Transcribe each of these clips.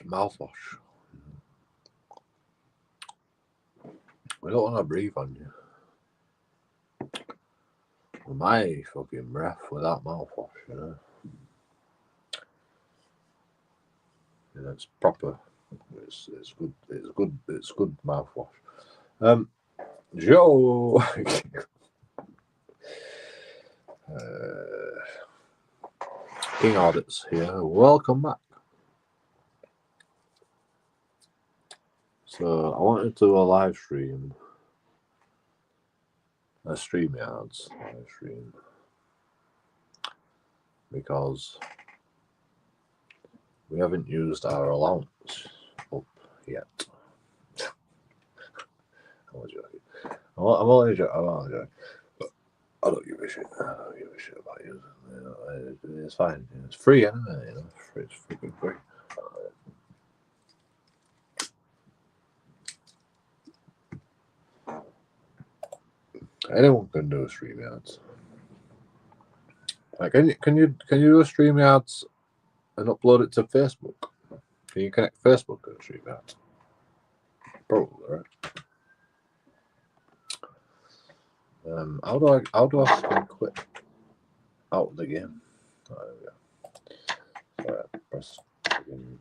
mouthwash. We don't want to breathe on you. With my fucking breath without mouthwash, you know. Yeah, it's proper. It's good. It's good. It's good mouthwash. Joe. King Audits here. Welcome back. So I wanted to do a live stream. A StreamYards live stream. Because we haven't used our allowance up yet. I'm only joking. I'm only joking. But I don't give a shit. I don't give a shit about using it. You know, it's fine. It's free anyway. You know, it's freaking free. Anyone can do a StreamYards. Like, can you do a StreamYards and upload it to Facebook? Can you connect Facebook to StreamYards? Probably, right? How do I quit out of the game? Oh, there we go. Sorry, press again.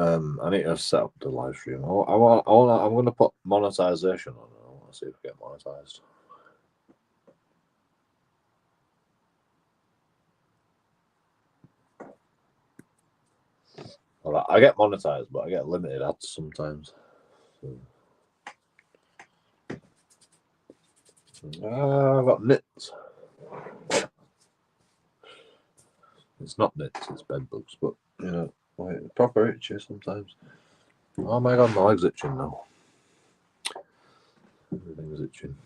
I need to set up the live stream. I'm gonna put monetization on it. I want to see if we get monetized. Well, I get monetized, but I get limited ads sometimes. So. I've got nits. It's not nits, it's bed bugs, but you know, like, proper itchy sometimes. Oh my god, my leg's itching now. Everything's itching.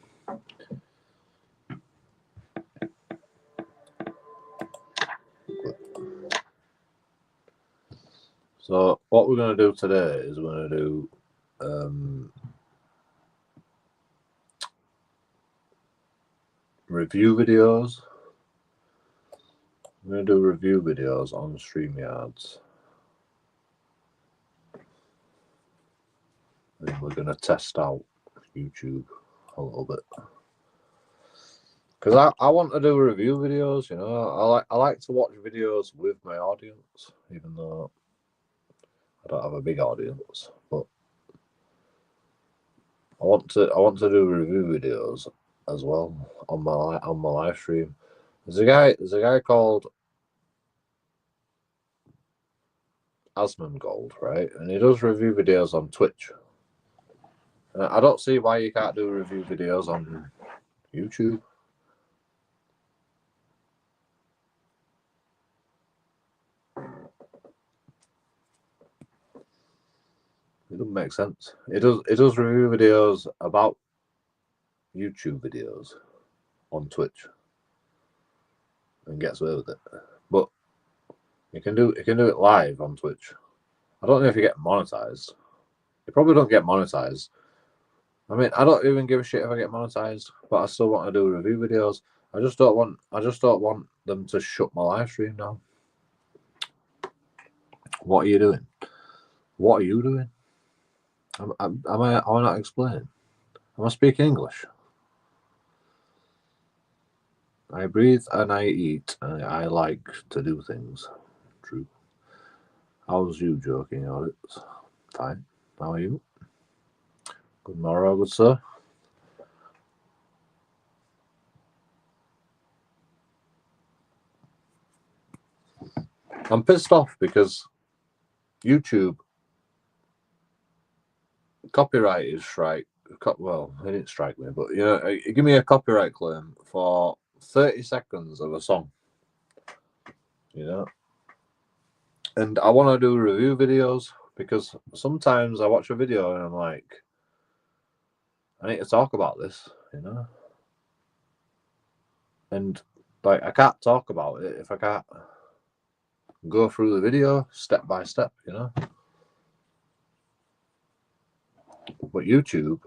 So what we're going to do today is we're going to do review videos. We're going to do review videos on StreamYards. And we're going to test out YouTube a little bit. Because I want to do review videos, you know. I like to watch videos with my audience, even though I don't have a big audience. But I want to do review videos as well on my live stream. There's a guy called Asmongold, right? And he does review videos on Twitch. And I don't see why you can't do review videos on YouTube. It doesn't make sense. It does review videos about YouTube videos on Twitch and gets away with it. But you can do it live on Twitch. I don't know if you get monetized. You probably don't get monetized. I mean, I don't even give a shit if I get monetized, but I still want to do review videos. I just don't want them to shut my live stream down. What are you doing? What are you doing? Am I not explaining? Am I speaking English? I breathe and I eat and I like to do things. True. How's you, JoeKingAudits? Fine. How are you? Good morrow, good sir. I'm pissed off because YouTube copyright is strike. Well, it didn't strike me, but you know, it give me a copyright claim for 30 seconds of a song. You know, and I want to do review videos because sometimes I watch a video and I'm like, I need to talk about this, you know, and like I can't talk about it if I can't go through the video step by step, you know. But YouTube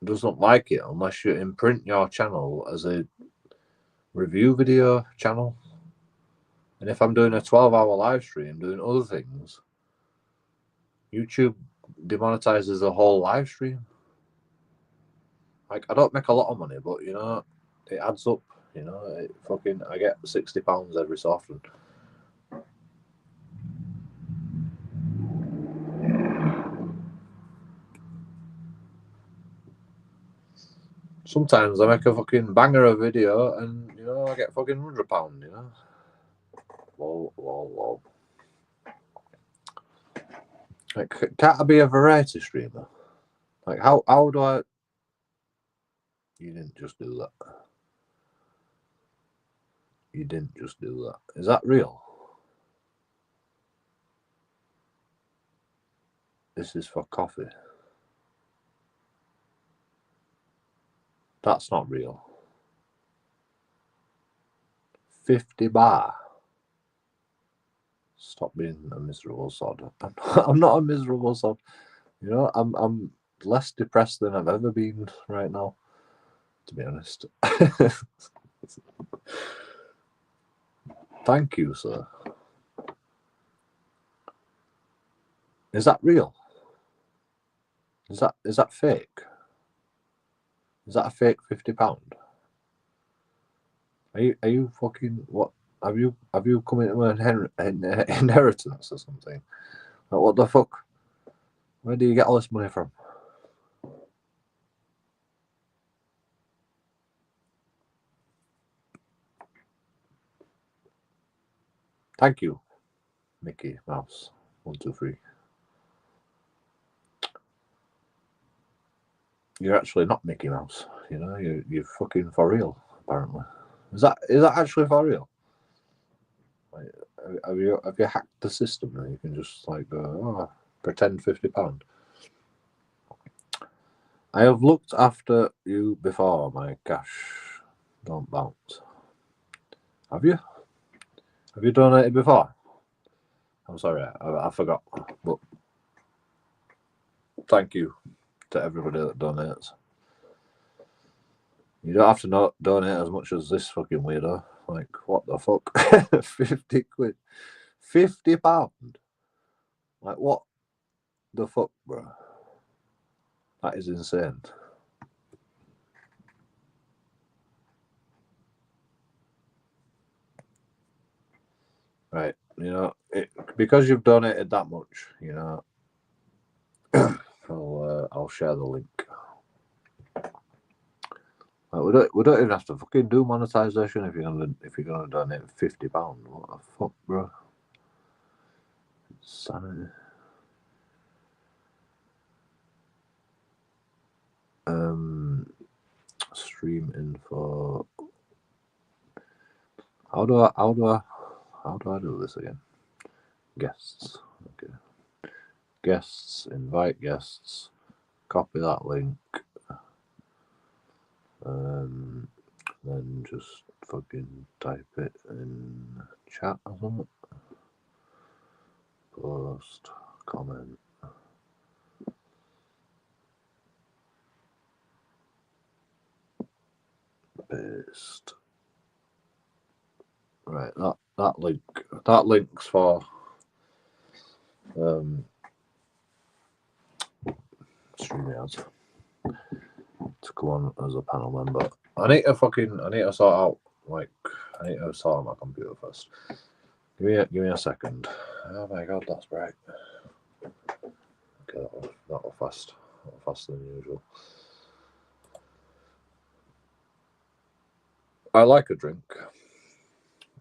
doesn't like it unless you imprint your channel as a review video channel. And if I'm doing a 12-hour live stream doing other things, YouTube demonetizes the whole live stream. Like, I don't make a lot of money, but you know, it adds up. You know, I get £60 every so often. Sometimes I make a fucking banger of video, and you know, I get fucking £100. You know, lol. Like, can't I be a variety streamer? Like, how do I? You didn't just do that. You didn't just do that. Is that real? This is for coffee. That's not real. 50 bar. Stop being a miserable sod. I'm not a miserable sod. You know, I'm less depressed than I've ever been right now, to be honest. Thank you, sir. Is that real? Is that fake? Is that a fake £50? Are you fucking what? Have you come into an inheritance or something? Like, what the fuck? Where do you get all this money from? Thank you, Mickey Mouse 123. You're actually not Mickey Mouse. You know, you're fucking for real. Apparently, is that actually for real? Like, have you hacked the system and you can just like go, oh, pretend £50? I have looked after you before, my cash don't bounce. Have you? Have you donated before? I'm sorry, I forgot. But thank you to everybody that donates. You don't have to donate as much as this fucking weirdo. Like, what the fuck? 50 quid. £50? Like, what the fuck, bro? That is insane. Right, you know, because you've donated that much, you know, I'll share the link. Like, we don't even have to fucking do monetization if you're gonna donate £50. What the fuck, bro? Insanity. Stream info. How do I do this again? Guests. Okay. Guests. Invite guests. Copy that link. Then just fucking type it in chat or something. Post. Comment. Paste. Right, that link's for StreamYard to come on as a panel member. I need to sort out my computer first. Give me a second. Oh my god, that's bright. Okay, that was fast. That was faster than usual. I like a drink.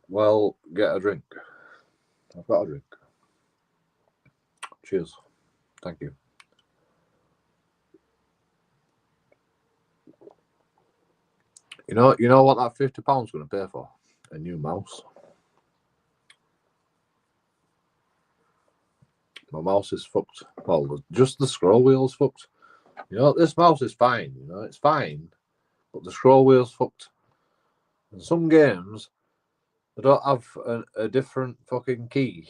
Well, get a drink. I've got a drink. Cheers. Thank you. You know what that £50 is going to pay for? A new mouse. My mouse is fucked. Well, just the scroll wheel's fucked. You know, this mouse is fine. You know, it's fine, but the scroll wheel's fucked. And some games, they don't have a different fucking key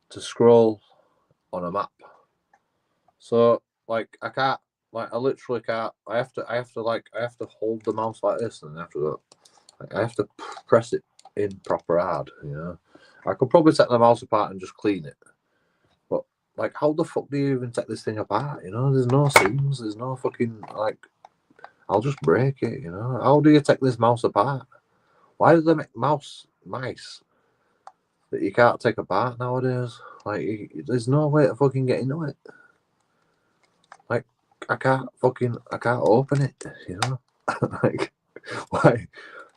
to scroll on a map. So, like, I can't. Like, I literally can't. I have to hold the mouse like this, and I have to go. Like, I have to press it in proper hard, you know. I could probably take the mouse apart and just clean it. But, like, how the fuck do you even take this thing apart, you know? There's no seams, there's no fucking, like, I'll just break it, you know? How do you take this mouse apart? Why do they make mice that you can't take apart nowadays? Like, there's no way to fucking get into it. Like, I can't open it, you know? Like, why?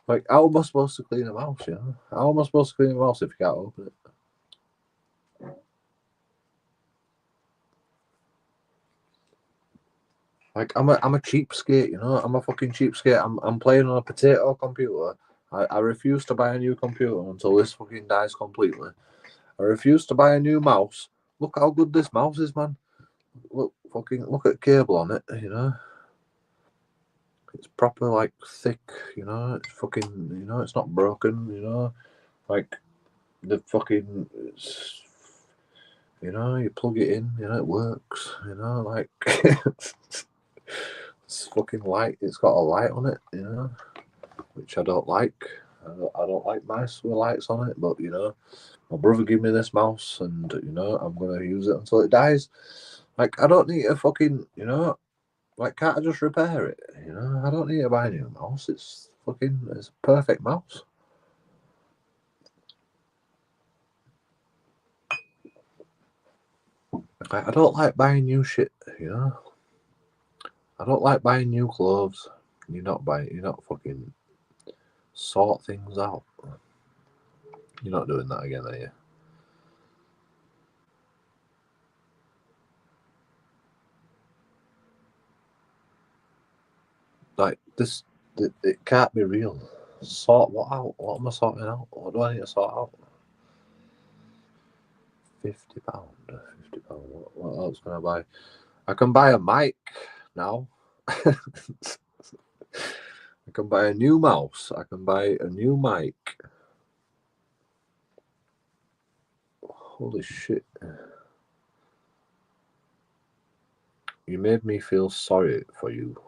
Like, how am I supposed to clean a mouse, you know? How am I supposed to clean a mouse if you can't open it? Like, I'm a cheapskate, you know? I'm a fucking cheapskate. I'm playing on a potato computer. I refuse to buy a new computer until this fucking dies completely. I refuse to buy a new mouse. Look how good this mouse is, man. Look at the cable on it, you know? It's proper, like, thick, you know? It's fucking, you know, it's not broken, you know? Like, the fucking, it's, you know, you plug it in, you know, it works, you know? Like, it's fucking light. It's got a light on it, you know? Which I don't like. I don't like mice with lights on it, but, you know, my brother gave me this mouse and, you know, I'm going to use it until it dies. Like, I don't need a fucking, you know, like, can't I just repair it? You know, I don't need to buy a new mouse. It's a perfect mouse. Like, I don't like buying new shit, you know? I don't like buying new clothes. You're not fucking sort things out. You're not doing that again, are you? Like, this, it can't be real. Sort what out? What am I sorting out? What do I need to sort out? £50. What else can I buy? I can buy a mic now. I can buy a new mouse. I can buy a new mic. Holy shit. You made me feel sorry for you.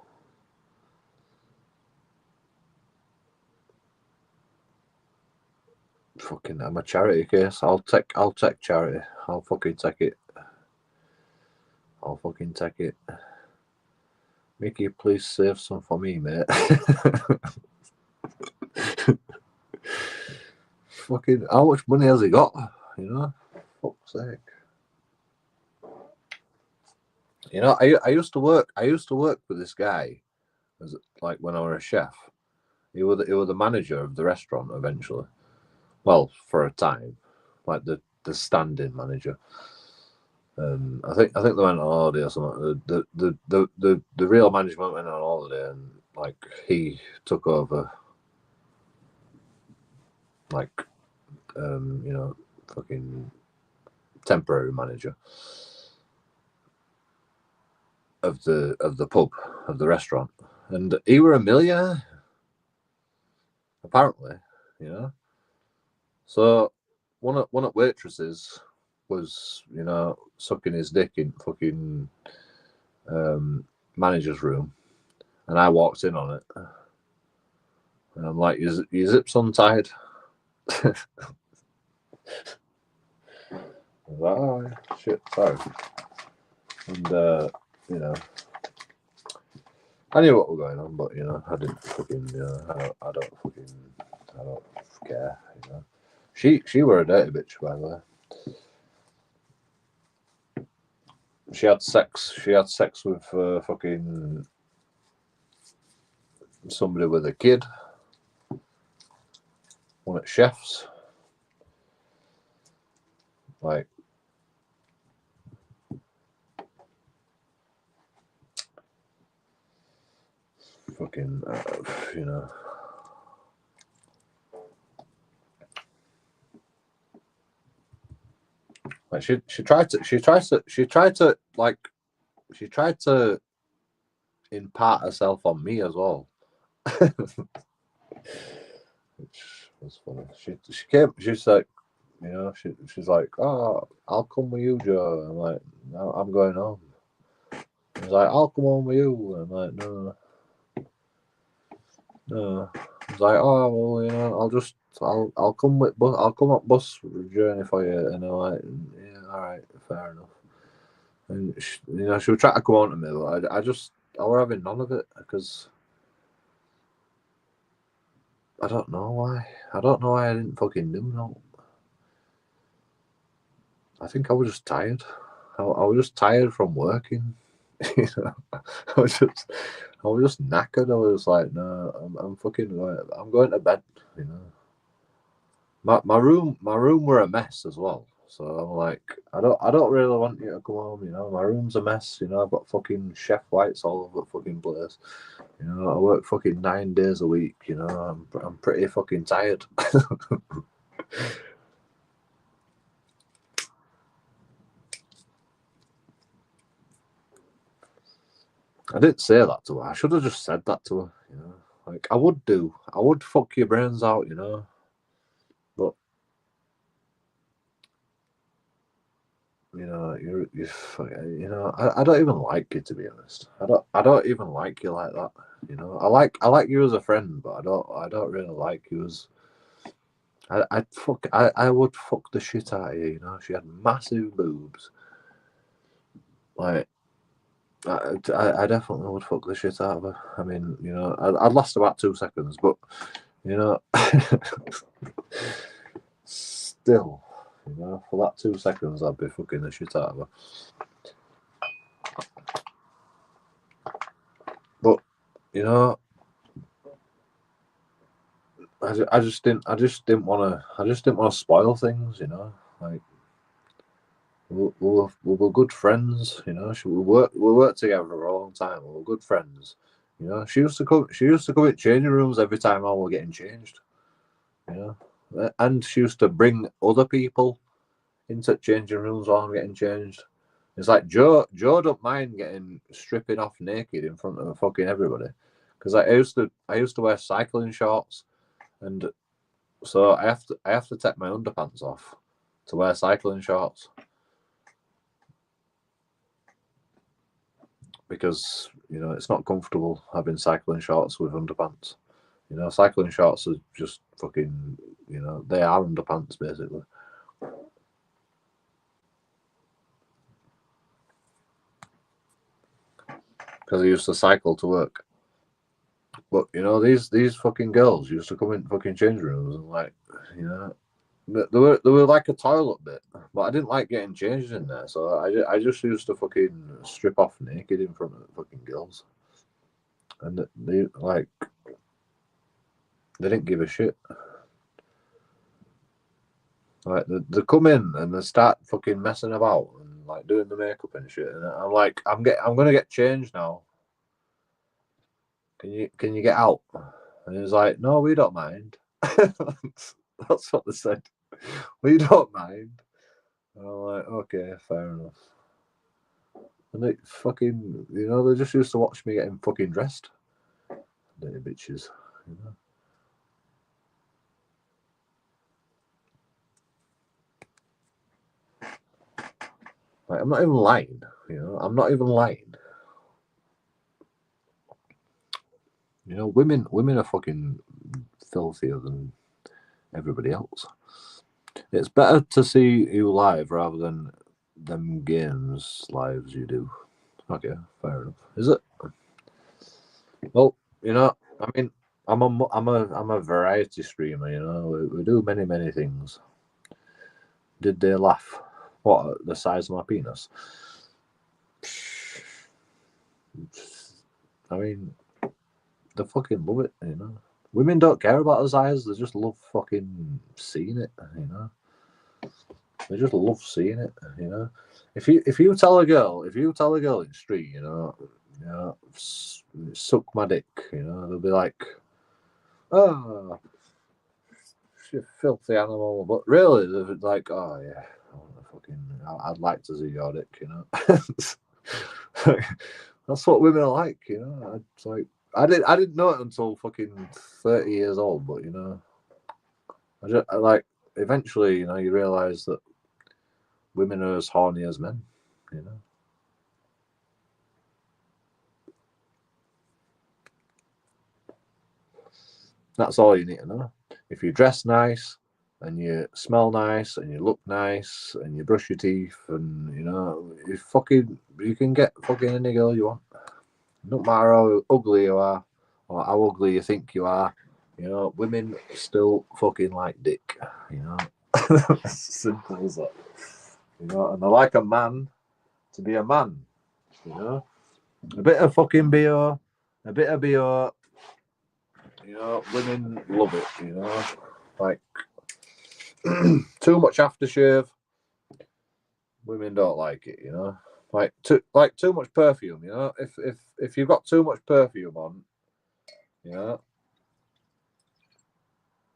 Fucking, I'm a charity case. I'll take charity. I'll fucking take it. I'll fucking take it. Mickey, please save some for me, mate. Fucking, how much money has he got? You know, fuck's sake. You know, I used to work with this guy, as like when I was a chef. He was the manager of the restaurant eventually. Well, for a time, like the standing manager. I think they went on holiday or something. The real management went on holiday, and like he took over, like you know, fucking temporary manager of the pub, of the restaurant, and he were a millionaire, apparently, you know. So one of waitresses was, you know, sucking his dick in fucking manager's room, and I walked in on it, and I'm like, "Your zip's untied." I was like, "Oh shit, sorry." And you know, I knew what was going on, but you know, I didn't fucking, you know, I don't care, you know. She were a dirty bitch, by the way. She had sex with fucking somebody with a kid. One at chefs. Like, fucking, you know. Like she tried to impart herself on me as well. Which was funny. She's like, you know, she's like, "Oh, I'll come with you, Joe." I'm like, "No, I'm going home." She's like, "I'll come home with you." I'm like, no. I was like, "Oh, well, you know, I'll just So I'll come with bus. I'll come up bus journey for you, and I'm like, yeah, all right, fair enough. And she would try to come on to me, but I were having none of it because I don't know why. I don't know why I didn't fucking do no. I think I was just tired. I was just tired from working. You know, I was just knackered. I was like, no, I'm fucking going. I'm going to bed. You know, my room were a mess as well. So I'm like, I don't really want you to come home. You know, my room's a mess. You know, I've got fucking chef whites all over the fucking place. You know, I work fucking 9 days a week. You know, I'm pretty fucking tired. I didn't say that to her. I should have just said that to her. You know, like I would fuck your brains out. You know, but you know, you know, I don't even like you, to be honest. I don't even like you like that. You know, I like you as a friend, but I don't really like you as. I would fuck the shit out of you. You know, she had massive boobs. Like I definitely would fuck the shit out of her. I mean, you know, I'd last about 2 seconds, but you know, still, you know, for that 2 seconds, I'd be fucking the shit out of her. But you know, I just didn't want to spoil things. You know, like we were good friends. You know, we worked together for a long time. We were good friends. You know, she used to come in changing rooms every time I was getting changed. You know, and she used to bring other people into changing rooms while I'm getting changed. It's like Joe don't mind getting stripping off naked in front of fucking everybody, because I used to wear cycling shorts, and so I have to take my underpants off to wear cycling shorts, because you know it's not comfortable having cycling shorts with underpants. You know, cycling shorts are just fucking, you know, they are underpants basically. Because I used to cycle to work. But you know, these fucking girls used to come in fucking change rooms and like, you know, they were like a toilet bit, but I didn't like getting changed in there, so I just used to fucking strip off naked in front of fucking girls, and they like they didn't give a shit. Like they come in and they start fucking messing about and like doing the makeup and shit, and I'm like, I'm gonna get changed now. Can you get out? And he was like, no, we don't mind. That's what they said. We don't mind. And I'm like, okay, fair enough. And they fucking, you know, they just used to watch me getting fucking dressed. Dirty bitches, you know. Like, I'm not even lying, you know. I'm not even lying. You know, women are fucking filthier than everybody else. It's better to see you live rather than them games lives you do. Okay, fair enough. Is it? Well, you know, I mean, I'm a variety streamer. You know, we do many things. Did they laugh? What, the size of my penis? I mean, they fucking love it. You know, women don't care about the size. They just love fucking seeing it. You know, they just love seeing it. You know, if you tell a girl in the street, you know, suck my dick. You know, they'll be like, oh, she's a filthy animal. But really, they're like, oh yeah, I'd like to see your dick. You know, that's what women are like. You know, it's like I didn't know it until fucking 30 years old. But you know, I like eventually, you know, you realize that women are as horny as men. You know. That's all you need to know. if you dress nice and you smell nice and you look nice and you brush your teeth and you can get fucking any girl you want. No matter how ugly you are or how ugly you think you are, women still fucking like dick. As simple as that. And I like a man to be a man. A bit of fucking beer, a bit of beer. Women love it. Like too much aftershave. Women don't like it. Like too much perfume. If you've got too much perfume on,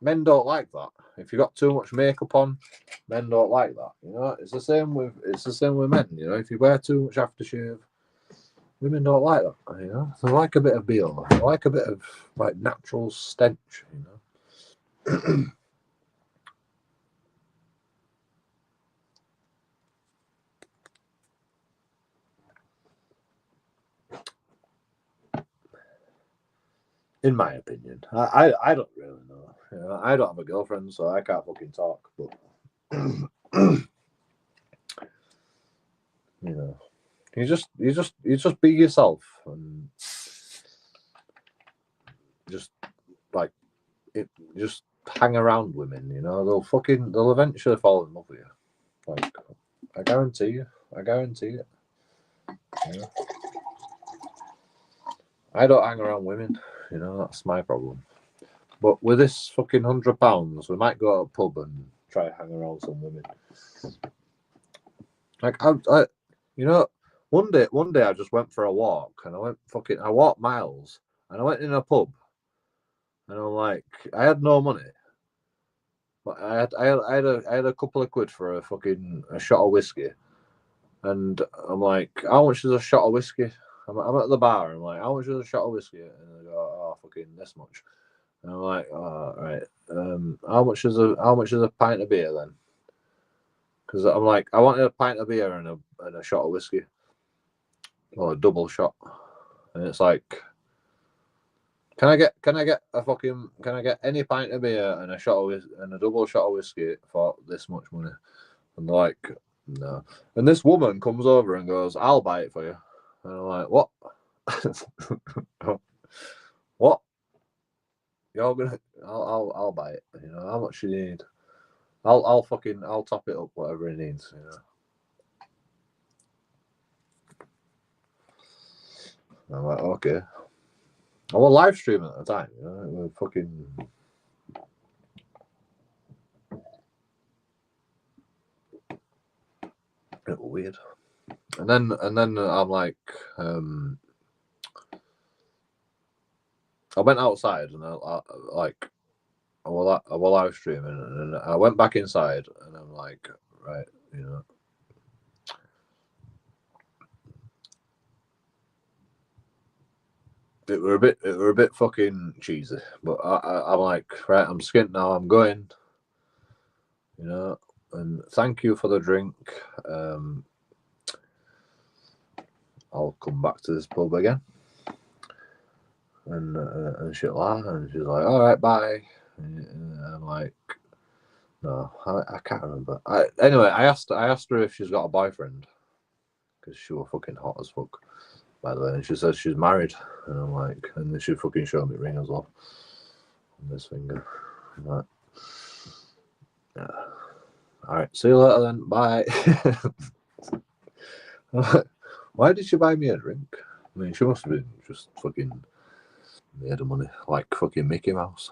men don't like that. If you got too much makeup on, men don't like that. It's the same with men. If you wear too much aftershave, women don't like that. They like a bit of beer. They like a bit of like natural stench. In my opinion, I don't really know. I don't have a girlfriend, so I can't fucking talk. But you just be yourself and just like it. Just hang around women. They'll eventually fall in love with you. Like I guarantee it. I don't hang around women. That's my problem. But with this fucking £100, we might go to a pub and try to hang around some women. Like one day I just went for a walk and I walked miles and I went in a pub and I'm like, I had no money, but I had a couple of quid for a shot of whiskey, and I'm like, how much is a shot of whiskey? I'm at the bar. I'm like, how much is a shot of whiskey? And they go, oh, fucking this much. And I'm like, oh, right. How much is a pint of beer then? Because I'm like, I wanted a pint of beer and a shot of whiskey, or a double shot. And it's like, can I get any pint of beer and a double shot of whiskey for this much money? And they're like, no. And this woman comes over and goes, I'll buy it for you. And I'm like, what? What? You're gonna? I'll buy it. How much you need? I'll top it up whatever it needs. I'm like, okay. I was live streaming at the time. It was fucking. It was weird. And then I'm like, I went outside and I was live streaming and I went back inside and I'm like, right, it were a bit fucking cheesy, but I'm like, right, I'm skint now. I'm going, and thank you for the drink. I'll come back to this pub again. And shit like that. And she's like, all right, bye. And I'm like, no, I can't remember. Anyway, I asked her if she's got a boyfriend because she was fucking hot as fuck, by the way. And she says she's married. And I'm like, and then she fucking showed me a ring as well on this finger. I'm like, yeah. All right, see you later then. Bye. Why did she buy me a drink? I mean, she must have been just fucking made of money, like fucking Mickey Mouse.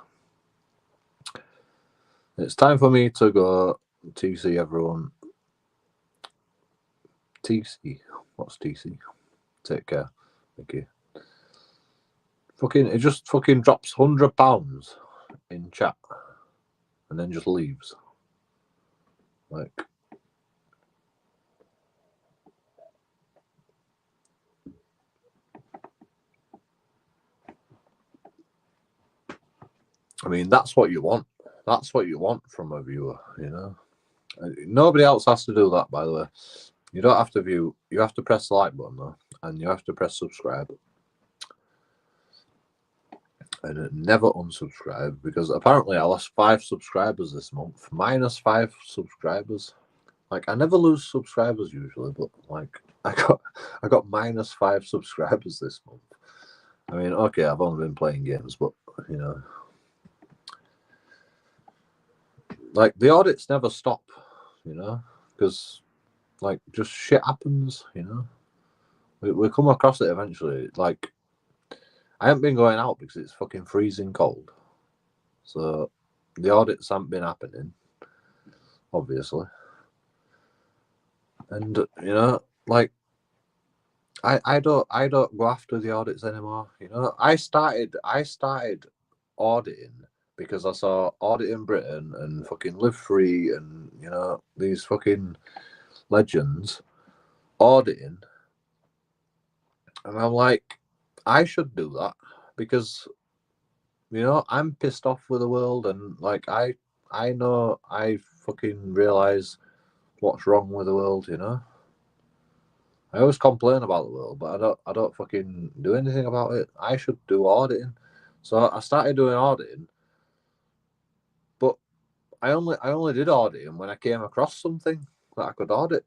It's time for me to go TC, everyone. TC? What's TC? Take care. Thank you. It just fucking drops £100 in chat and then just leaves. Like, I mean, that's what you want. That's what you want from a viewer, Nobody else has to do that, by the way. You don't have to view. You have to press the like button, though, and you have to press subscribe. and never unsubscribe, because apparently I lost 5 subscribers this month. Minus 5 subscribers. Like, I never lose subscribers usually, but like I got minus 5 subscribers this month. I mean, okay, I've only been playing games, but you know, like the audits never stop, you know, because like just shit happens, you know. We come across it eventually. Like, I haven't been going out because it's fucking freezing cold, so the audits haven't been happening, obviously. And you know, like I don't go after the audits anymore. You know, I started auditing because I saw Audit in Britain and fucking Live Free and you know these fucking legends auditing, and I'm like, I should do that because you know I'm pissed off with the world, and like I know I fucking realize what's wrong with the world. You know, I always complain about the world, but I don't fucking do anything about it. I should do auditing. So I started doing auditing, but I only did auditing when I came across something that I could audit.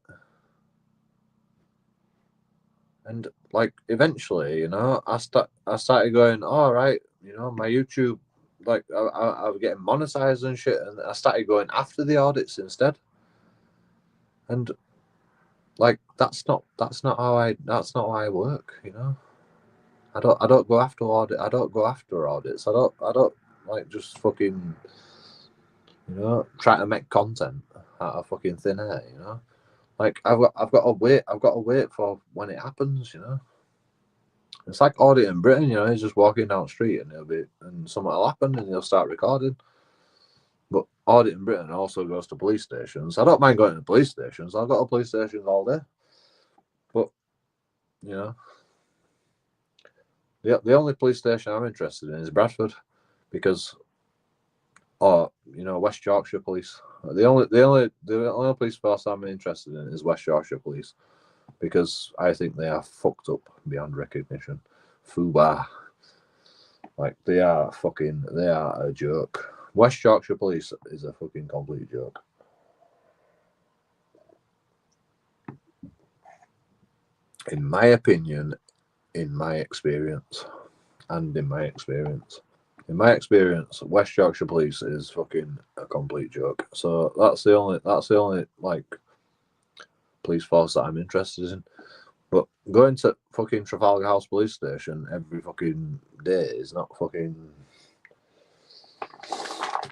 And like eventually, you know, I started going, all right, you know, my YouTube, like I was getting monetized and shit, and I started going after the audits instead. And like that's not how I work, you know. I don't go after audit. I don't go after audits. I don't like just fucking, you know, try to make content out of fucking thin air. You know, like I've got to wait for when it happens. You know, it's like Audit in Britain. You know, he's just walking down the street and something will happen and he'll start recording. But Audit in Britain also goes to police stations. I don't mind going to police stations. I've got to police stations all day. But you know, the only police station I'm interested in is Bradford, because or you know West Yorkshire Police. The only police force I'm interested in is West Yorkshire Police, because I think they are fucked up beyond recognition. Fubar, like they are a joke. West Yorkshire Police is a fucking complete joke. In my opinion, in my experience, In my experience, West Yorkshire Police is fucking a complete joke. So that's the only like police force that I'm interested in. But going to fucking Trafalgar House Police Station every fucking day is not fucking,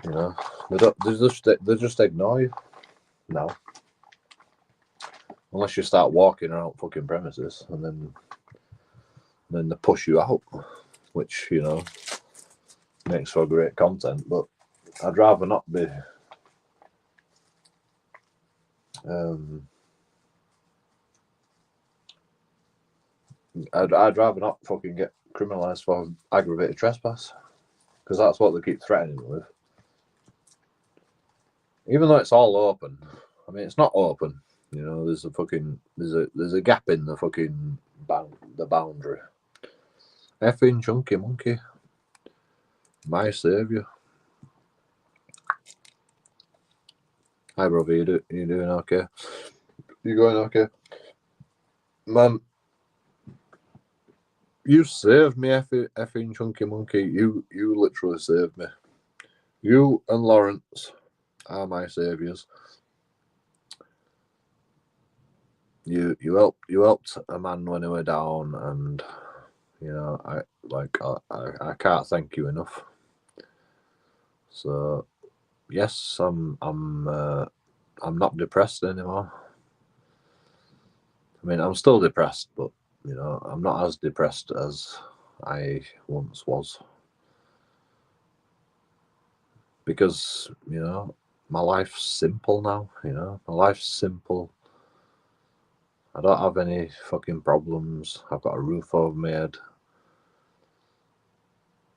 you know, they just ignore you now. Unless you start walking around fucking premises, and then they push you out, which, you know, makes for great content. But I'd rather not be I'd rather not fucking get criminalised for aggravated trespass, because that's what they keep threatening me with. Even though it's all open, I mean it's not open. You know, there's a gap in the fucking the boundary. Effing chunky monkey, my saviour. Hi, brother. You doing okay? You going okay, man? You saved me, effing chunky monkey. You literally saved me. You and Lawrence are my saviours. You helped a man when he were down, and you know I can't thank you enough. So yes, I'm not depressed anymore. I mean, I'm still depressed, but you know, I'm not as depressed as I once was, because you know my life's simple now. You know, my life's simple. I don't have any fucking problems. I've got a roof over my head.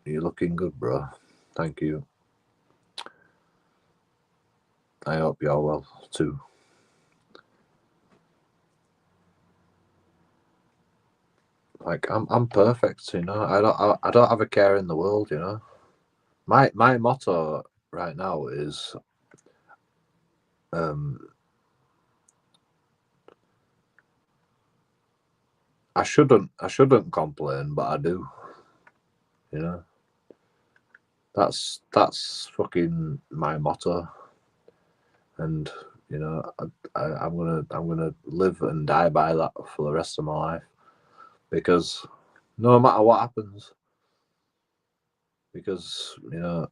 You're looking good, bro. Thank you. I hope you're well too. Like I'm perfect, you know. I don't have a care in the world, you know. My motto right now is I shouldn't complain, but I do. You know. That's fucking my motto. And you know, I'm gonna live and die by that for the rest of my life. Because no matter what happens, because you know,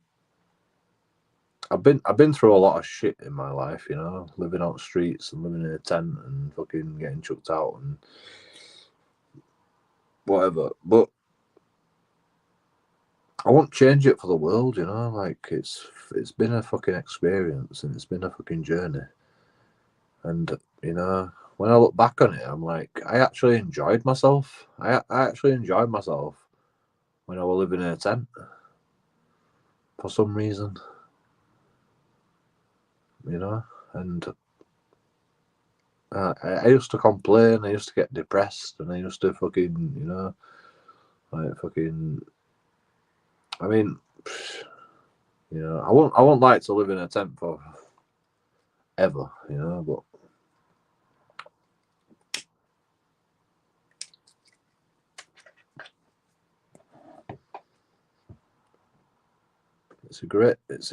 I've been through a lot of shit in my life, you know, living on the streets and living in a tent and fucking getting chucked out and whatever. But I won't change it for the world, you know. Like it's been a fucking experience and it's been a fucking journey. And you know, when I look back on it, I'm like, I actually enjoyed myself. I actually enjoyed myself when I was living in a tent for some reason, you know. And I used to complain. I used to get depressed, and I used to fucking, you know, like fucking. I mean, you know, I won't like to live in a tent for ever, you know, but. It's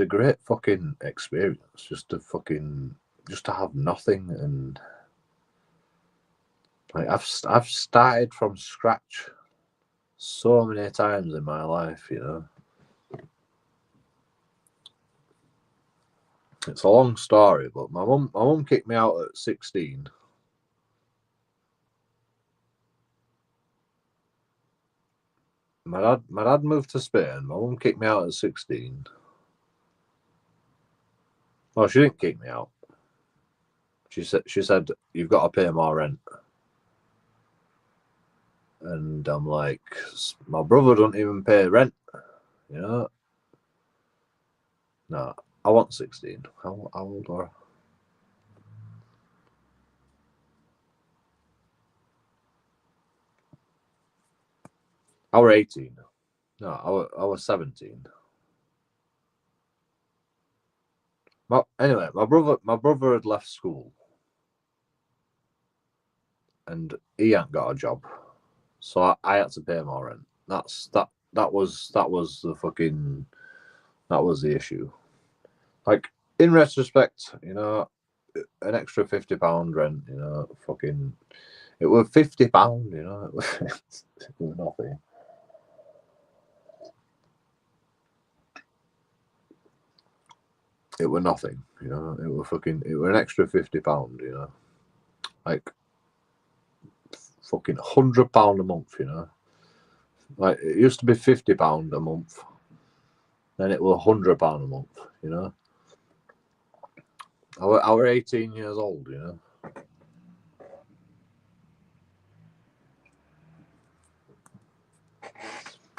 a great fucking experience just to have nothing. And like I've started from scratch so many times in my life, you know. It's a long story, but my mum kicked me out at 16. My dad moved to Spain. My mum kicked me out at 16. Well, she didn't kick me out. She said you've got to pay more rent. And I'm like, my brother don't even pay rent, you know. No, I want 16. How old are I? I was 18. No, I was 17. Anyway, my brother had left school, and he hadn't got a job, so I had to pay more rent. That was the fucking that was the issue. Like in retrospect, you know, an extra £50 rent, you know, fucking it was £50, you know, it was nothing. It were nothing, you know. It were an extra £50, you know, like fucking £100 a month, you know. Like it used to be £50 a month, then it was £100 a month, you know. I were 18 years old, you know.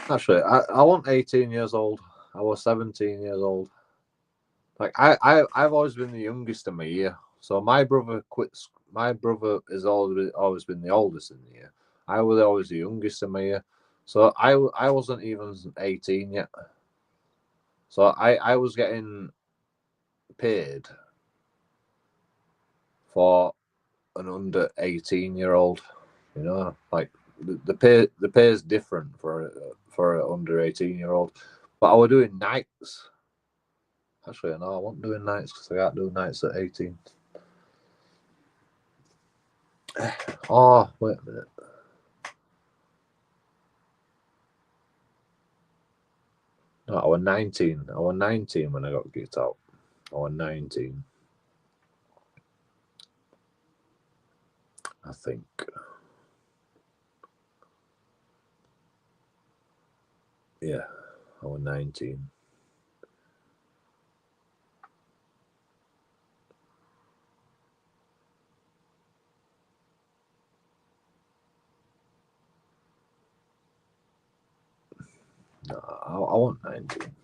Actually, I wasn't 18 years old. I was 17 years old. Like I've always been the youngest in my year. So my brother quits. My brother has always been the oldest in the year. I was always the youngest in my year. So I wasn't even 18 yet. So I was getting paid for an under 18-year-old. You know, like the pay is different for an under 18-year-old. But I was doing nights. Actually, no, I wasn't doing nights because I can't do nights at 18. Oh, wait a minute. No, I was 19. I was 19 when I got kicked out. I was 19. I think. Yeah, I was 19. No, I wasn't 19.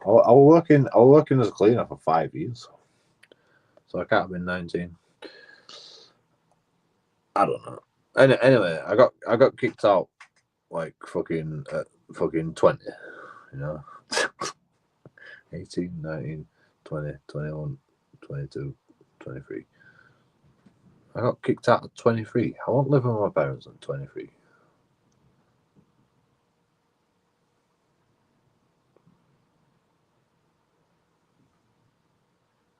I was working as a cleaner for 5 years. So I can't have been 19. I don't know. Anyway, I got kicked out like fucking 20, you know. 18, 19, 20, 21, 22, 23. I got kicked out at 23. I won't live with my parents at 23.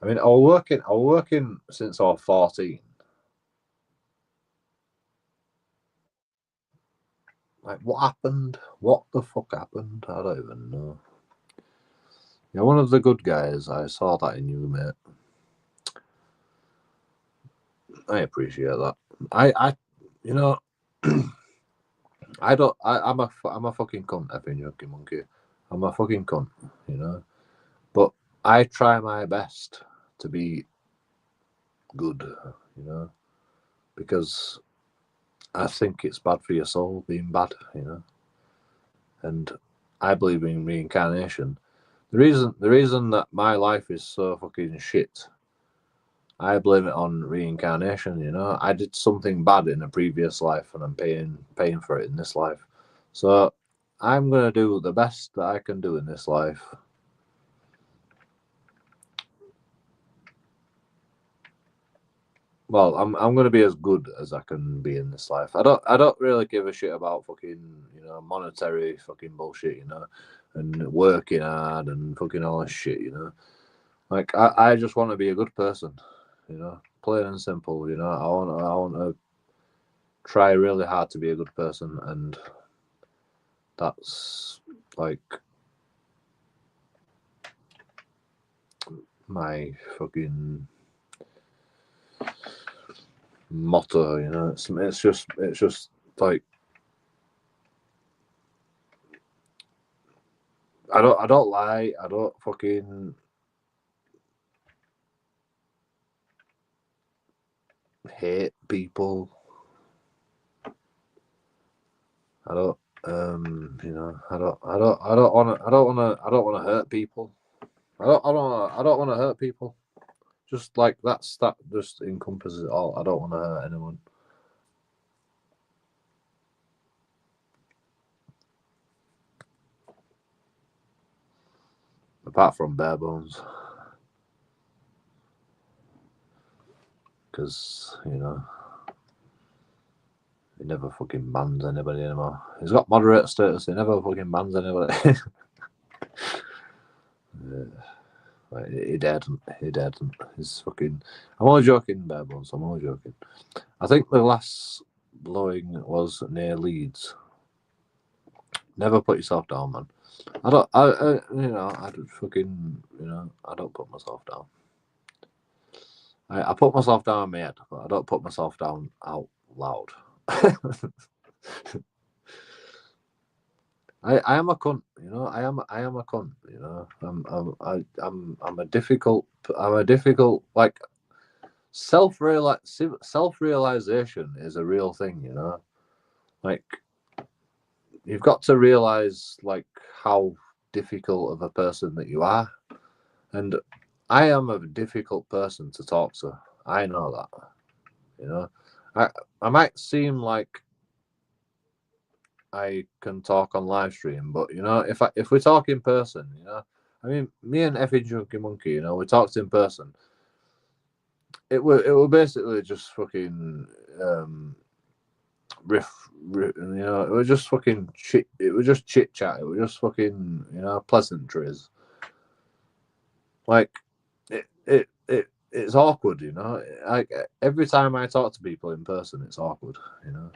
I mean, I was working since I was 14. Like, what happened? What the fuck happened? I don't even know. You're one of the good guys. I saw that in you, mate. I appreciate that. I you know, I'm a fucking cunt, effing junkie monkey. I'm a fucking cunt, you know. But I try my best to be good, you know, because I think it's bad for your soul being bad, you know. And I believe in reincarnation. The reason that my life is so fucking shit, I blame it on reincarnation, you know. I did something bad in a previous life and I'm paying for it in this life. So I'm gonna do the best that I can do in this life. Well, I'm gonna be as good as I can be in this life. I don't really give a shit about fucking, you know, monetary fucking bullshit, you know, and working hard and fucking all this shit, you know. Like I just want to be a good person, you know, plain and simple, you know. I want to try really hard to be a good person, and that's like my fucking motto, you know. It's just like I don't lie. I don't fucking hate people. I don't you know, I don't want to hurt people. I don't want to hurt people. Just like that just encompasses it all. I don't want to hurt anyone. Apart from bare bones. Because, you know, he never fucking bans anybody anymore. He's got moderator status, he never fucking bans anybody. Yeah. Like, he didn't. He's fucking. I'm only joking, bare bones. I'm only joking. I think the last blowing was near Leeds. Never put yourself down, man. I don't. You know, I don't fucking. You know, I don't put myself down. I put myself down in my head, but I don't put myself down out loud. I am a cunt, you know. I am a cunt, you know. I'm a difficult like self realization is a real thing, you know. Like you've got to realize like how difficult of a person that you are, and I am a difficult person to talk to. I know that, you know. I might seem like I can talk on live stream, but you know, if we talk in person, you know, I mean, me and Effie Junkie Monkey, you know, we talked in person. It will basically just fucking you know, it was just fucking chit. It was just chit chat. It was just fucking, you know, pleasantries. Like it's awkward, you know. Like every time I talk to people in person, it's awkward, you know.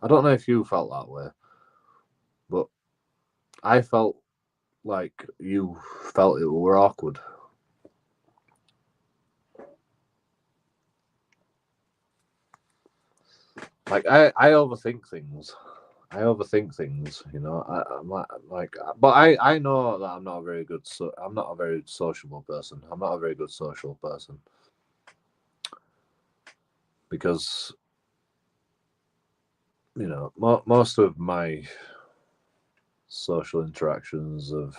I don't know if you felt that way, but I felt like you felt it were awkward. Like I overthink things. You know. I'm like, but I know that I'm not a very good. I'm not a very sociable person. I'm not a very good social person because you know most of my social interactions have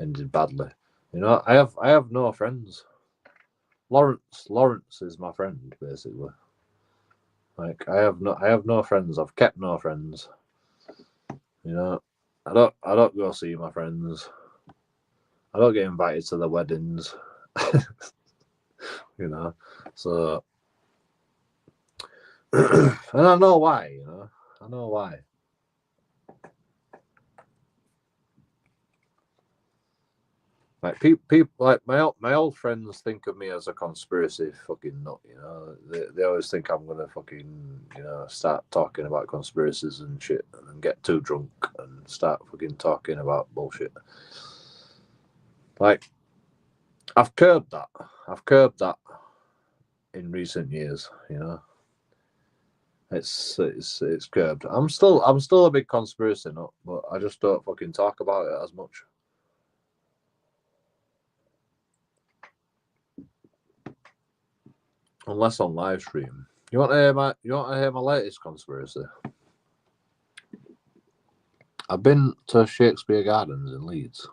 ended badly. You know, I have no friends. Lawrence is my friend basically. Like I have no friends. I've kept no friends. You know, I don't go see my friends. I don't get invited to the weddings. You know, so and I know why. You know, I know why. Like people like my old friends think of me as a conspiracy fucking nut. You know, they always think I'm gonna fucking start talking about conspiracies and shit, and get too drunk and start fucking talking about bullshit. Like I've curbed that. I've curbed that in recent years. You know, it's curbed. I'm still a big conspiracy nut, but I just don't fucking talk about it as much. Unless on live stream. You want to hear my latest conspiracy? I've been to Shakespeare Gardens in Leeds.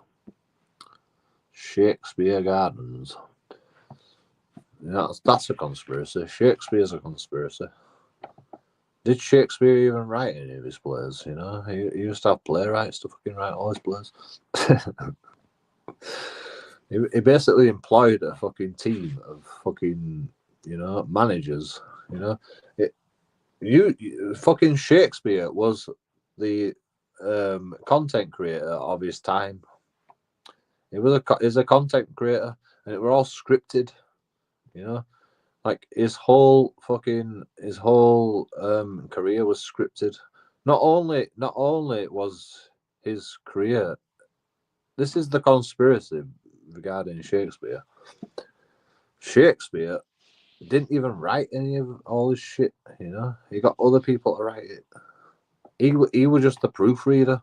Shakespeare Gardens. That's a conspiracy. Shakespeare's a conspiracy. Did Shakespeare even write any of his plays? You know, he used to have playwrights to fucking write all his plays. He basically employed a fucking team of fucking managers. You know, fucking Shakespeare was the content creator of his time. He was a content creator, and it were all scripted. You know, like his whole career was scripted. Not only was his career. This is the conspiracy regarding Shakespeare. Shakespeare didn't even write any of all his shit. You know, he got other people to write it. He was just the proofreader.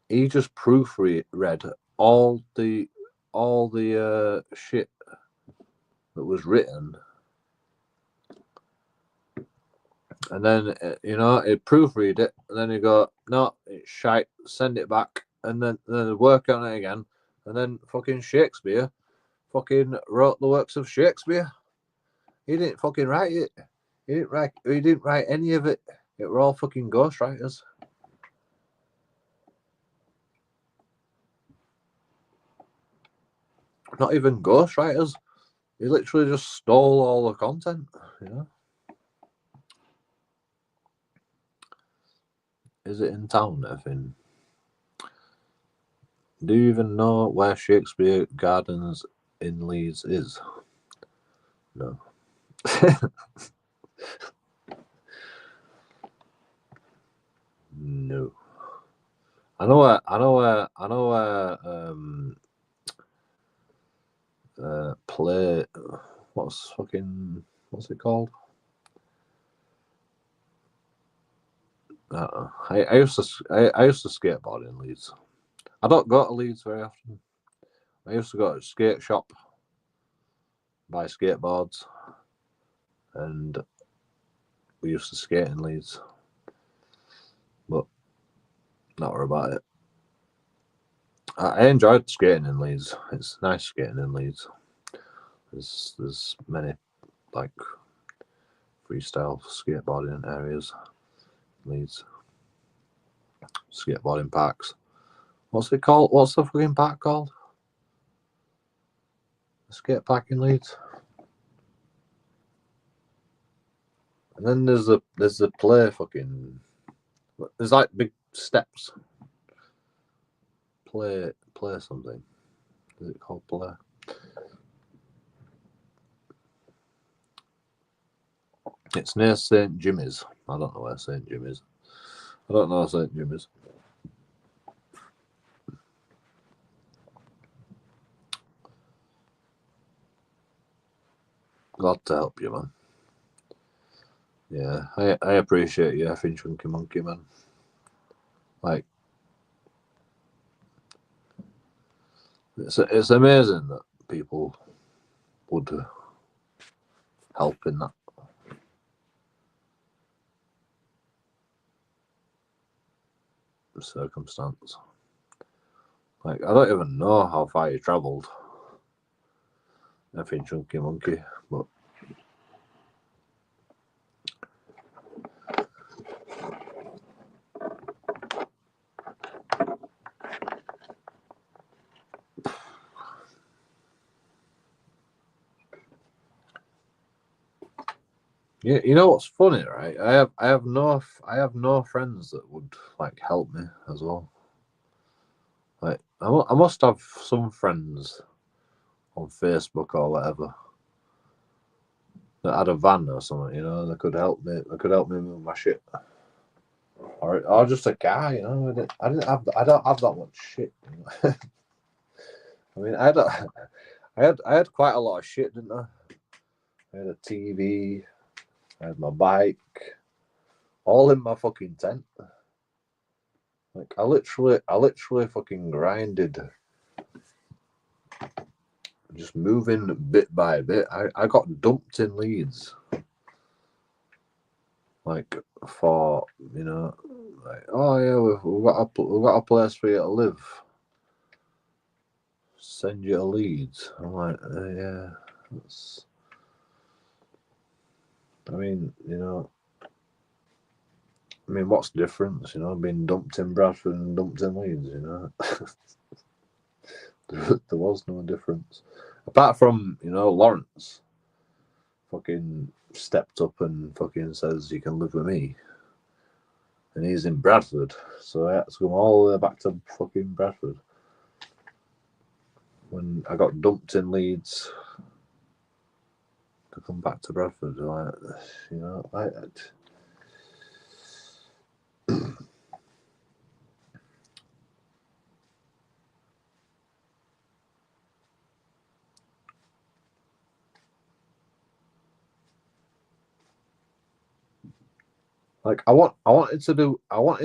He just proofread all the shit that was written, and then he'd proofread it, and then he'd go, no, it's shite, send it back, and then work on it again, and then fucking Shakespeare fucking wrote the works of Shakespeare. He didn't fucking write it. He didn't write any of it. It were all fucking ghostwriters. Not even ghostwriters. He literally just stole all the content, you know. Is it in town, Effin? Do you even know where Shakespeare Gardens in Leeds is? No. No. I know where play. What's it called? I used to skateboard in Leeds. I don't go to Leeds very often. I used to go to a skate shop, buy skateboards, and we used to skate in Leeds. But not worry about it. I enjoyed skating in Leeds. It's nice skating in Leeds. There's many like freestyle skateboarding areas. Leeds. Skateboarding parks. What's it called? What's the fucking park called? The skate park in Leeds. And then there's the play fucking. There's like big steps. Play something. Is it called play? It's near St. Jimmy's. I don't know where St. Jim is. I don't know St. Jim is. Glad to help you, man. Yeah, I appreciate you, effing chunky monkey, man. Like, it's amazing that people would help in that. Circumstance. Like, I don't even know how far you travelled, effing chunky monkey, but You know what's funny, right? I have no friends that would like help me as well. Like I must have some friends on Facebook or whatever that had a van or something, you know, that could help me. They could help me move my shit, or just a car, you know. I don't have that much shit. You know? I mean, I had quite a lot of shit, didn't I? I had a TV, I had my bike, all in my fucking tent. Like I literally fucking grinded, just moving bit by bit. I got dumped in Leeds, like for, you know, like, oh yeah, we've got a place for you to live. Send you to Leeds. I'm like, yeah. That's, I mean, you know, what's the difference? You know, being dumped in Bradford and dumped in Leeds. You know, there was no difference, apart from, you know, Lawrence fucking stepped up and fucking says you can live with me, and he's in Bradford, so I had to come all the way back to fucking Bradford when I got dumped in Leeds to come back to Bradford. Like, you know, like I wanted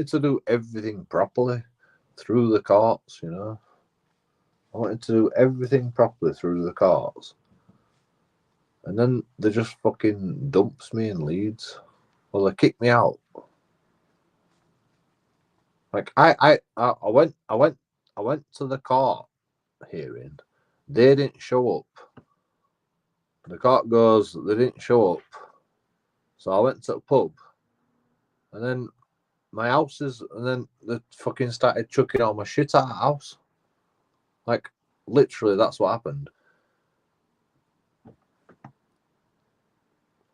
to do everything properly through the courts, you know. I wanted to do everything properly through the courts, and then they just fucking dumps me in Leeds. Well, they kicked me out. Like I went to the court hearing. They didn't show up. The court goes, they didn't show up. So I went to the pub, and then my house is, and then they fucking started chucking all my shit out of the house. Like, literally, that's what happened.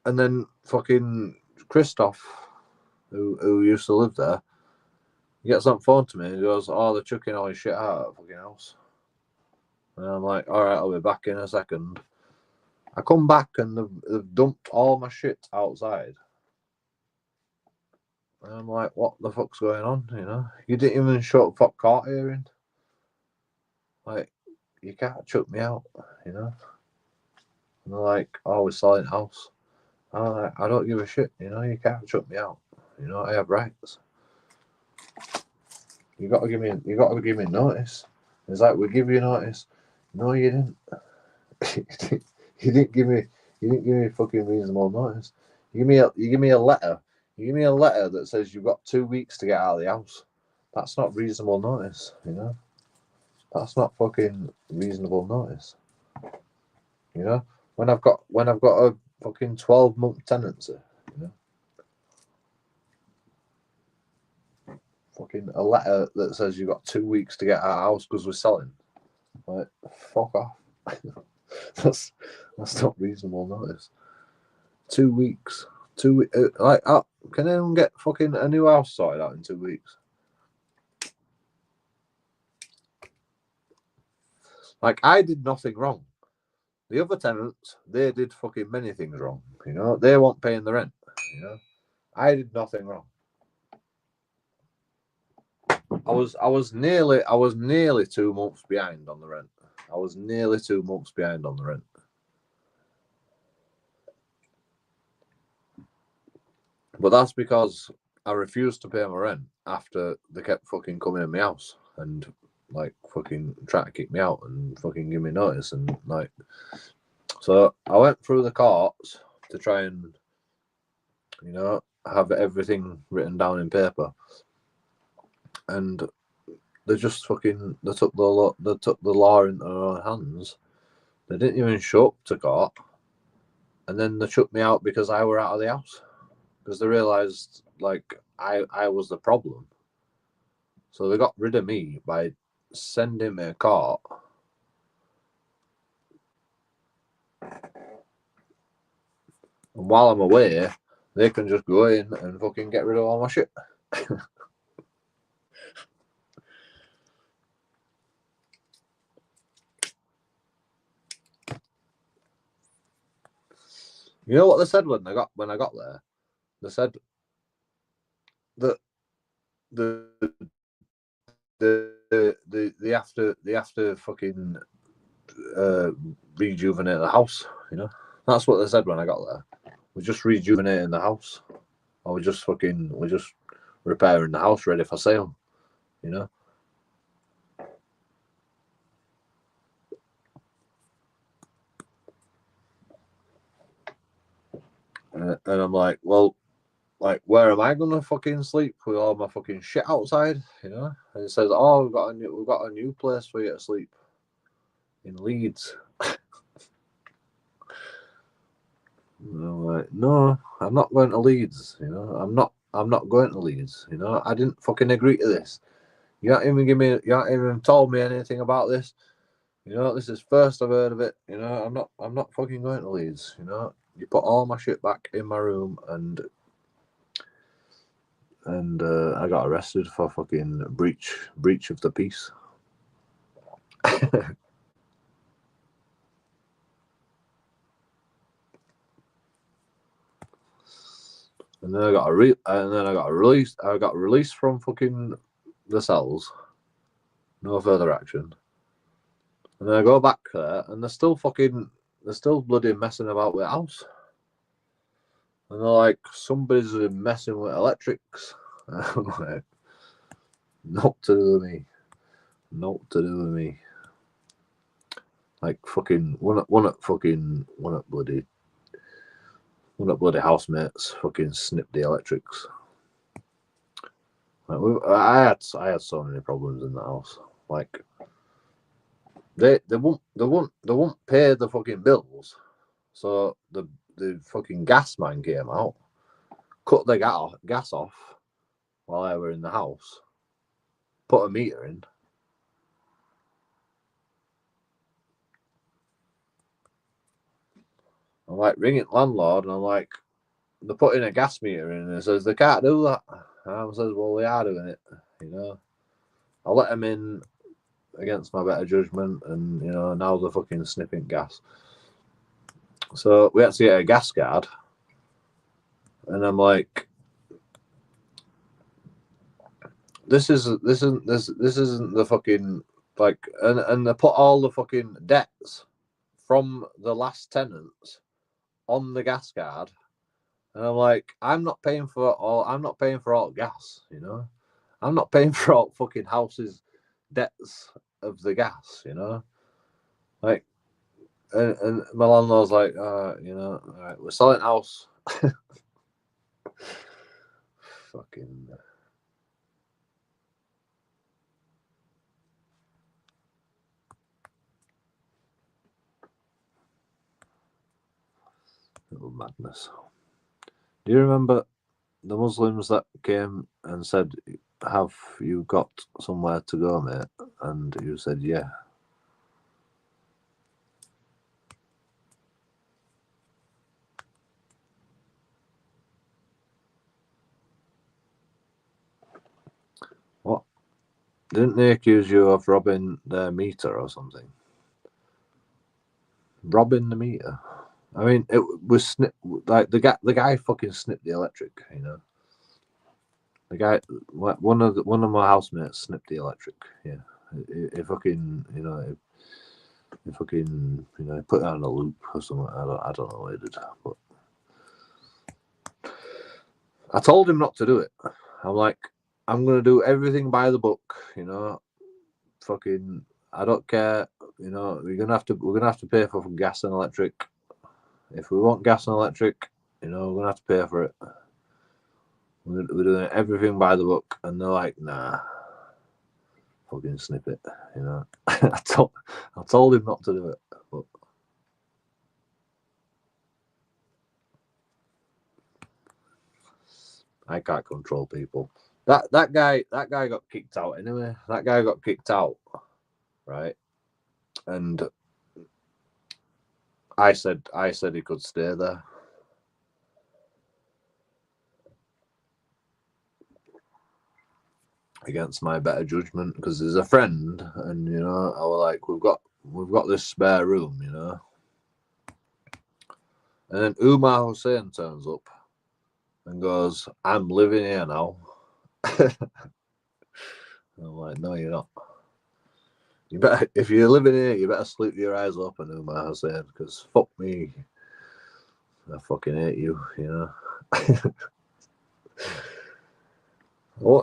And then fucking Christoph, who used to live there, he gets on the phone to me and he goes, oh, they're chucking all his shit out of the fucking house. And I'm like, all right, I'll be back in a second. I come back and they've dumped all my shit outside. And I'm like, what the fuck's going on, you know? You didn't even show up for court hearing. Like, you can't chuck me out, you know? And they're like, oh, we're selling the house. I'm like, I don't give a shit, you know? You can't chuck me out. You know, I have rights. You gotta give me notice. It's like, we give you notice. No, you didn't. you didn't give me fucking reasonable notice. You give me a letter. You give me a letter that says you've got 2 weeks to get out of the house. That's not reasonable notice, you know? That's not fucking reasonable notice. You know? When I've got a fucking 12-month tenancy, you know? Fucking a letter that says you've got 2 weeks to get out of the house because we're selling. Like, fuck off. that's not reasonable notice. 2 weeks. Like, can anyone get fucking a new house sorted out in 2 weeks? Like, I did nothing wrong. The other tenants, they did fucking many things wrong. You know, they weren't paying the rent. You know, I did nothing wrong. I was nearly 2 months behind on the rent. I was nearly 2 months behind on the rent. But that's because I refused to pay my rent after they kept fucking coming in my house and like fucking trying to kick me out and fucking give me notice and like. So I went through the courts to try and, you know, have everything written down in paper, and they just fucking they took the law into their own hands. They didn't even show up to court, and then they chucked me out because I were out of the house because they realised like I was the problem. So they got rid of me by sending me a court. And while I'm away, they can just go in and fucking get rid of all my shit. You know what they said when I got there? They said that they have to fucking rejuvenate the house. You know, that's what they said when I got there. We're just rejuvenating the house, or we're just repairing the house ready for sale. You know. And I'm like, well, like, where am I gonna fucking sleep with all my fucking shit outside? You know? And it says, oh, we've got a new place for you to sleep in Leeds. And I'm like, no, I'm not going to Leeds. You know, I'm not going to Leeds. You know, I didn't fucking agree to this. You haven't even told me anything about this. You know, this is first I've heard of it. You know, I'm not fucking going to Leeds. You know, you put all my shit back in my room, and I got arrested for fucking breach of the peace. And then I got released. I got released from fucking the cells. No further action. And then I go back there, and they're still bloody messing about with the house. And they're like, somebody's messing with electrics. I'm like, not to do with me. Not to do with me. Like fucking one of bloody housemates fucking snipped the electrics. Like, I had so many problems in the house. Like they won't pay the fucking bills. So the fucking gas man came out, cut the gas off while I were in the house, put a meter in. I'm like ringing landlord, and I'm like, they're putting a gas meter in, and it says they can't do that. And I says, well, we are doing it. You know, I let them in against my better judgment, and you know, now they're fucking sniffing gas. So we had to get a gas card, and I'm like, this isn't the fucking, like, and they put all the fucking debts from the last tenants on the gas card, and I'm like, I'm not paying for all gas, you know, I'm not paying for all fucking houses debts of the gas, you know, like, and my landlord's like, you know, all right, we're selling house. Fucking. Little madness. Do you remember the Muslims that came and said, have you got somewhere to go, mate? And you said, yeah. What? Didn't they accuse you of robbing their meter or something? Robbing the meter? I mean, it was like the guy fucking snipped the electric, you know. The guy, one of my housemates snipped the electric. Yeah, it fucking, you know, it fucking, you know, put it on a loop or something. I don't know what it did, but I told him not to do it. I'm like, I'm gonna do everything by the book, you know. Fucking, I don't care, you know. We're gonna have to pay for gas and electric. If we want gas and electric, you know, we're gonna have to pay for it. We're doing everything by the book, and they're like, nah, fucking snip it, you know. I told him not to do it, but I can't control people. That guy got kicked out anyway. That guy got kicked out, right? And I said he could stay there. against my better judgment, because there's a friend, and you know, I was like, we've got this spare room, you know. And then Umar Hussein turns up and goes, I'm living here now. I'm like, no, you're not. You better, if you're living here, you better sleep your eyes open, Umar Hussein, because fuck me. I fucking hate you, you know.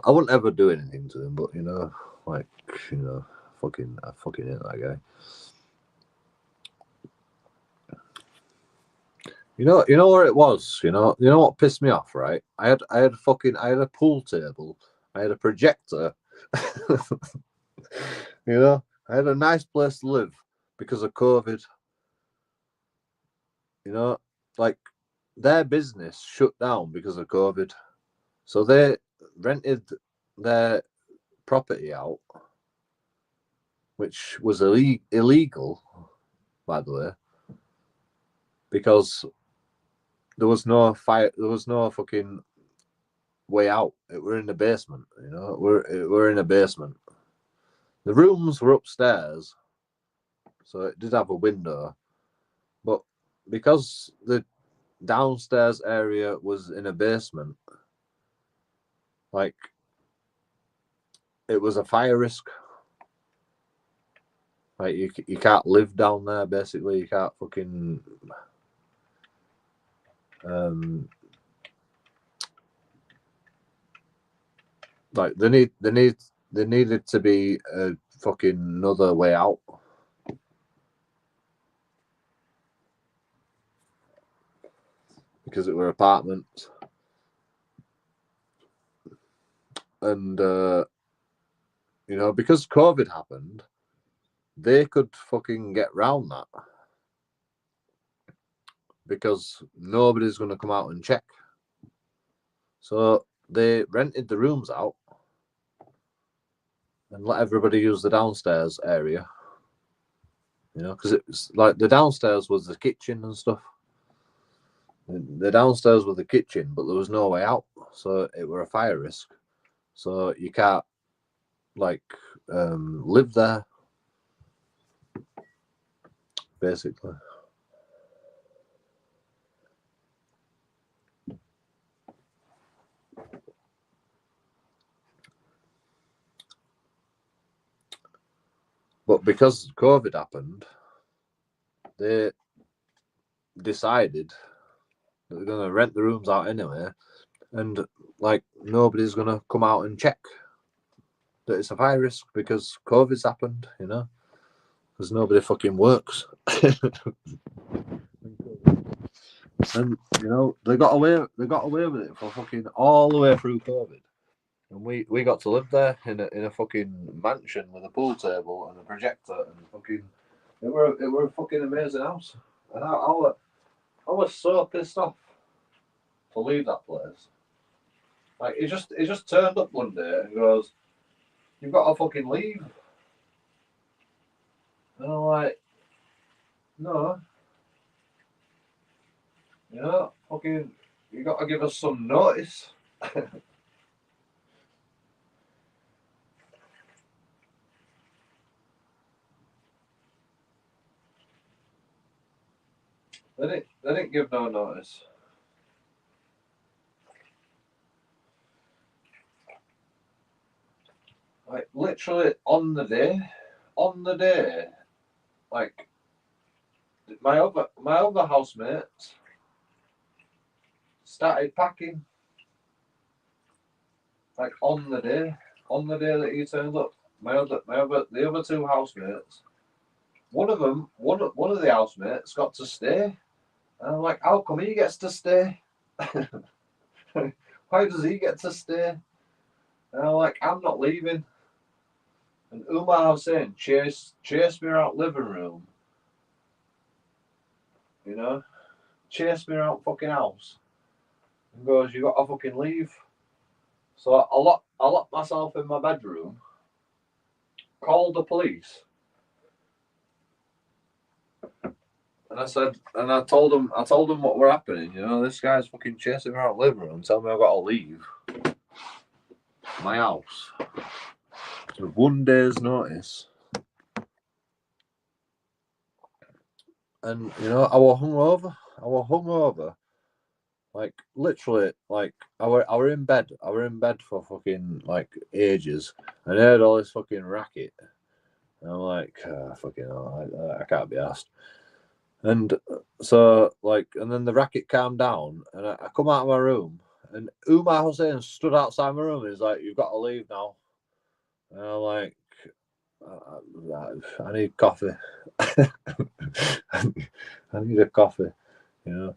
I wouldn't ever do anything to him, but you know, like, you know, I fucking hate that guy. You know where it was. You know what pissed me off, right? I had a pool table, I had a projector. You know, I had a nice place to live because of COVID. You know, like their business shut down because of COVID, so they rented their property out, which was illegal, by the way, because there was no fire, there was no fucking way out. We're in the basement, you know. We're in a basement. The rooms were upstairs, so it did have a window, but because the downstairs area was in a basement, like it was a fire risk. Like you can't live down there. Basically, you can't fucking like there needed to be a fucking another way out. Because it were apartments. And you know, because COVID happened, they could fucking get round that. Because nobody's gonna come out and check. So they rented the rooms out and let everybody use the downstairs area. You know, because it's like the downstairs was the kitchen and stuff. The downstairs was the kitchen, but there was no way out, so it were a fire risk. So you can't like live there, basically. But because COVID happened, they decided that they're going to rent the rooms out anyway, and like nobody's going to come out and check that it's a fire risk because COVID's happened, you know, because nobody fucking works. And you know, they got away with it for fucking all the way through COVID. And we got to live there in a fucking mansion with a pool table and a projector and fucking it were a fucking amazing house. And I was so pissed off to leave that place. Like he just turned up one day and goes, "You've got to fucking leave." And I'm like, "No, you know, fucking, you got to give us some notice." They didn't give no notice. Like literally on the day, like my other housemates started packing. Like on the day that he turned up, the other two housemates, one of the housemates got to stay. And I'm like, how come he gets to stay? Why does he get to stay? And I'm like, I'm not leaving. And Umar Hussein chased me around living room. You know, chased me around fucking house. And goes, you got to fucking leave. So I locked myself in my bedroom. Called the police. And I told them what were happening. You know, this guy's fucking chasing me around the living room, telling me I've got to leave my house. With 1 day's notice. And, you know, I was hungover. Like, literally, like, I were in bed. I were in bed for fucking, like, ages. And I heard all this fucking racket. And I'm like, fucking hell, I can't be asked. And so, like, and then the racket calmed down. And I come out of my room. And Umar Hussein stood outside my room. He's like, "You've got to leave now." And I'm like, I need coffee. I need a coffee, you know.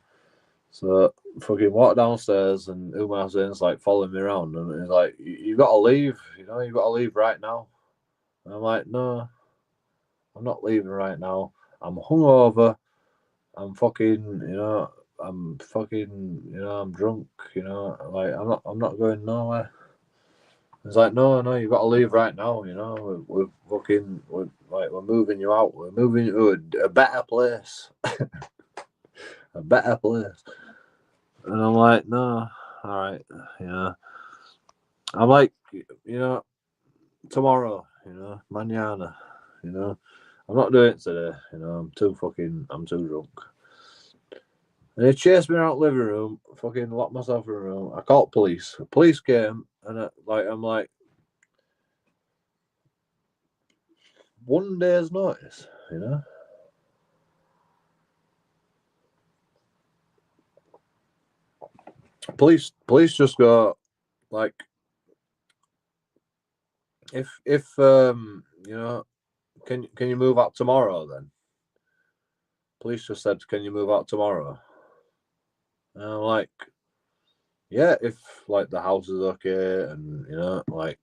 So fucking walk downstairs, and Umar Hussein's like following me around, and he's like, "You've got to leave, you know. You've got to leave right now." And I'm like, "No, I'm not leaving right now. I'm hungover. I'm fucking, you know. I'm fucking, you know. I'm drunk, you know. Like, I'm not going nowhere." It's like, no, you've got to leave right now. You know, we're moving you out. We're moving you to a better place, a better place. And I'm like, no, all right, you know. I'm like, you know, tomorrow, you know, mañana, you know. I'm not doing it today. You know, I'm too drunk. And he chased me around the living room. Fucking locked myself in a room. I called police. The police came, and I'm like. 1 day's notice, you know. Police just go like, if you know, can you move out tomorrow then? Police just said, "Can you move out tomorrow?" And I'm like, yeah, if like the house is okay, and you know, like,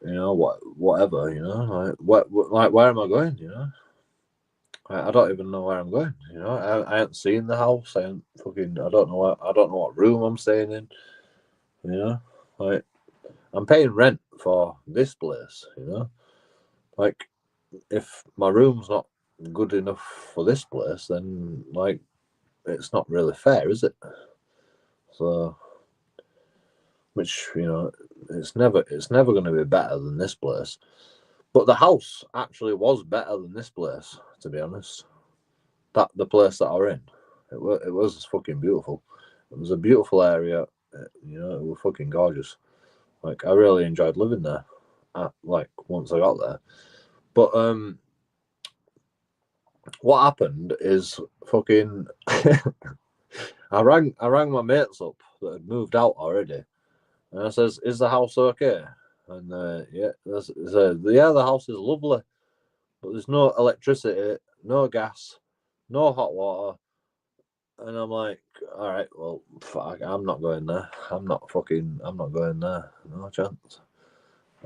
you know, whatever, you know, like where am I going, you know? I don't even know where I'm going, you know. I ain't seen the house. I don't know what room I'm staying in, you know. Like, I'm paying rent for this place, you know. Like, if my room's not good enough for this place, then like, it's not really fair, is it? So, which, you know, it's never going to be better than this place. But the house actually was better than this place, to be honest. That the place that I were in, it was fucking beautiful. It was a beautiful area. You know, it was fucking gorgeous. Like, I really enjoyed living there. Like, once I got there, but what happened is fucking. I rang my mates up that had moved out already, and I says, "Is the house okay?" And yeah, they said, "Yeah, the house is lovely, but there's no electricity, no gas, no hot water." And I'm like, "All right, well, fuck, I'm not going there. I'm not going there. No chance.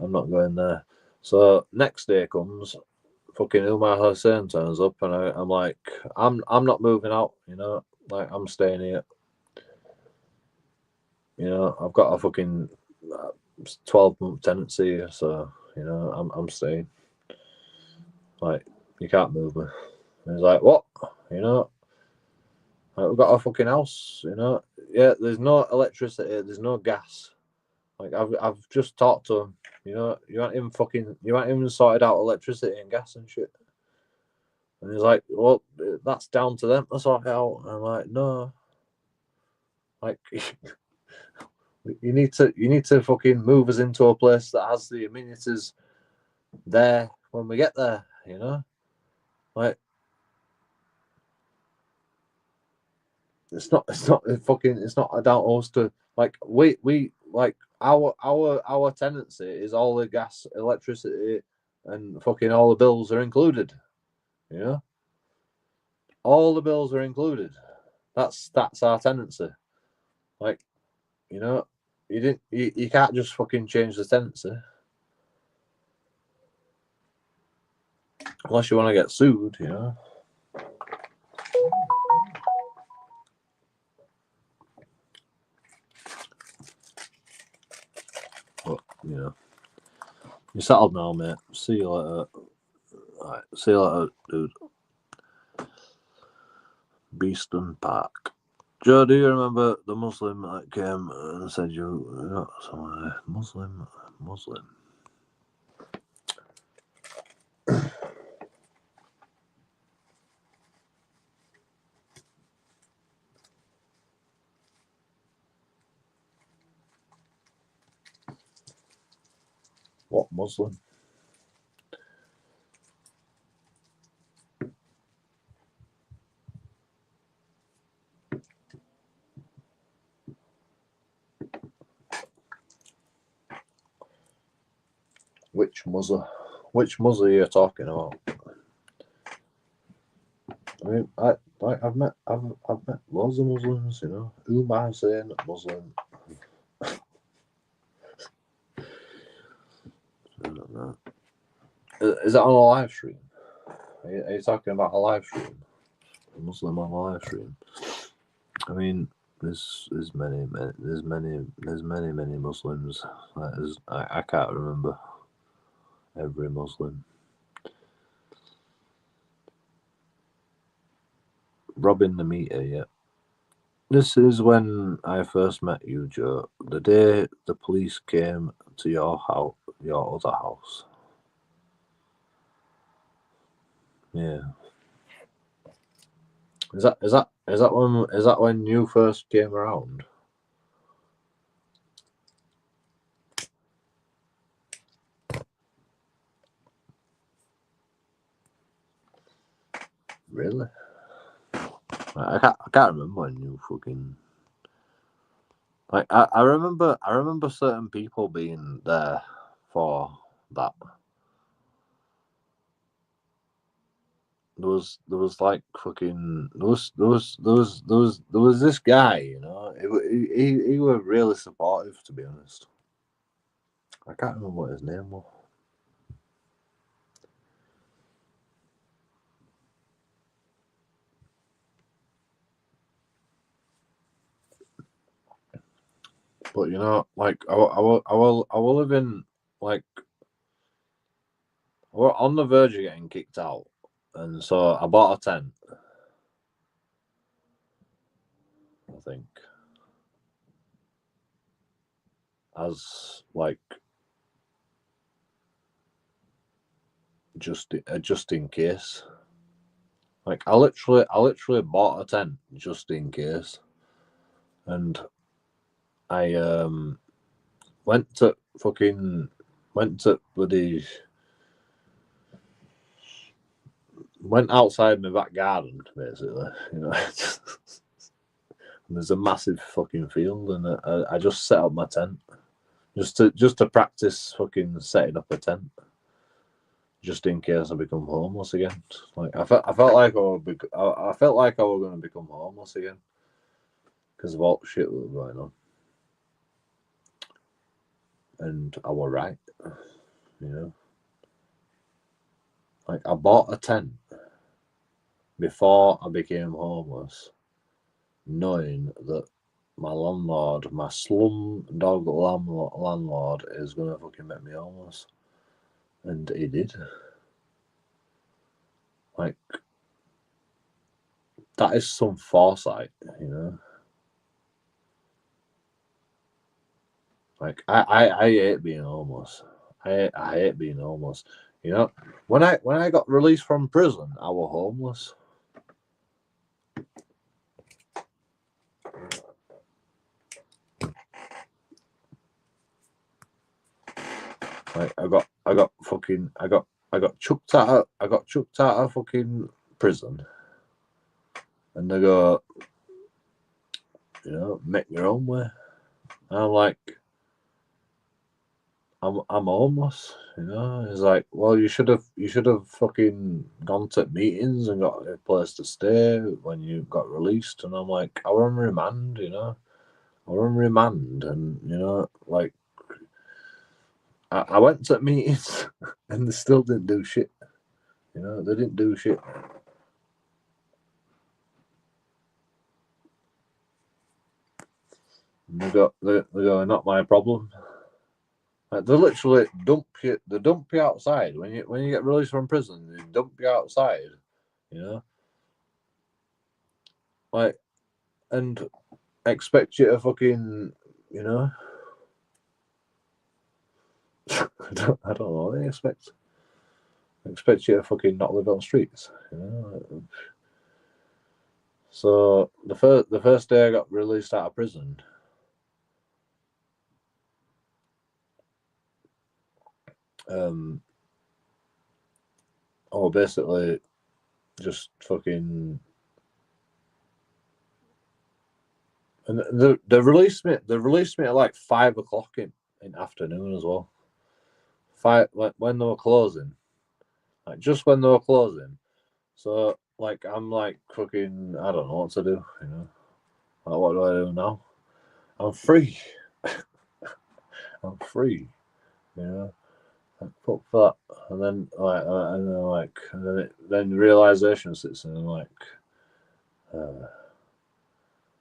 I'm not going there." So next day comes, fucking Umar Hussein turns up, and I'm like, I'm not moving out, you know, like, I'm staying here. You know, I've got a fucking 12-month tenancy here, so, you know, I'm staying. Like, you can't move me. And he's like, "What? You know, like, we've got a fucking house, you know. Yeah, there's no electricity, there's no gas. Like, I've just talked to him, you know, you haven't even sorted out electricity and gas and shit." And he's like, "Well, that's down to them to sort it out." And I'm like, "No, like, you need to fucking move us into a place that has the amenities there when we get there, you know. Like, it's not down to us to, like, we like, our tenancy is all the gas, electricity, and fucking all the bills are included, you know. All the bills are included. That's our tenancy. Like, you know, you can't just fucking change the tenancy unless you want to get sued, you know. But, you know, you're settled now, mate. See you later. Alright, see you later, dude. Beeston Park. Joe, do you remember the Muslim that came and said you got some Muslim? What Muslim? Which Muslim? Which Muslim are you talking about? I mean, I've met loads of Muslims. You know, Umar saying Muslim. I don't know. Is that on a live stream? Are you talking about a live stream? A Muslim on a live stream? I mean, there's many Muslims. I can't remember every Muslim. Robbing the meter, yeah. This is when I first met you, Joe. The day the police came to your house, your other house. Yeah. Is that when you first came around? Really? I can't remember when you fucking like. I remember certain people being there for that. There was like fucking there was this guy, you know. He was really supportive, to be honest. I can't remember what his name was. But you know, like I will live in like we're on the verge of getting kicked out, and so I bought a tent. I think as like just in case. Like I literally bought a tent just in case, and I went outside my back garden, basically, you know. There's a massive fucking field, and I just set up my tent just to practice fucking setting up a tent, just in case I become homeless again. Like I felt like I was going to become homeless again because of all the shit that was going on, and I was right, you know. Like I bought a tent before I became homeless, knowing that my landlord, my slum dog landlord, is gonna fucking make me homeless, and he did. Like that is some foresight, you know. Like I hate being homeless. I hate being homeless. You know, when I got released from prison, I was homeless. Like I got chucked out of fucking prison, and they go, you know, make your own way. And I'm like, I'm homeless, you know. It's like, well, you should have fucking gone to meetings and got a place to stay when you got released. And I'm like, I was on remand, you know. I was on remand, and you know, like, I went to meetings and they still didn't do shit. You know, they didn't do shit. And they go, not my problem. Like, they literally dump you outside when you get released from prison. They dump you outside, you know. Like and expect you to fucking, you know, I don't know what they expect. I expect you to fucking not live on the streets, you know. So the first day I got released out of prison, oh, basically just fucking, and they released me. They released me at like 5 o'clock in afternoon as well. Like when they were closing, like just when they were closing. So like I'm like fucking, I don't know what to do, you know. Like, what do I do now? I'm free. I'm free, you know. Like, fuck that. And then then realization sits in, and like,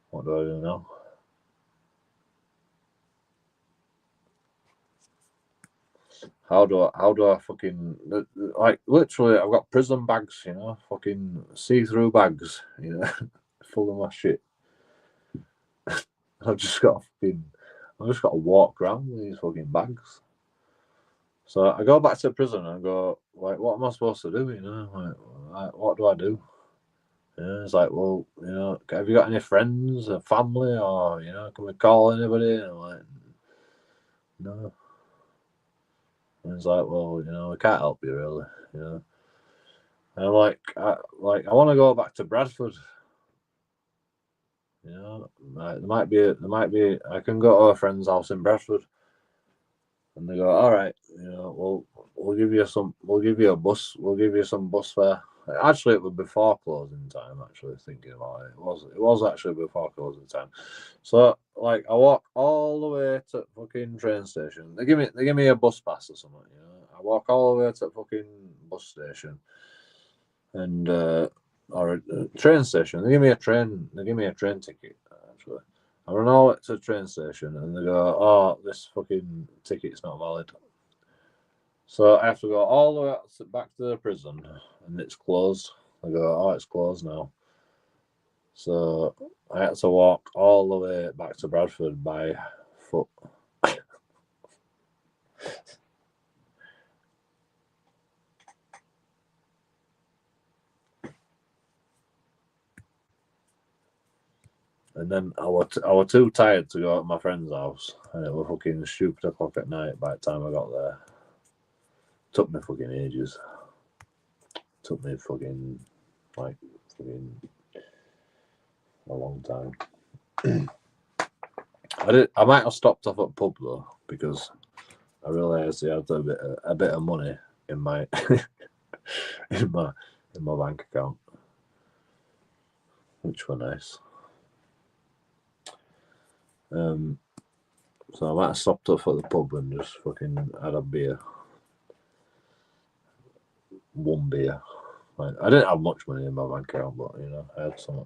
what do I do now? How do I fucking, like, literally I've got prison bags, you know, fucking see-through bags, you know, full of my shit. I've just got to walk around with these fucking bags. So I go back to prison and go, like, what am I supposed to do? You know, like what do I do? Yeah, it's like, well, you know, have you got any friends or family, or, you know, can we call anybody? And I'm like, no. And it's like, well, you know, we can't help you really, you know. And I'm like, I want to go back to Bradford. You know, there might be. I can go to a friend's house in Bradford, and they go, all right, you know, we'll give you a bus, we'll give you some bus fare. Actually, it was before closing time. Actually, thinking about it, it was actually before closing time. So, like, I walk all the way to fucking train station. They give me a bus pass or something. You know, I walk all the way to fucking bus station, and or a train station. They give me a train ticket. Actually, I run all the way to the train station, and they go, "Oh, this fucking ticket's not valid." So I have to go all the way back to the prison, and it's closed. I go, "Oh, it's closed now." So I had to walk all the way back to Bradford by foot. And then I was too tired to go to my friend's house, and it was fucking stupid o'clock at night by the time I got there. Took me fucking ages. Took me fucking a long time. I might have stopped off at pub though, because I realised I had a bit of money in my in my bank account, which were nice. So I might have stopped off at the pub and just fucking had a beer. One beer. Like, I didn't have much money in my bank account, but, you know, I had some.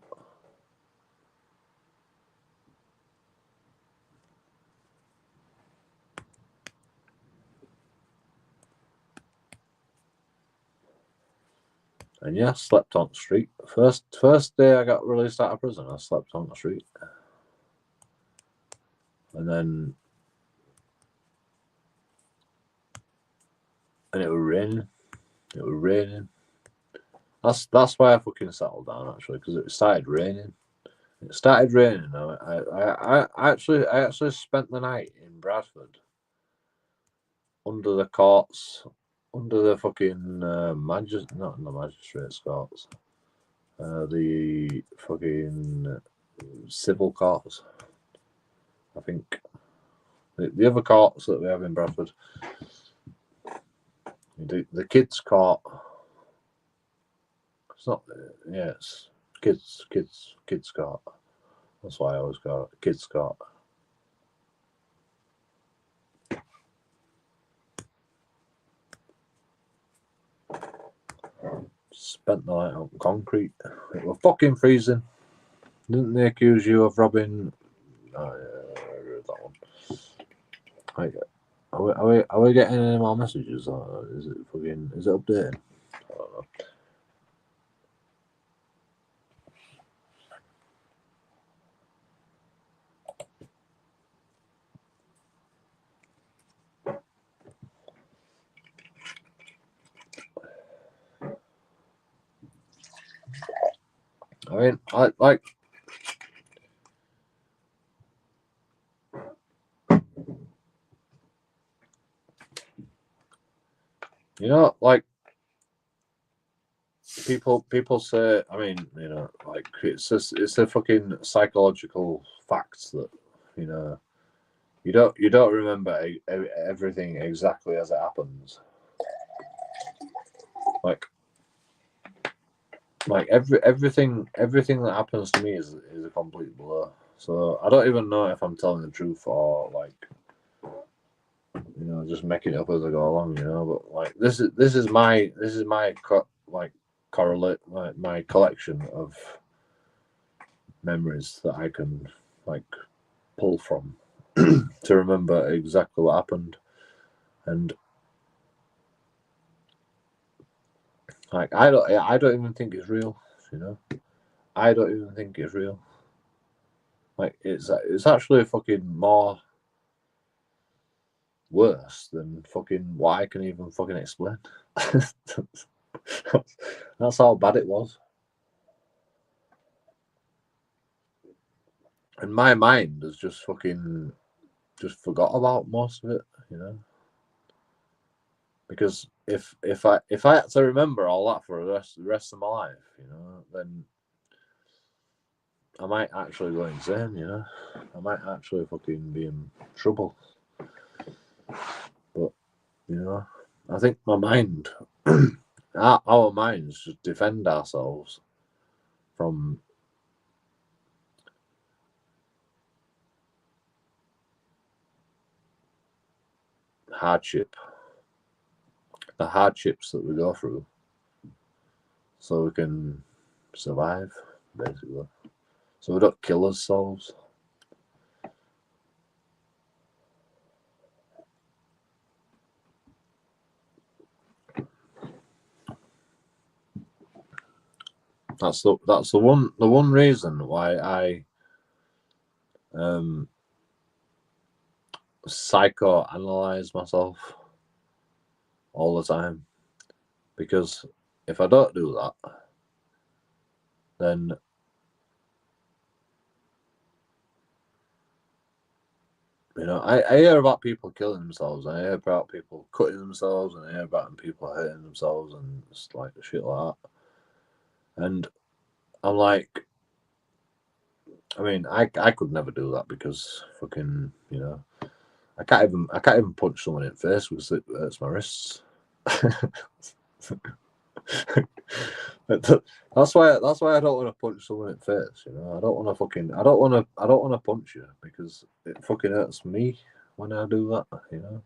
And yeah, I slept on the street. First day I got released out of prison, I slept on the street. And it was raining. It was raining. That's why I fucking settled down, actually, because it started raining. It started raining. I actually spent the night in Bradford under the courts, under the fucking not the magistrates' courts, the fucking civil courts. I think the other courts that we have in Bradford, the kids' court. It's not. Yeah, it's kids court. That's why I always call it kids court. Spent the night on concrete. It was fucking freezing. Didn't they accuse you of robbing? Oh yeah, I agree with that one. Like, are we getting any more messages? Or is it updating? I don't know. I mean, I like. You know, like people say. I mean, you know, like it's a fucking psychological fact that, you know, you don't remember everything exactly as it happens. Like everything that happens to me is a complete blur. So I don't even know if I'm telling the truth or, like, you know, just making it up as I go along. You know, but like this is my correlate, like, my collection of memories that I can, like, pull from to remember exactly what happened. And like I don't even think it's real. You know, I don't even think it's real. Like it's actually fucking more worse than fucking what I can even fucking explain. That's how bad it was. And my mind has just fucking just forgot about most of it, you know. Because if I had to remember all that for the rest of my life, you know, then I might actually go insane, you know. I might actually fucking be in trouble. But, you know, I think my mind, our minds just defend ourselves from hardship, the hardships that we go through, so we can survive, basically. So we don't kill ourselves. That's the one reason why I psychoanalyze myself all the time, because if I don't do that, then you know, I hear about people killing themselves, and I hear about people cutting themselves, and I hear about people hurting themselves and just like shit like that. And I'm like, I mean, I could never do that because fucking, you know, I can't even punch someone in the face because it hurts my wrists. That's why I don't want to punch someone in the face. You know, I don't want to punch you because it fucking hurts me when I do that. You know,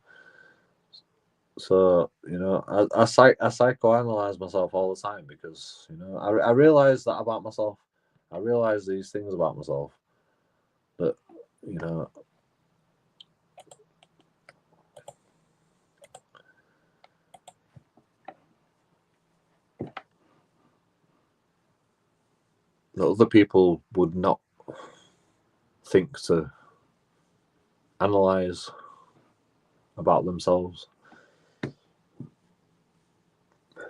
so you know, I psychoanalyze myself all the time because, you know, I realize that about myself. I realize these things about myself that, you know, that other people would not think to analyze about themselves.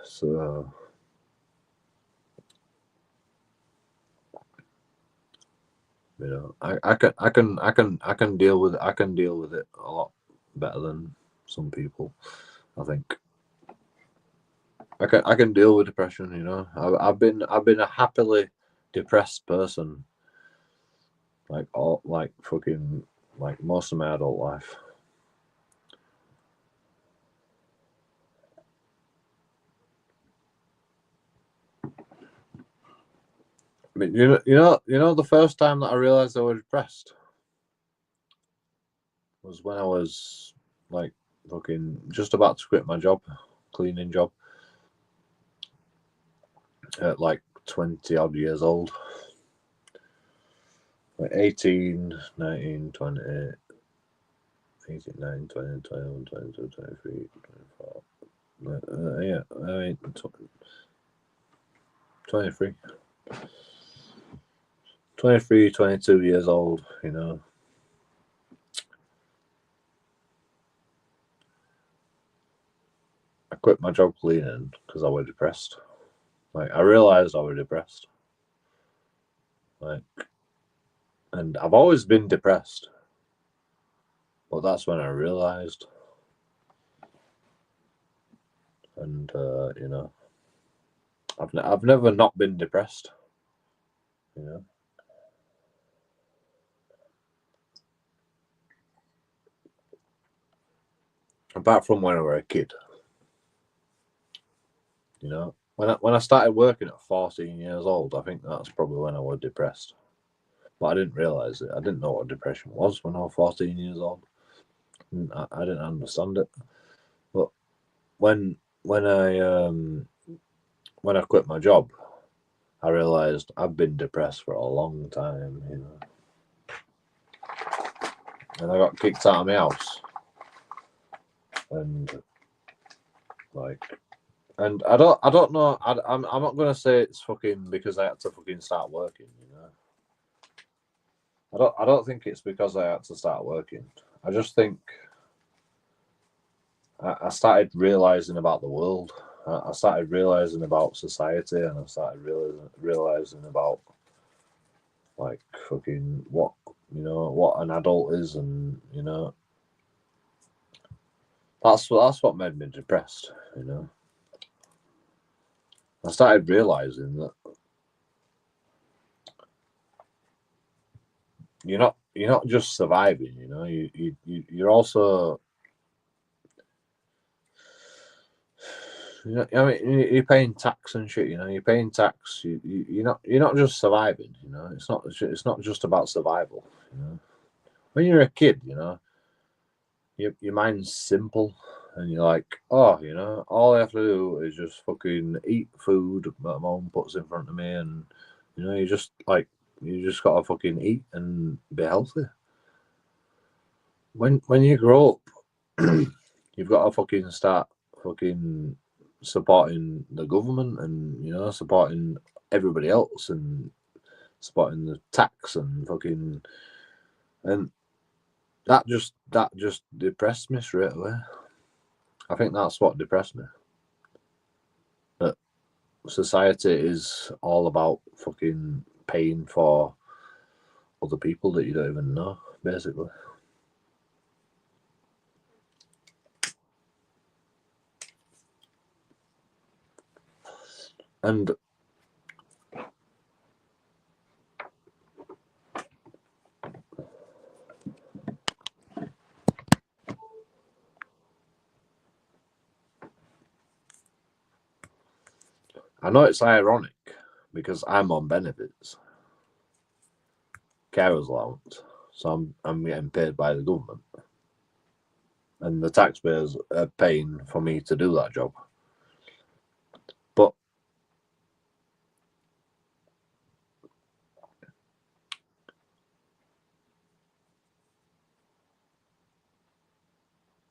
So, you know, I can deal with it a lot better than some people. I think I can deal with depression. You know, I've been a happily depressed person, like fucking, like, most of my adult life. I mean, you know, the first time that I realized I was depressed was when I was, like, fucking just about to quit my job, cleaning job, at like 20 odd years old. Like 18, 19, 20, 18, 19, 20, 21, 22, 23, 24. Yeah, I mean, 23. 23, 22 years old, you know. I quit my job cleaning because I was depressed. Like, I realised I was depressed. Like, and I've always been depressed, but that's when I realized. And you know, I've never not been depressed. You know, apart from when I was a kid. You know, when I started working at 14 years old, I think that's probably when I was depressed. But I didn't realize it. I didn't know what depression was when I was 14 years old. I didn't understand it. But when when I when I quit my job, I realized I've been depressed for a long time. You know, and I got kicked out of my house, and like. And I don't know. I'm not gonna say it's fucking because I had to fucking start working. You know, I don't think it's because I had to start working. I just think I started realizing about the world. I started realizing about society, and I started realizing about like fucking what what an adult is, and you know that's what made me depressed. You know, I started realizing that you're not just surviving. You know, you're also I mean, you're paying tax and shit. You know, you're paying tax. You're not just surviving. You know, it's not just about survival. You know, when you're a kid, you know, your mind's simple, and you're like, oh, you know, all I have to do is just fucking eat food that my mom puts in front of me, and you know, you just gotta fucking eat and be healthy. When you grow up, you've got to fucking start fucking supporting the government, and you know, supporting everybody else, and supporting the tax and fucking, and that just depressed me straight away. I think that's what depressed me. That society is all about fucking paying for other people that you don't even know, basically. And I know it's ironic because I'm on benefits, carers allowance, so I'm getting paid by the government, and the taxpayers are paying for me to do that job. But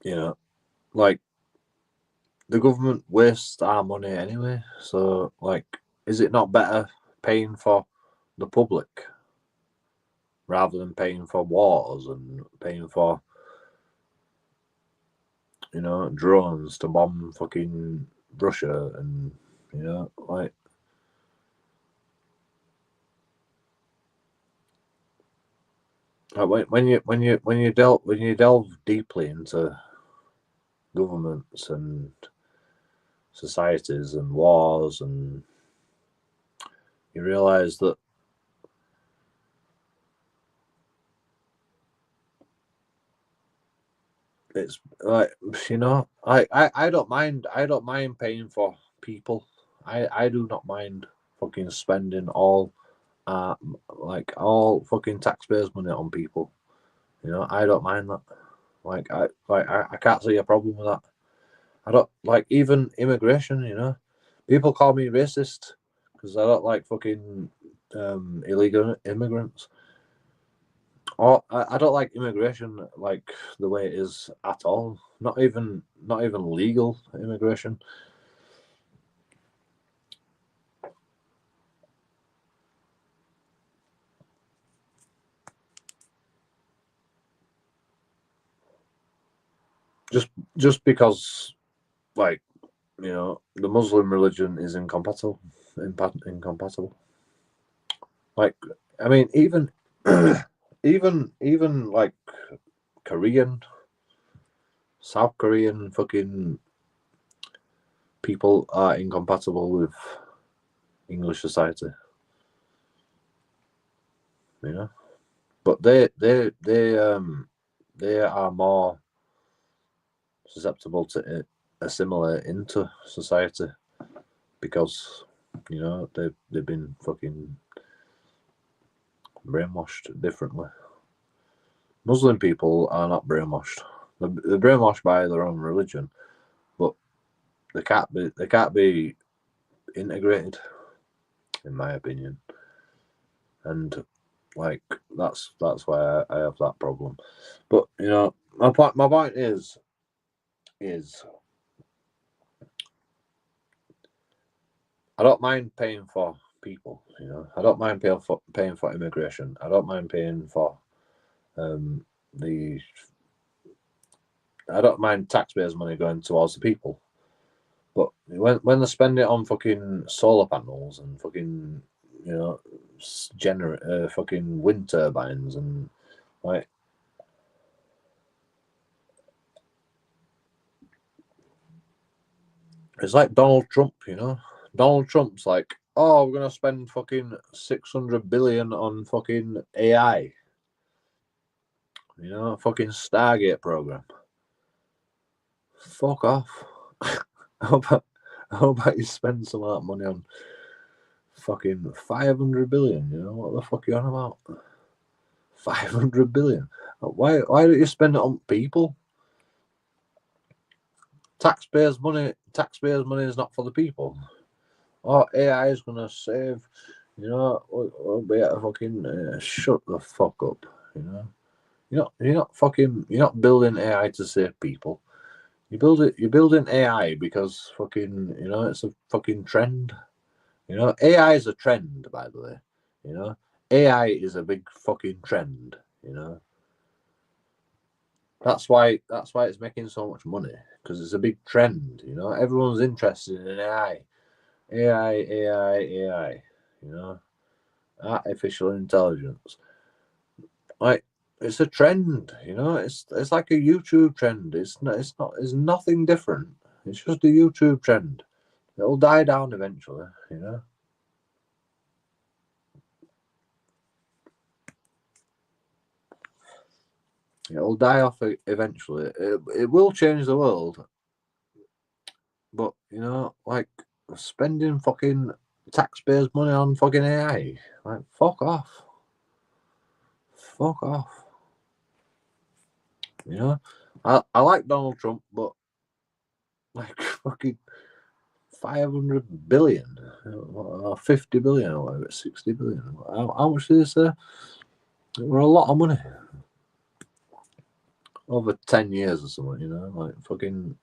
you know, like the government wastes our money anyway. So like, is it not better paying for the public rather than paying for wars and paying for drones to bomb fucking Russia, and like when you delve deeply into governments and societies and wars, and you realize that it's like, I don't mind paying for people. I do not mind fucking spending all fucking taxpayers' money on people. I don't mind that. I can't see a problem with that. I don't like even immigration. People call me racist because I don't like fucking illegal immigrants. Or I don't like immigration like the way it is at all. Not even legal immigration. Just because, like, the Muslim religion is incompatible. Like, I mean, even even like South Korean fucking people are incompatible with English society. You know, but they are more susceptible to assimilate into society because you know they've been fucking brainwashed differently. Muslim people are not brainwashed. They're brainwashed by their own religion, but they can't be integrated, in my opinion. And like that's why I have that problem. But you know, my point is I don't mind paying for people. You know, I don't mind paying for immigration. I don't mind paying for the. I don't mind taxpayers' money going towards the people. But when they spend it on fucking solar panels and fucking fucking wind turbines and like it's like Donald Trump, you know. Donald Trump's like, oh, we're gonna spend fucking 600 billion on fucking AI, you know, fucking Stargate program. Fuck off. how about you spend some of that money on fucking 500 billion? You know what the fuck you on about? 500 billion. Why don't you spend it on people? Taxpayers' money is not for the people. Oh, AI is gonna save. You know, we'll be able to fucking shut the fuck up. You know, you're not building AI to save people. You're building AI because fucking it's a fucking trend. You know, AI is a trend, by the way. You know, AI is a big fucking trend. You know, that's why it's making so much money because it's a big trend. You know, everyone's interested in AI. AI. You know, artificial intelligence. Like it's a trend. You know, it's like a YouTube trend. It's nothing different. It's just a YouTube trend. It'll die down eventually. You know. It'll die off eventually. It will change the world, but you know, like spending fucking taxpayers' money on fucking AI, like fuck off. You know, I like Donald Trump, but like fucking 500 billion or 50 billion or whatever, 60 billion. How much is this? We're a lot of money over 10 years or something. You know, like fucking.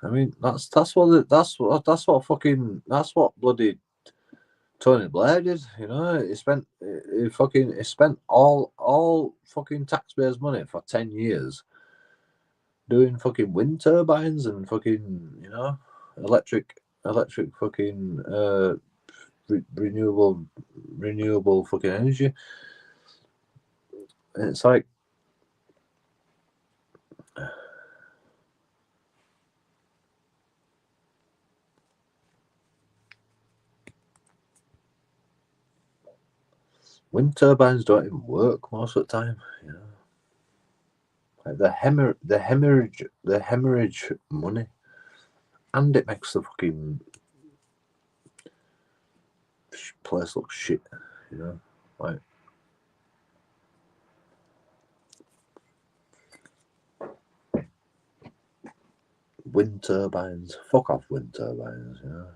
I mean, that's what bloody Tony Blair did. You know, he spent all fucking taxpayers' money for 10 years doing fucking wind turbines and fucking electric fucking renewable fucking energy. And it's like wind turbines don't even work most of the time. You know, like the hemorrhage money, and it makes the fucking place look shit. You know, like. Wind turbines. Fuck off wind turbines, you know.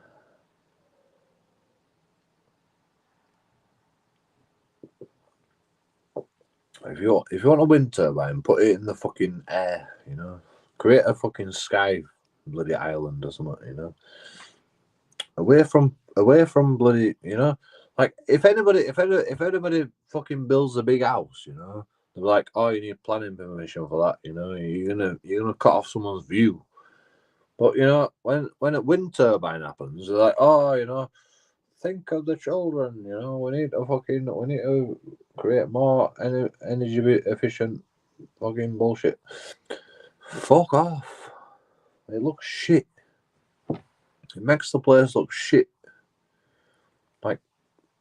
If you want a wind turbine, put it in the fucking air, you know. Create a fucking sky bloody island or something, you know. Away from bloody, you know. Like if anybody fucking builds a big house, you know, they're like, oh, you need planning permission for that, you know. You're gonna cut off someone's view. But you know, when a wind turbine happens, they're like, oh, you know, think of the children. You know, we need to create more energy efficient fucking bullshit. Fuck off. It looks shit. It makes the place look shit. Like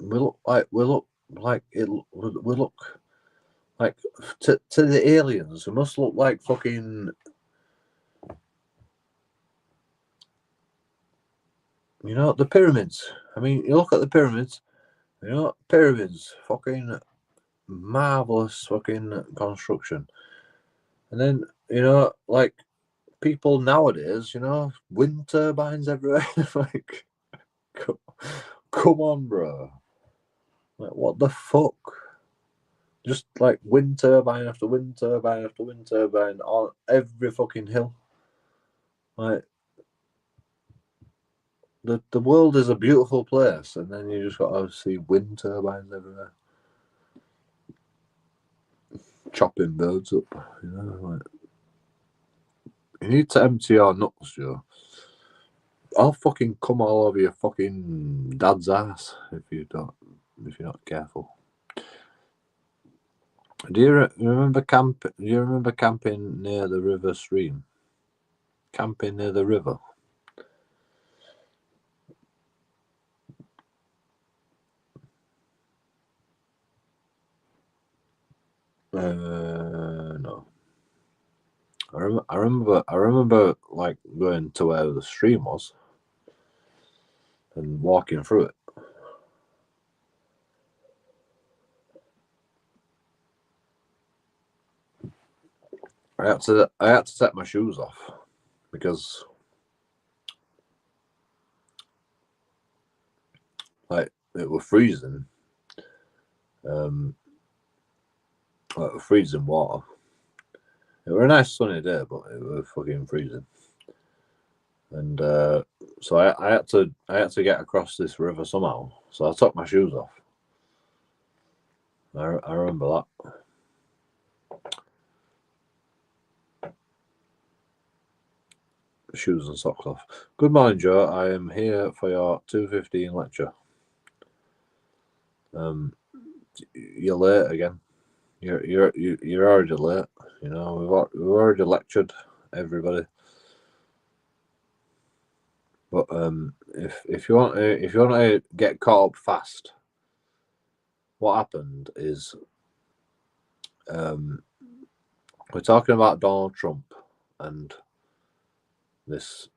we look like to the aliens. We must look like fucking. You know, the pyramids. I mean, you look at the pyramids. You know, pyramids, fucking marvelous fucking construction. And then, you know, like people nowadays, you know, wind turbines everywhere. Like, come on, bro. Like, what the fuck? Just like wind turbine after wind turbine after wind turbine on every fucking hill. Like, the world is a beautiful place, and then you just got to see wind turbines everywhere. Chopping birds up, you know, like, you need to empty your nuts, Joe. I'll fucking come all over your fucking dad's ass if you're not careful. Do you remember camping near the river stream? Camping near the river. No. I remember like going to where the stream was and walking through it. I had to take my shoes off because like it was freezing. Like freezing water. It was a nice sunny day, but it was fucking freezing. And so I had to get across this river somehow. So I took my shoes off. I remember that. Shoes and socks off. Good morning, Joe. I am here for your 2:15 lecture. You're late again. You're already late. You know, we've already lectured everybody. But if you want to get caught up fast, what happened is we're talking about Donald Trump and this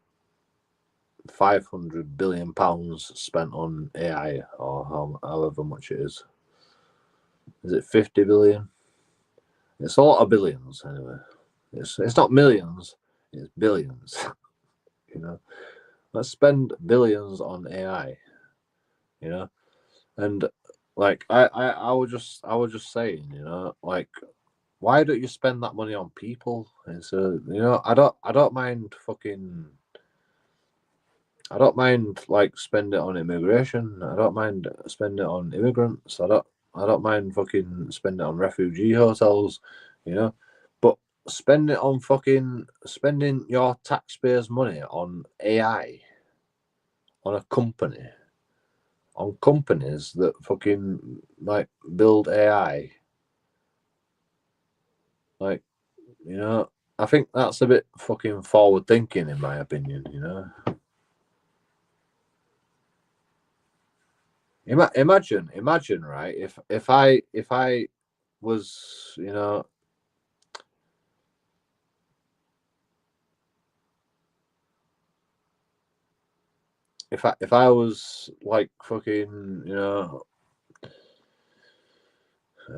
£500 billion spent on AI, or however much it is. Is it 50 billion? It's a lot of billions anyway. It's not millions, it's billions. You know, let's spend billions on AI. You know, and like I was just saying, you know, like, why don't you spend that money on people? And so, you know, I don't mind like spending it on immigration. I don't mind spending it on immigrants. I don't mind fucking spending it on refugee hotels, you know. But spending your taxpayers' money on AI, on a company, on companies that fucking like build AI, like, you know, I think that's a bit fucking forward thinking, in my opinion, you know. Imagine, right? If I was, you know, if I was like fucking, you know,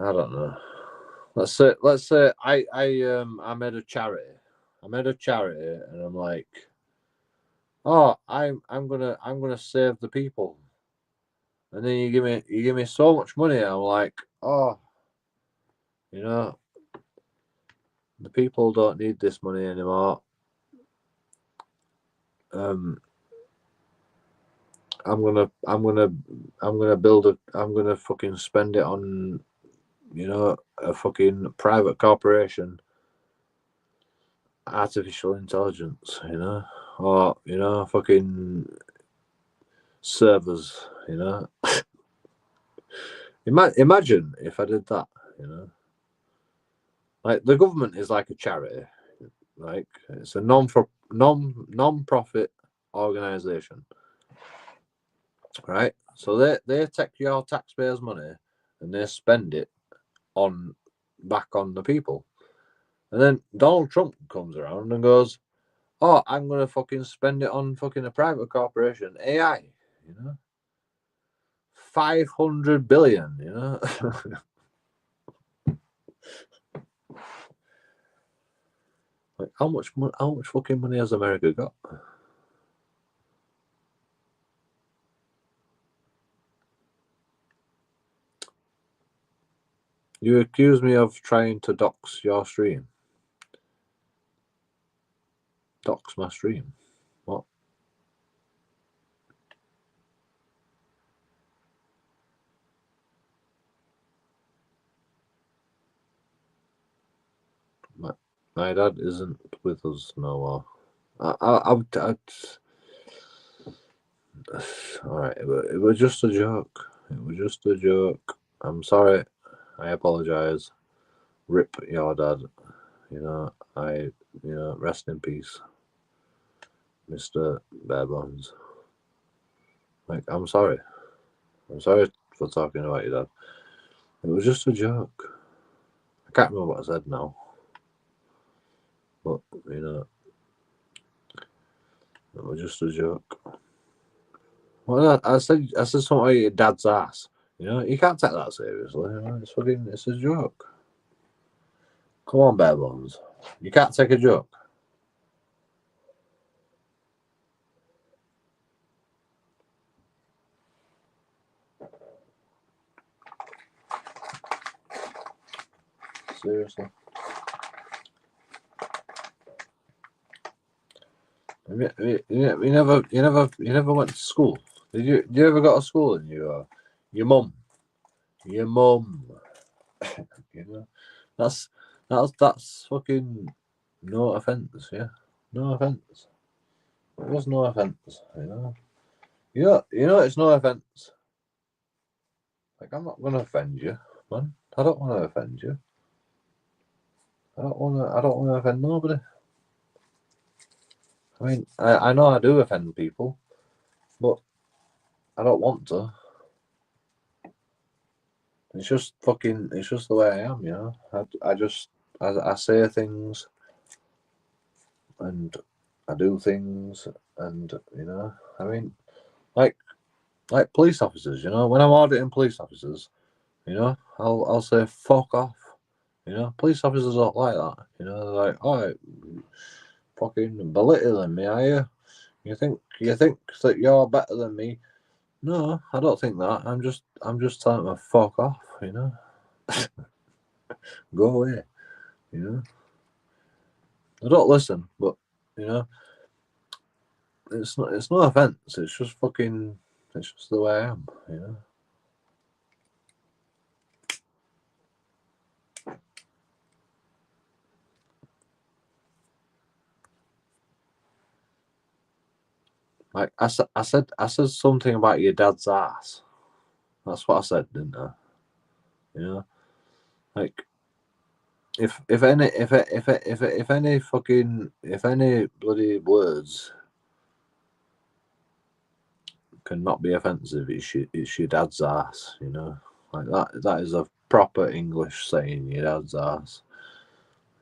I don't know. Let's say I made a charity. And I'm like, oh, I'm gonna save the people. And then you give me so much money. I'm like, oh, you know, the people don't need this money anymore. I'm gonna fucking spend it on, you know, a fucking private corporation, artificial intelligence, you know, or, you know, fucking servers, you know. Imagine if I did that, you know. Like the government is like a charity, like it's a non-profit organization, right? So they take your taxpayers' money and they spend it back on the people. And then Donald Trump comes around and goes, "Oh, I'm gonna fucking spend it on fucking a private corporation, AI, you know, 500 billion, you know." Like how much fucking money has America got? You accuse me of trying to dox your stream. Dox my stream. What? My dad isn't with us no more. All right, it was just a joke. It was just a joke. I'm sorry. I apologize. Rip your dad. You know, rest in peace, Mr. Barebones. Like, I'm sorry. I'm sorry for talking about your dad. It was just a joke. I can't remember what I said now. But, you know, it was just a joke. Well, I said something about your dad's ass. You know, you can't take that seriously. You know? It's a joke. Come on, Barebones. You can't take a joke. Seriously. You never went to school. Did you ever go to school and your mum, you know, that's fucking no offense, yeah, no offense. It was no offense, you know. It's no offense. Like I'm not gonna offend you, man. I don't want to offend you. I don't want to offend nobody. I mean, I know I do offend people, but I don't want to. It's just the way I am, you know. I say things and I do things, and you know, I mean, like police officers, you know, when I'm auditing police officers, you know, I'll say fuck off, you know. Police officers don't like that, you know. They're like, oh, fucking belittling me, are you? You think that you're better than me? No, I don't think that. I'm just telling them to fuck off, you know. Go away, you know. I don't listen, but you know, it's no offense. It's just the way I am, you know. Like I said something about your dad's ass. That's what I said, didn't I? You know, like if any bloody words cannot be offensive, it's your dad's ass. You know, like that is a proper English saying, your dad's ass.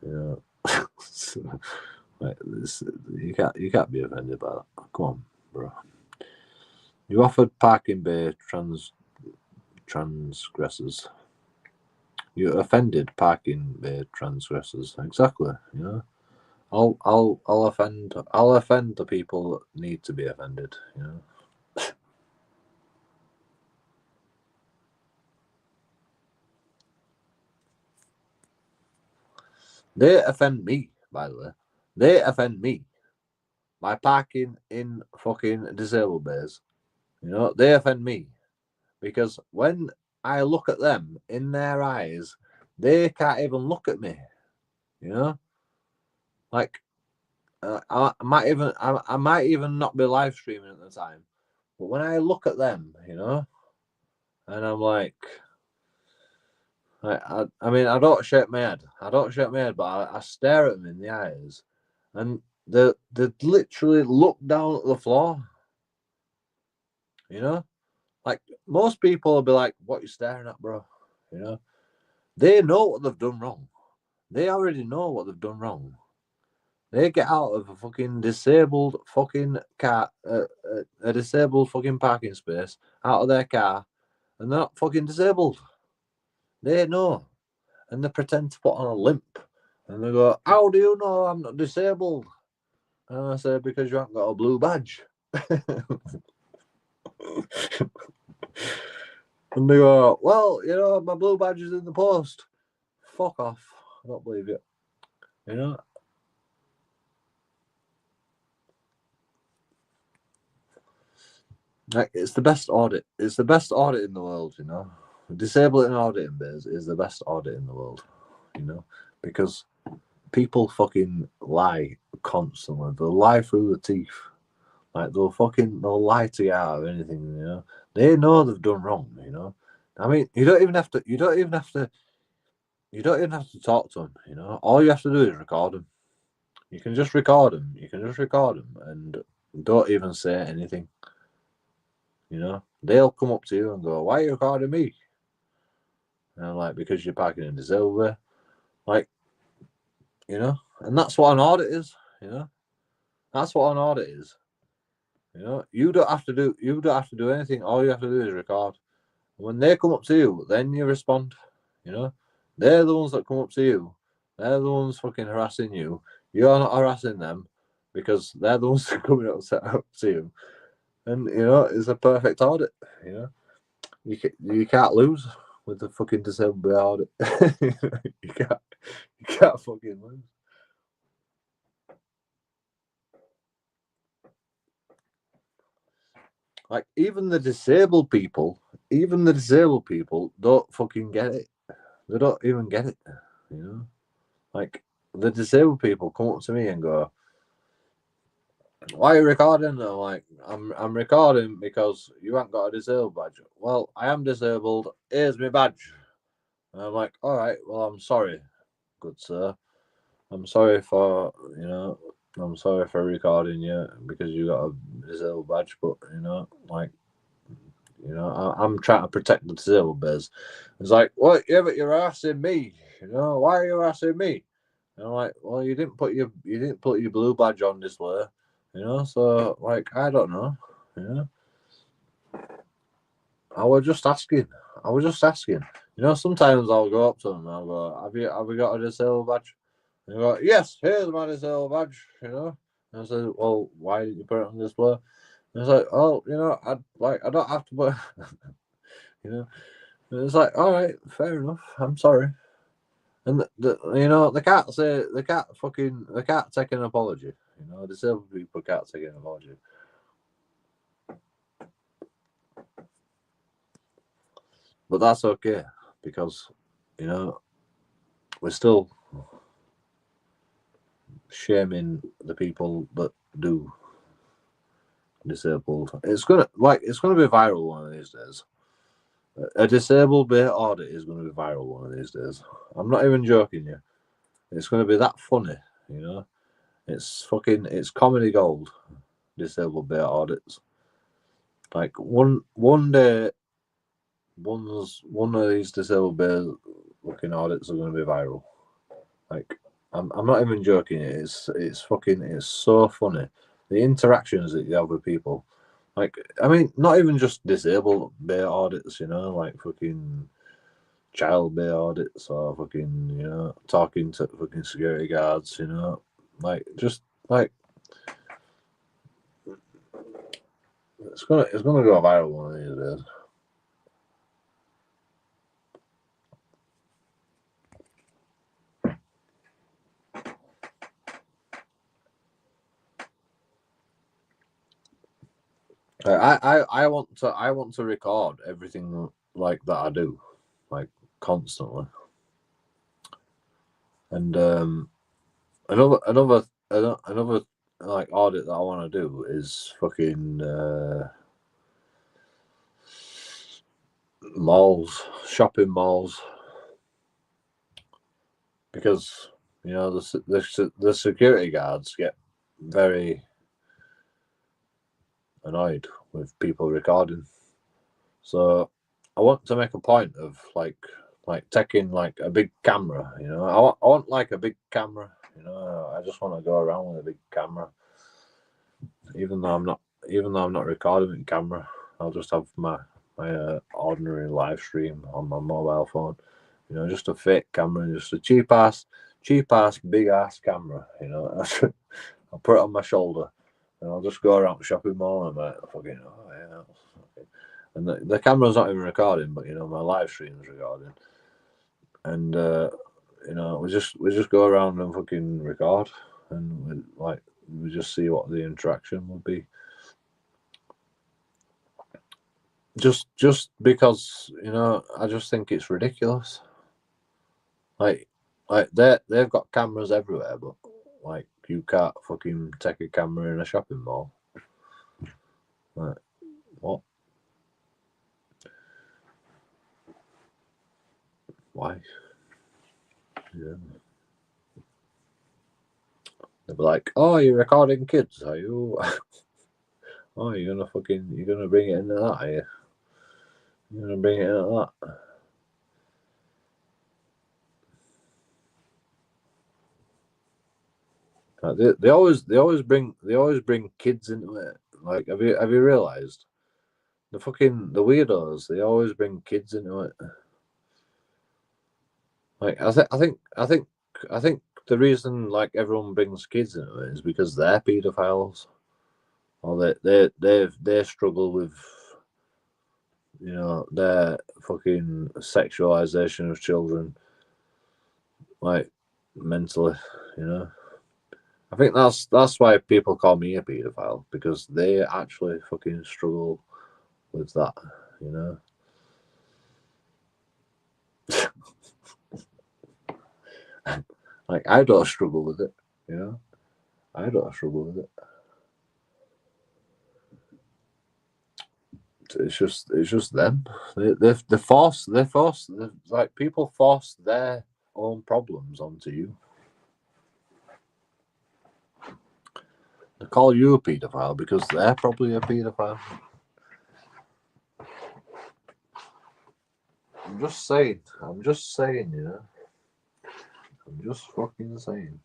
You know, like this, you can't be offended by that. Come on, bro. You offered parking bay transgressors. You offended parking bay transgressors. Exactly. You know, I'll offend the people that need to be offended. You know. They offend me, by the way. They offend me by parking in fucking disabled bays. You know, they offend me because when I look at them in their eyes, they can't even look at me. You know, like I might even not be live streaming at the time, But when I look at them, and I'm like, I mean, I don't shake my head. But I stare at them in the eyes, and they literally look down at the floor. Like most people will be like, "What are you staring at, bro?" They know what they've done wrong. They already know what they've done wrong. They get out of a fucking disabled fucking car, a disabled fucking parking space, out of their car, and they're not fucking disabled. They know. And they pretend to put on a limp. And they go, "How do you know I'm not disabled?" And I say, "Because you haven't got a blue badge." And they go, "Well, my blue badge is in the post." Fuck off. I don't believe it. Like, it's the best audit. It's the best audit in the world, Disabling auditing base is the best audit in the world, because people fucking lie constantly. They'll lie through the teeth. Like they'll lie to you out of anything, They know they've done wrong, I mean, you don't even have to talk to them, All you have to do is record them. You can just record them. And don't even say anything. They'll come up to you and go, "Why are you recording me?" And I'm like, "Because you're parking in disabled way." Like, and that's what an audit is, That's what an audit is. You don't have to do anything. All you have to do is record. When they come up to you, then you respond. They're the ones that come up to you. They're the ones fucking harassing you. You're not harassing them because they're the ones coming up to you. And it's a perfect audit. You can't lose with the fucking disabled audit. you can't fucking lose. Like even the disabled people don't fucking get it. They don't even get it. Like the disabled people come up to me and go, "Why are you recording?" And I'm like, I'm recording because you haven't got a disabled badge." "Well, I am disabled. Here's my badge." And I'm like, "All right, well, I'm sorry, good sir. I'm sorry for I'm sorry for recording you because you got a disabled badge, but I'm trying to protect the disabled base." It's like, "What? Yeah, but you're harassing me. Why are you harassing me?" And I'm like, "Well, you didn't put your blue badge on this way, So like, I don't know, I was just asking. Sometimes I'll go up to them and I'll go, "Have you got a disabled badge?" And they go, "Yes, here's my disabled badge." And I said, "Well, why didn't you put it on display?" And it's like, "Oh, I don't have to put," And it's like, "All right, fair enough. I'm sorry." And they can't take an apology. Disabled people can't take an apology. But that's okay because we're still shaming the people that do disabled. It's gonna be viral one of these days. A disabled bait audit is gonna be viral one of these days. I'm not even joking you. It's gonna be that funny, It's comedy gold. Disabled bait audits. Like one day, one of these disabled bait looking audits are gonna be viral. Like I'm not even joking. It's so funny. The interactions that you have with people. Like, I mean, not even just disabled bait audits, like fucking child bait audits or fucking, talking to fucking security guards, like just like it's gonna go viral one of these days. I want to record everything like that I do, like constantly. And another like audit that I want to do is fucking malls, shopping malls, because you know the security guards get very annoyed with people recording. So I want to make a point of like taking like a big camera. You know, I want like a big camera. You know, I just want to go around with a big camera, even though I'm not recording with camera. I'll just have my ordinary live stream on my mobile phone. You know, just a fake camera, just a cheap ass, big ass camera. You know, I'll put it on my shoulder, and I'll just go around the shopping mall and I'm like, fucking, oh yeah. Okay. And the camera's not even recording, but you know, my live stream's recording. And you know, we just go around and fucking record, and we just see what the interaction would be. Just because, you know, I just think it's ridiculous. Like they've got cameras everywhere, but like you can't fucking take a camera in a shopping mall. Like what? Why? Yeah. They'll be like, "Oh, you're recording kids, are you? Oh, you're gonna bring it into that, are you? You're gonna bring it into that." Like they always bring kids into it. Like, have you realized the weirdos? They always bring kids into it. Like I think the reason like everyone brings kids into it is because they're paedophiles, or they struggle with, you know, their fucking sexualization of children, like mentally, you know. I think that's why people call me a paedophile, because they actually fucking struggle with that, you know. Like I don't struggle with it, you know. I don't struggle with it. It's just them. They force like people force their own problems onto you. They call you a paedophile because they're probably a paedophile. I'm just saying, you know. I'm just fucking saying.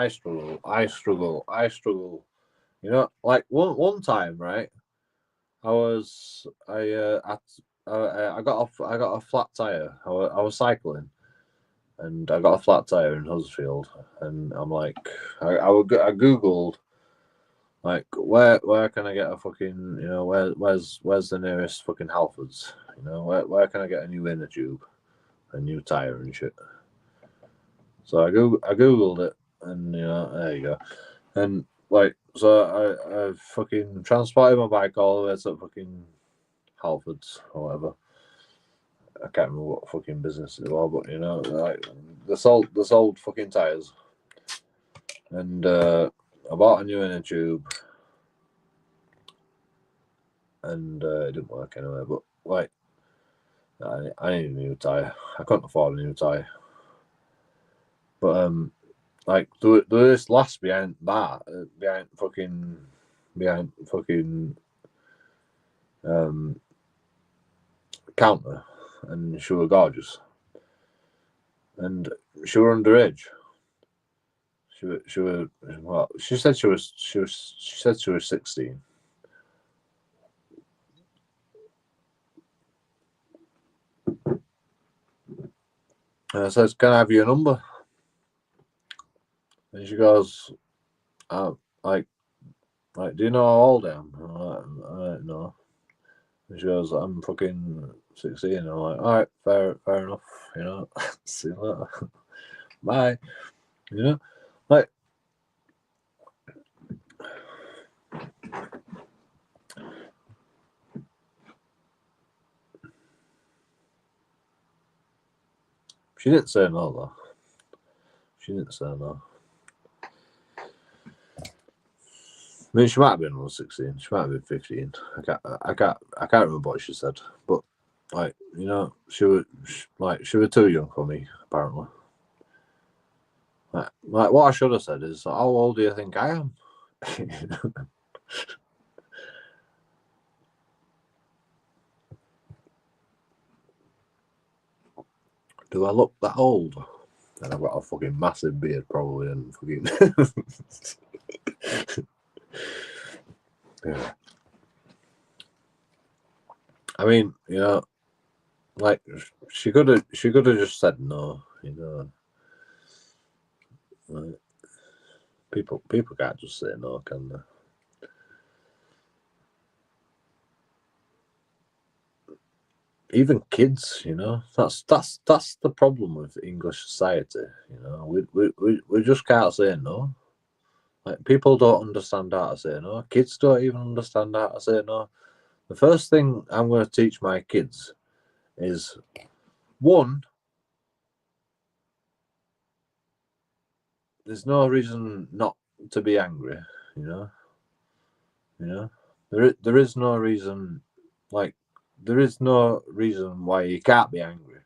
I struggle. You know, like one time, right? I got a flat tire. I was cycling, and I got a flat tire in Huddersfield, and I'm like, I googled like where can I get a fucking, you know, where's the nearest fucking Halfords, you know, where can I get a new inner tube, a new tire and shit. So I googled it, and you know, there you go. And like, so I fucking transported my bike all the way to fucking Halfords or whatever. I can't remember what fucking business it was, but you know, like they sold fucking tires, and I bought a new inner tube, and it didn't work anyway. But like, I need a new tire. I couldn't afford a new tire, but like there was this lass behind fucking counter, and she was gorgeous, and she was underage. She was well. She said she was 16. And I says, "Can I have your number?" And she goes, like, do you know how old I am? I'm like, no. And she goes, "I'm fucking 16." And I'm like, all right, fair enough. You know, see you later. Bye. You know, like, She didn't say no though. She didn't say no. I mean, she might have been on 16. She might have been 15. I can't remember what she said. But like, you know, she was too young for me, apparently. Like what I should have said is, how old do you think I am? Do I look that old? And I've got a fucking massive beard, probably, and fucking. Yeah. I mean, you know, like she could have just said no, you know. Like, people can't just say no, can they? Even kids, you know, that's the problem with English society. You know, we just can't say no. Like, people don't understand how to say no. Kids don't even understand how to say no. The first thing I'm going to teach my kids is, one, there's no reason not to be angry. You know, there is no reason, like, there is no reason why you can't be angry.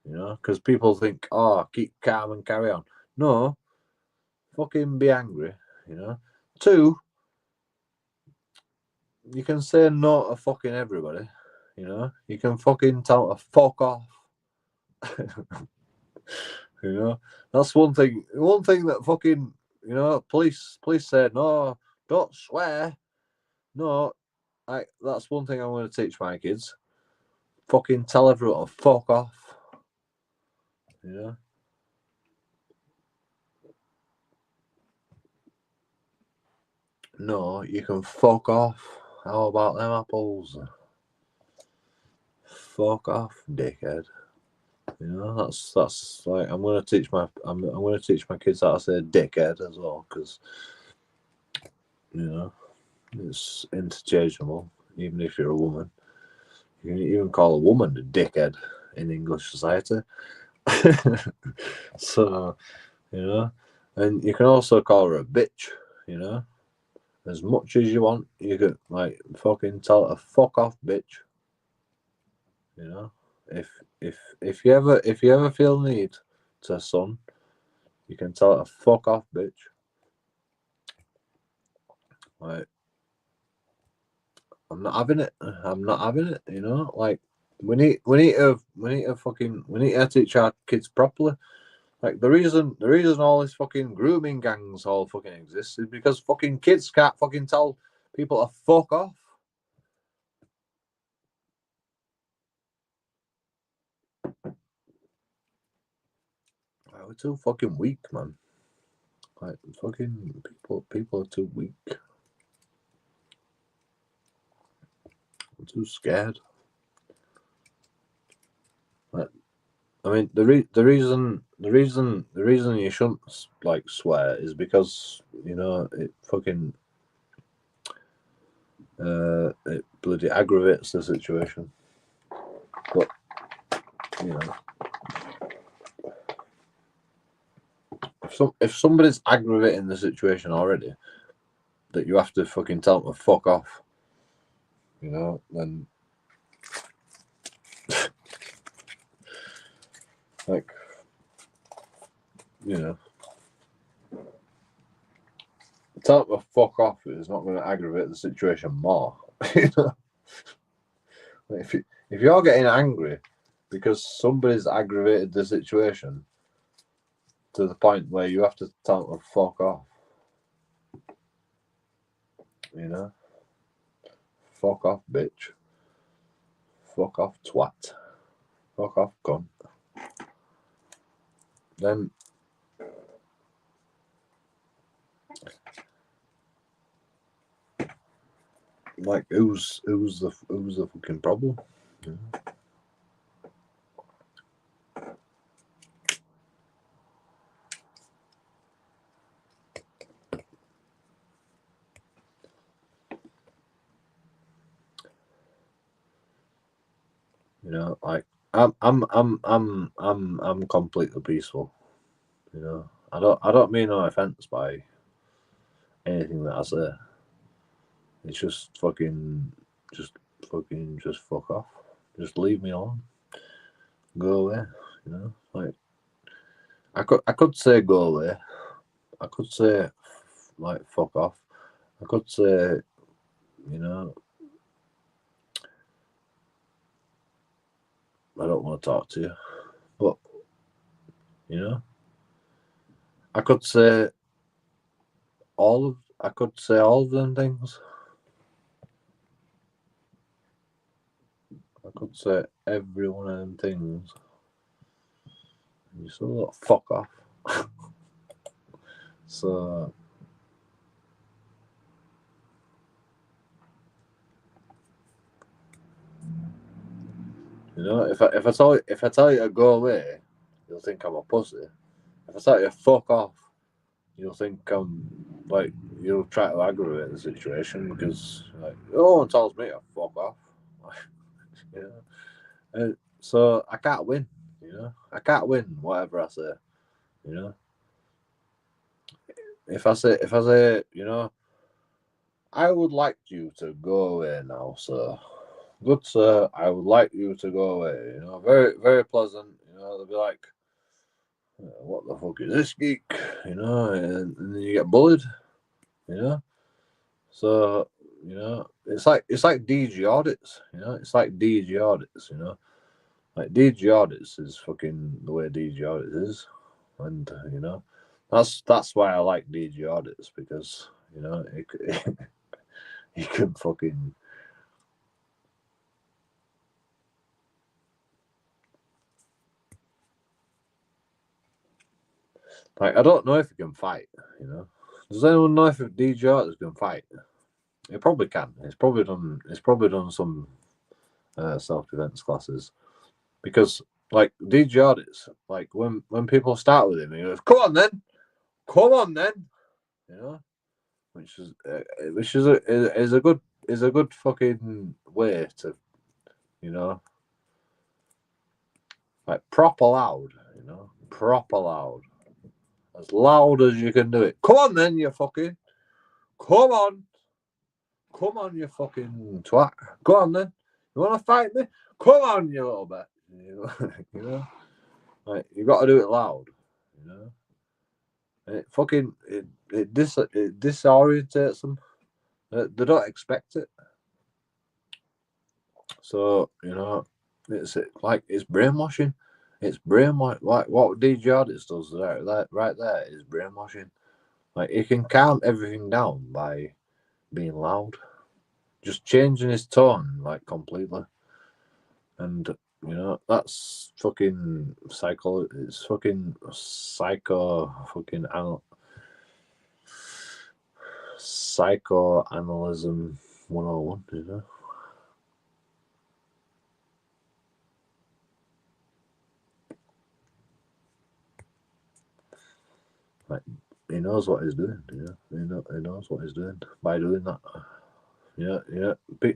You know, because people think, oh, keep calm and carry on. No, fucking be angry. You know. Two, you can say no to fucking everybody. You know, you can fucking tell them to fuck off. You know, that's one thing. One thing that fucking, you know, police say, no, don't swear. No, that's one thing I'm going to teach my kids. Fucking tell everyone to fuck off. You know. No, you can fuck off. How about them apples? Fuck off, dickhead. You know, that's like, I'm gonna teach my kids how to say dickhead as well, because, you know, it's interchangeable. Even if you're a woman, you can even call a woman a dickhead in English society. So, you know, and you can also call her a bitch. You know, as much as you want, you could, like, fucking tell her to fuck off, bitch. You know, if you ever feel the need to a son, you can tell her to fuck off, bitch. Like, I'm not having it. I'm not having it. You know, like, we need to teach our kids properly. Like, the reason all this fucking grooming gangs all fucking exist is because fucking kids can't fucking tell people to fuck off. Like, we're too fucking weak, man. Like, fucking people are too weak. I'm too scared. Like, I mean, the reason you shouldn't, like, swear is because, you know, it fucking it bloody aggravates the situation. But, you know, if somebody's aggravating the situation already, that you have to fucking tell them to fuck off, you know, then like, you know, tell them to fuck off is not going to aggravate the situation more. You know, if you're getting angry because somebody's aggravated the situation to the point where you have to tell them to fuck off, you know, fuck off, bitch, fuck off, twat, fuck off, cunt. Then, like, who's the fucking problem? You know? You know, like, I'm completely peaceful. You know, I don't mean no offense by anything that I say. It's just fucking, just fuck off. Just leave me alone. Go away. You know, like I could say go away. I could say like fuck off. I could say, you know, I don't want to talk to you. But you know, I could say all of them things. I could say every one of them things. You still got fuck off. So you know, if I tell you to go away, you'll think I'm a pussy. If I tell you to fuck off, you'll think I'm like you'll try to aggravate the situation because like no one tells me to fuck off. You know, and so I can't win. You know, I can't win whatever I say. You know, if I say, you know, I would like you to go away now, sir. Good sir, I would like you to go away. You know, very very pleasant. You know, they'll be like, what the fuck is this geek? You know, and then you get bullied. You know, so you know, it's like DG audits. You know, it's like DG audits. You know, like DG audits is fucking the way DG audits is, and you know, that's why I like DG audits because you know you can fucking. Like, I don't know if he can fight, you know. Does anyone know if DJ Artis can fight? He probably can. He's probably done some self defense classes because, like DJ Artis, like when people start with him, he goes, "Come on then," you know, which is a good fucking way to, you know, like proper loud, you know, proper loud. As loud as you can do it. Come on then, you fucking. Come on. Come on, you fucking twat. Go on then. You want to fight me? Come on, you little bit. You know? Like, you got to do it loud. You know? And it disorientates them. They don't expect it. So, you know, it's like, it's brainwashing. It's brainwash. Like, what DJ Audits does right there is brainwashing. Like, he can calm everything down by being loud, just changing his tone like completely, and you know that's fucking psycho. It's fucking psycho. Fucking psychoanalysis 101. You know, like he knows what he's doing. You know, he knows what he's doing by doing that. Yeah.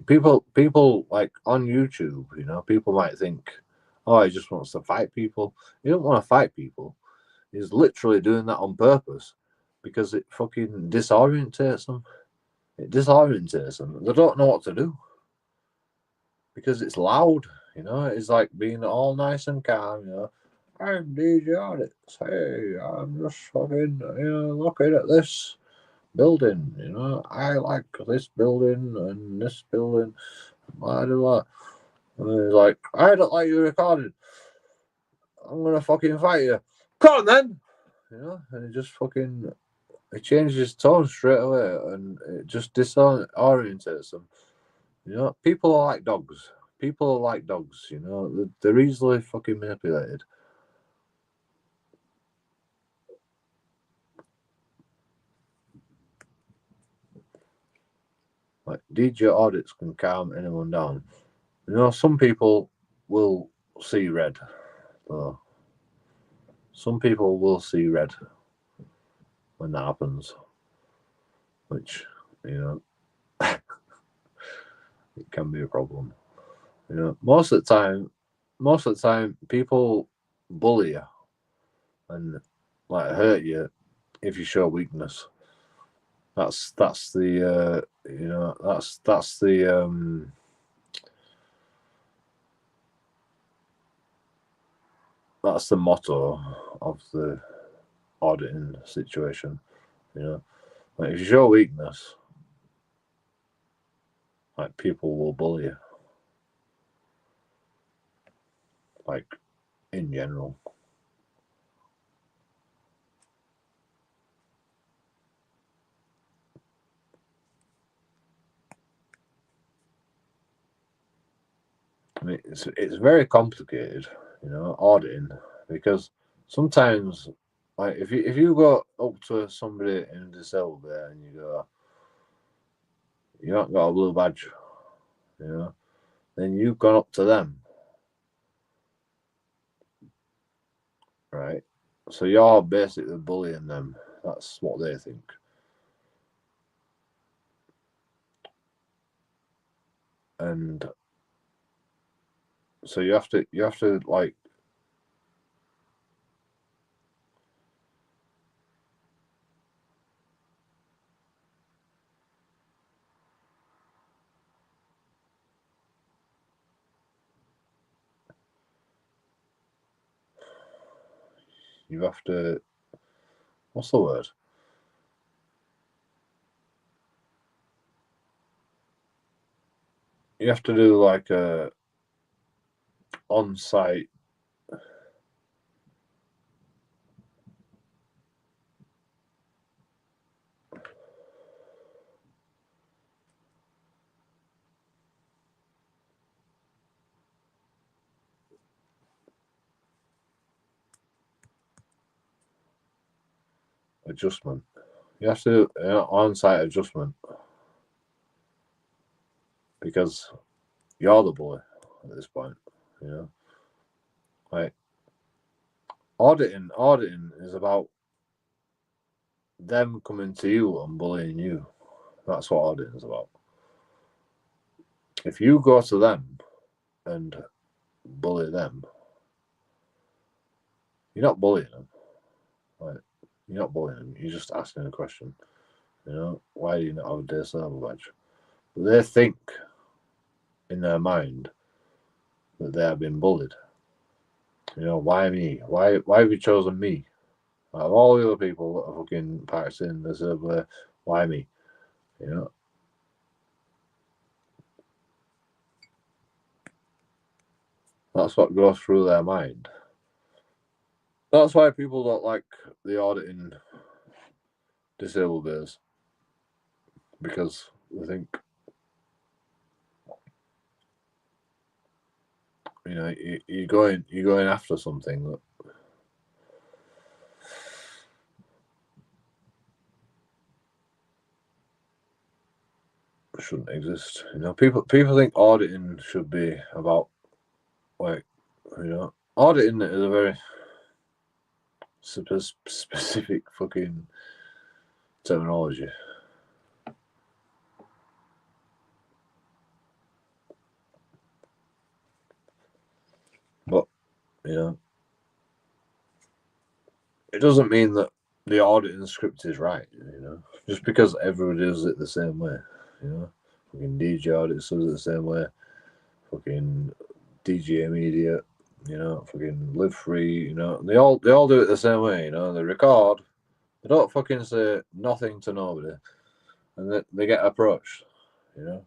People like on YouTube, you know, people might think, oh, he just wants to fight people. He don't want to fight people. He's literally doing that on purpose because it fucking disorientates them. It disorientates them. They don't know what to do because it's loud, you know. It's like being all nice and calm, you know. I'm DJ Audits. Hey, I'm just fucking, you know, looking at this building, you know, I like this building and this building, blah, blah, blah. And he's like, I don't like you recording. I'm gonna fucking fight you. Come on then, you know. And he just fucking he changes his tone straight away, and it just disorientates them. You know, people are like dogs. People are like dogs. You know, they're easily fucking manipulated. Like DJ audits can calm anyone down. You know, some people will see red, though. Some people will see red when that happens, which, you know, it can be a problem. You know, most of the time, most of the time people bully you and like hurt you if you show weakness. That's the you know that's the that's the motto of the auditing situation. You know, like if you show weakness, like people will bully you. Like in general. I mean, it's very complicated, you know, auditing, because sometimes, like if you go up to somebody in a disabled there and you go, you haven't got a blue badge, you know, then you've gone up to them, right? So you're basically bullying them. That's what they think. And so you have to like you have to, what's the word? You have to do like a on-site adjustment. You have to do an on-site adjustment because you're the bully at this point. You know, like auditing is about them coming to you and bullying you. That's what auditing is about. If you go to them and bully them, you're not bullying them. Like you're not bullying them. You're just asking a question. You know, why do you not have a disabled badge? But they think in their mind that they have been bullied. You know, why me? Why have you chosen me? Out of all the other people that are fucking practicing this, why me? You know, that's what goes through their mind. That's why people don't like the auditing disabled bears, because they think, you know, you're going after something that shouldn't exist. You know, people think auditing should be about, like, you know, auditing is a very specific fucking terminology. But you know, it doesn't mean that the auditing script is right. You know, just because everybody does it the same way. You know, fucking DJ audits does it the same way. Fucking DJ Media, you know, fucking Live Free, you know, they all do it the same way. You know, they record, they don't fucking say nothing to nobody, and they get approached. You know,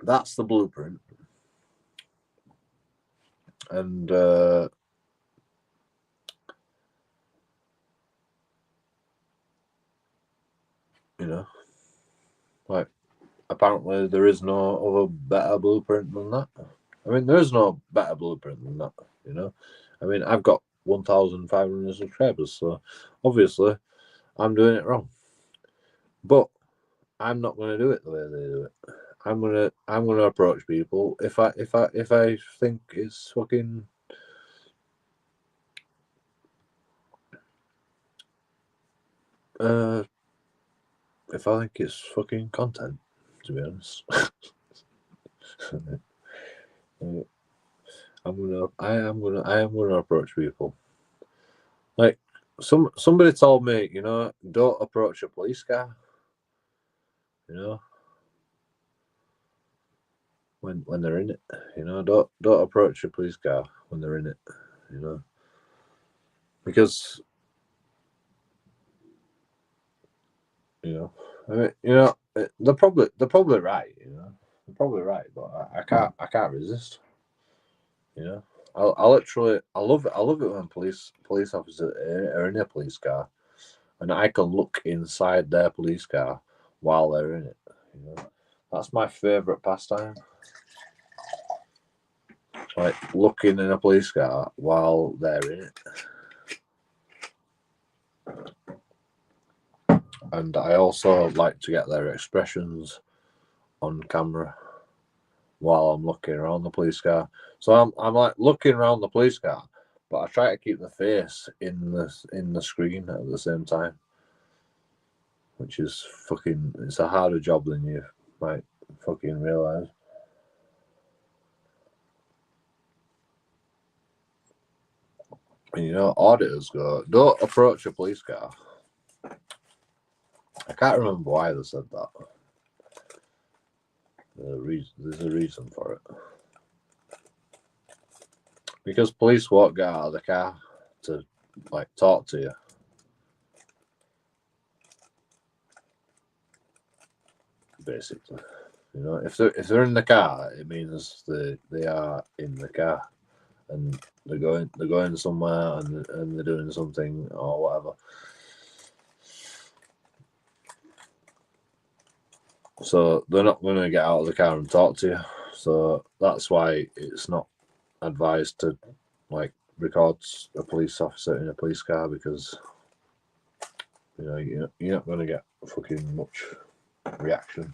that's the blueprint. And you know, like apparently there is no other better blueprint than that. I mean, there is no better blueprint than that. You know, I mean, I've got 1,500 subscribers, so obviously I'm doing it wrong. But I'm not going to do it the way they do it. I'm gonna approach people if I think it's fucking if I think it's fucking content, to be honest. I am gonna approach people. Like somebody told me, you know, don't approach a police car. You know, when they're in it, you know, don't approach a police car when they're in it, you know, because you know, I mean, you know, they're probably right, you know, they're probably right, but I can't resist, you know. I literally I love it when police officers are in a police car, and I can look inside their police car while they're in it. You know, that's my favorite pastime. Like looking in a police car while they're in it. And I also like to get their expressions on camera while I'm looking around the police car. So I'm like looking around the police car, but I try to keep the face in the screen at the same time, which is fucking. It's a harder job than you might fucking realize. And you know, auditors go, don't approach a police car. I can't remember why they said that. There's a reason for it. Because police won't get out of the car to like talk to you. Basically, you know, if they're in the car, it means they are in the car, and they're going somewhere, and they're doing something or whatever. So they're not going to get out of the car and talk to you. So that's why it's not advised to like record a police officer in a police car, because you know you're not going to get fucking much reaction.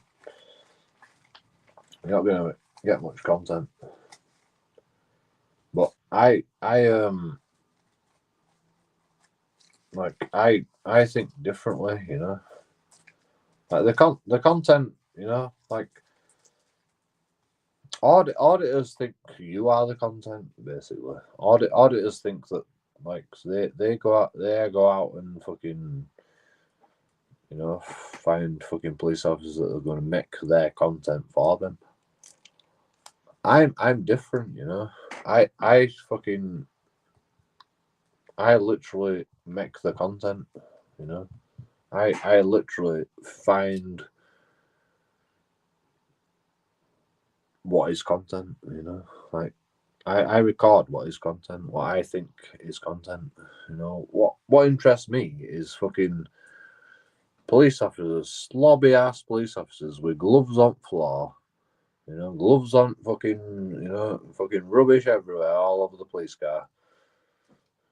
You're not going to get much content. But I think differently, you know. Like the content, you know, like auditors think you are the content, basically. Auditors think that like they go out and fucking, you know, find fucking police officers that are going to make their content for them. I'm different, you know. I literally make the content, you know. I literally find what is content, you know. Like I record what is content, what I think is content, you know. What interests me is fucking police officers, slobby ass police officers with gloves on floor, you know, gloves on fucking, you know, fucking rubbish everywhere all over the police car.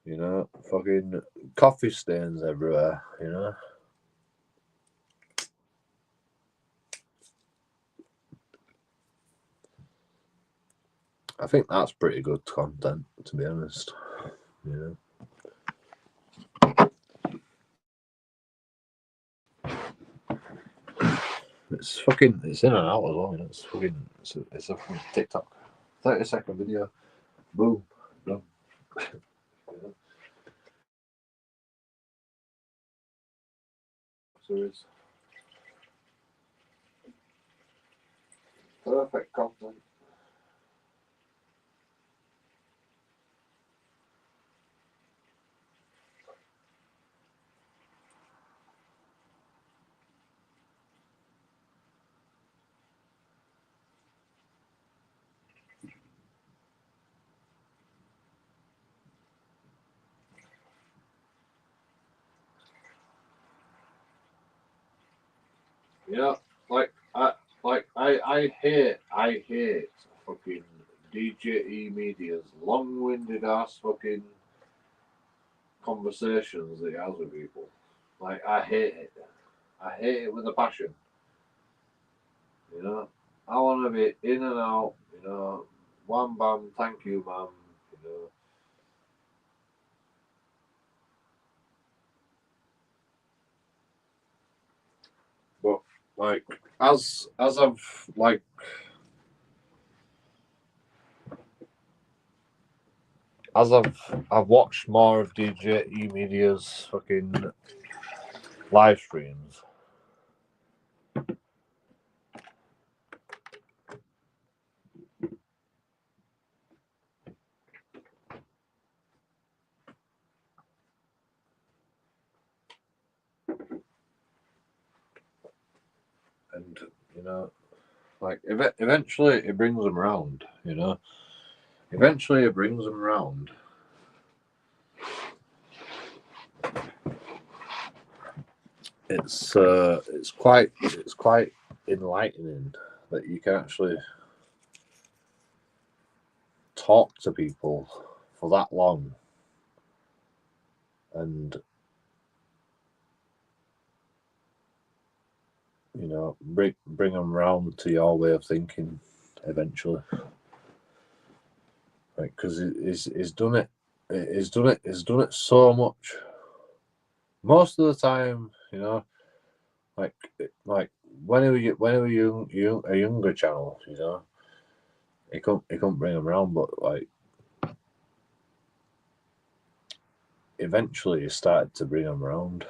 You know, fucking coffee stains everywhere, you know. I think that's pretty good content, to be honest. You know. It's in and out as well, you know. It's a fucking TikTok. 30-second video. Boom. Done. So it's perfect content. You know, I hate fucking DJE Media's long-winded ass fucking conversations that he has with people. Like I hate it. I hate it with a passion. You know, I want to be in and out. You know, wham bam, thank you, ma'am. You know. like as I've like as I've watched more of DJ Media's fucking live streams. And you know, like eventually it brings them round. You know, eventually it brings them round. It's quite enlightening that you can actually talk to people for that long and you know bring them round to your way of thinking eventually. Like, because he's done it. He's done it so much. Most of the time, you know, like whenever you a younger channel, you know, he couldn't bring them around, but like eventually he started to bring them around.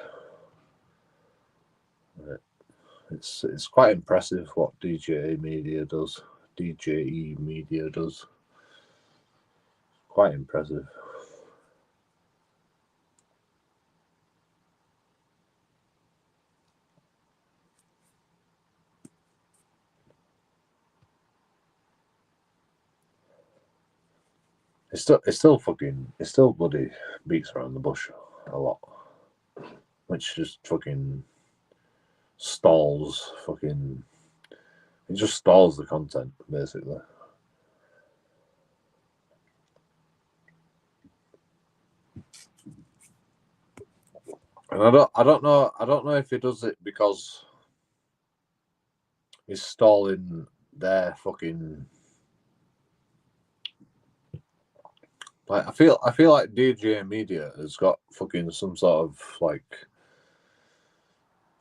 It's quite impressive what DJE Media does. Quite impressive. It's still bloody beats around the bush a lot, which just fucking stalls fucking. It just stalls the content basically. And I don't know if he does it because he's stalling their fucking. Like I feel like DJ Media has got fucking some sort of like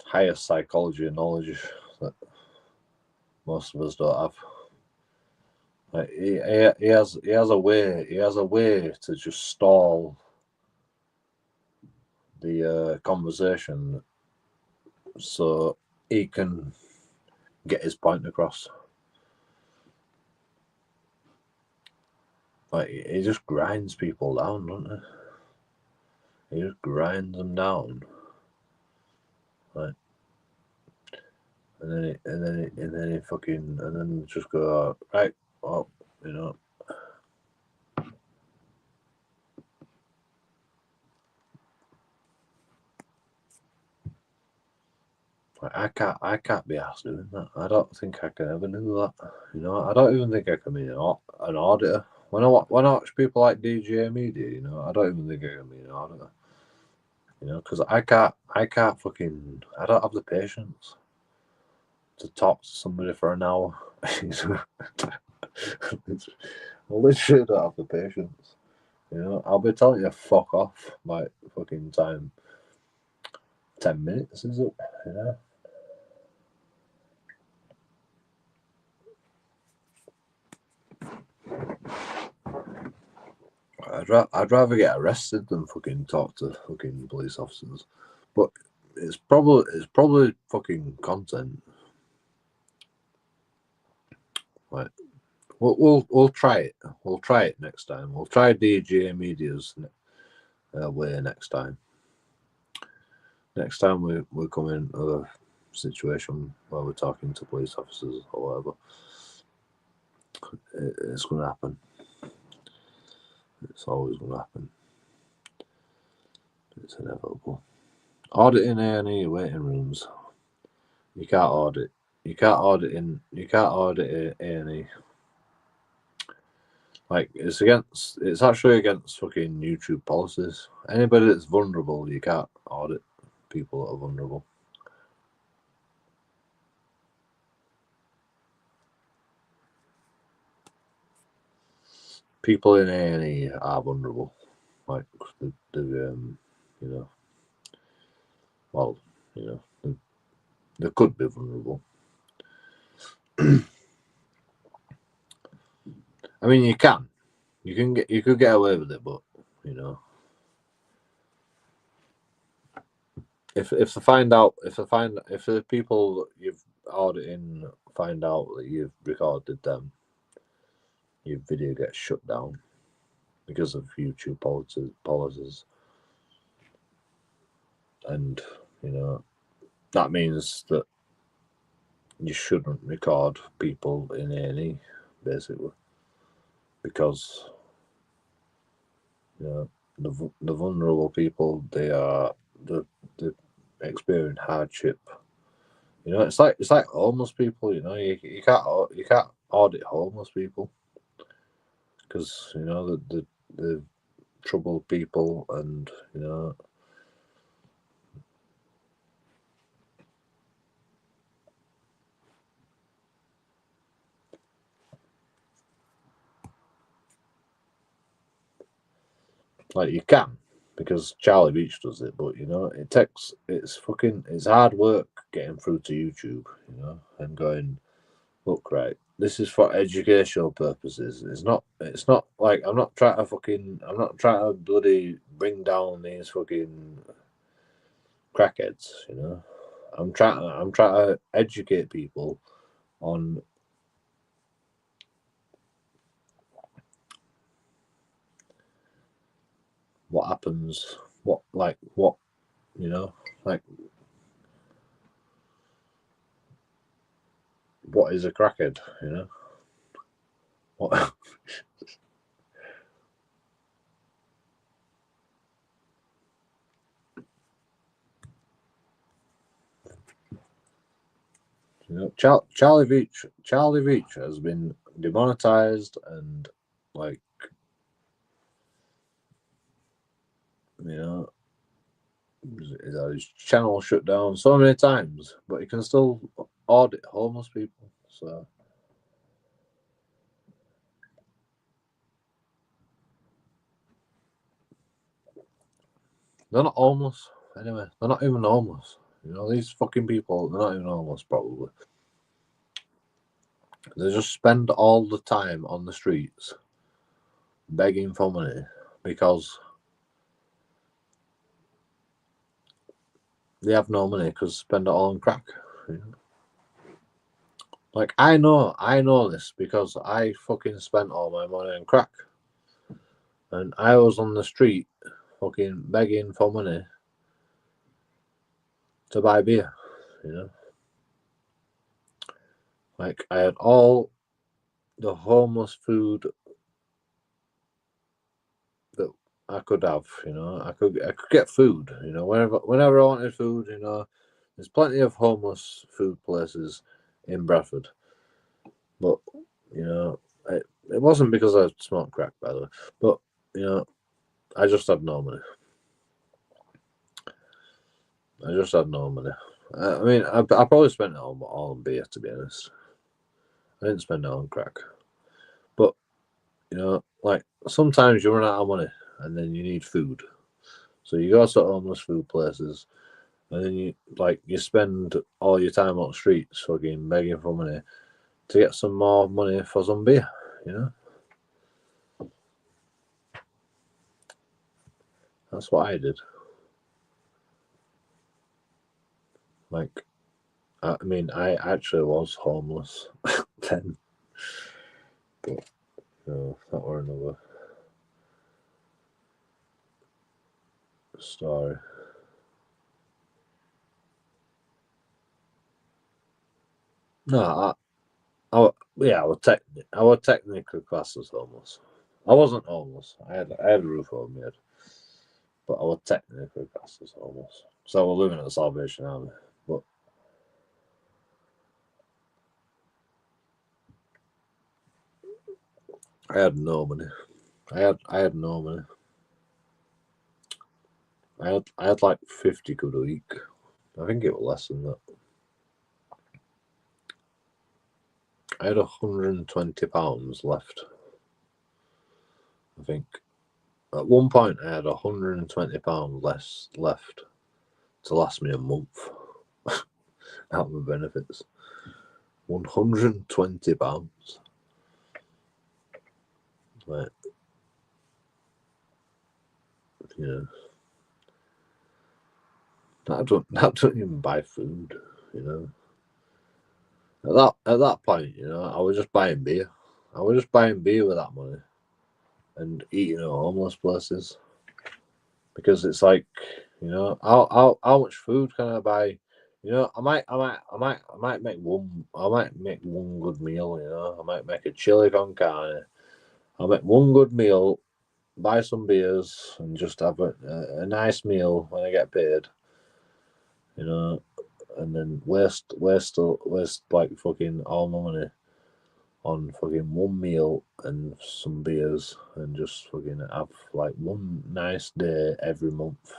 higher psychology and knowledge that most of us don't have. Like he has a way to just stall the conversation so he can get his point across. Like he just grinds people down, doesn't he? He just grinds them down. Like, and then he fucking and then just go right. Well, you know. I can't be asked doing that. I don't think I can ever do that. You know, I don't even think I can be an auditor. When I watch people like DJ Media, you know, I don't even think I can be an auditor. You know, because I can't fucking, I don't have the patience to talk to somebody for an hour. I literally don't have the patience. You know, I'll be telling you fuck off by fucking time. 10 minutes is up. You know. I'd rather get arrested than fucking talk to fucking police officers. But it's probably fucking content. Like we'll try it. We'll try it next time. We'll try DJ Media's way next time. Next time we come in a situation where we're talking to police officers or whatever, it's going to happen. It's always going to happen. It's inevitable. Auditing A&E waiting rooms. You can't audit. You can't audit A&E. Like it's actually against fucking YouTube policies. Anybody that's vulnerable, you can't audit people that are vulnerable. People in A&E are vulnerable. Like you know, well, you know, They could be vulnerable. I mean, you could get away with it, but you know, if the people that you've auditing find out that you've recorded them, your video gets shut down because of YouTube policies, and you know that means that you shouldn't record people in A&E, basically, because you know the vulnerable people, they experience hardship. You know, it's like homeless people. You know, you can't audit homeless people because you know the troubled people, and you know. Like you can, because Charlie Beach does it, but you know it's hard work getting through to YouTube, you know, and going, look, right, this is for educational purposes. It's not like I'm not trying to bloody bring down these fucking crackheads, you know. I'm trying to educate people on what happens, what you know, like what is a crackhead, you know? What you know, Charlie Beach has been demonetized and like you know he's had his channel shut down so many times, but he can still audit homeless people. So they're not homeless anyway. They're not even homeless. You know, these fucking people, they're not even homeless probably. They just spend all the time on the streets begging for money because they have no money because spend it all on crack. You know? Like I know this because I fucking spent all my money on crack, and I was on the street fucking begging for money to buy beer. You know, like I had all the homeless food that I could have. You know, I could get food. You know, whenever I wanted food. You know, there's plenty of homeless food places in Bradford, but you know, it wasn't because I smoked crack, by the way, but you know, I just had no money. I just had no money. I mean, I probably spent it all on beer, to be honest. I didn't spend it on crack. But, you know, like, sometimes you run out of money and then you need food. So you go to homeless food places and then you spend all your time on the streets fucking begging for money to get some more money for some beer, you know? That's what I did. Like, I mean, I actually was homeless then. But, no, that were another story. No, I was technically classed as homeless. I wasn't homeless. I had a roof over my head, but I was technically classed as homeless. So I was living at the Salvation Army, but I had no money. I had no money. I had like 50 quid a week. I think it was less than that. I had £120 left. I think at one point I had £120 less left to last me a month. out of my benefits. £120. Like, yeah. That don't even buy food, you know. At that point, you know, I was just buying beer. I was just buying beer with that money and eating at homeless places. Because it's like, you know, how much food can I buy? You know, I might make one good meal, you know. I might make a chili con carne. I'll make one good meal, buy some beers, and just have a nice meal when I get paid, you know, and then waste like fucking all my money on fucking one meal and some beers, and just fucking have like one nice day every month.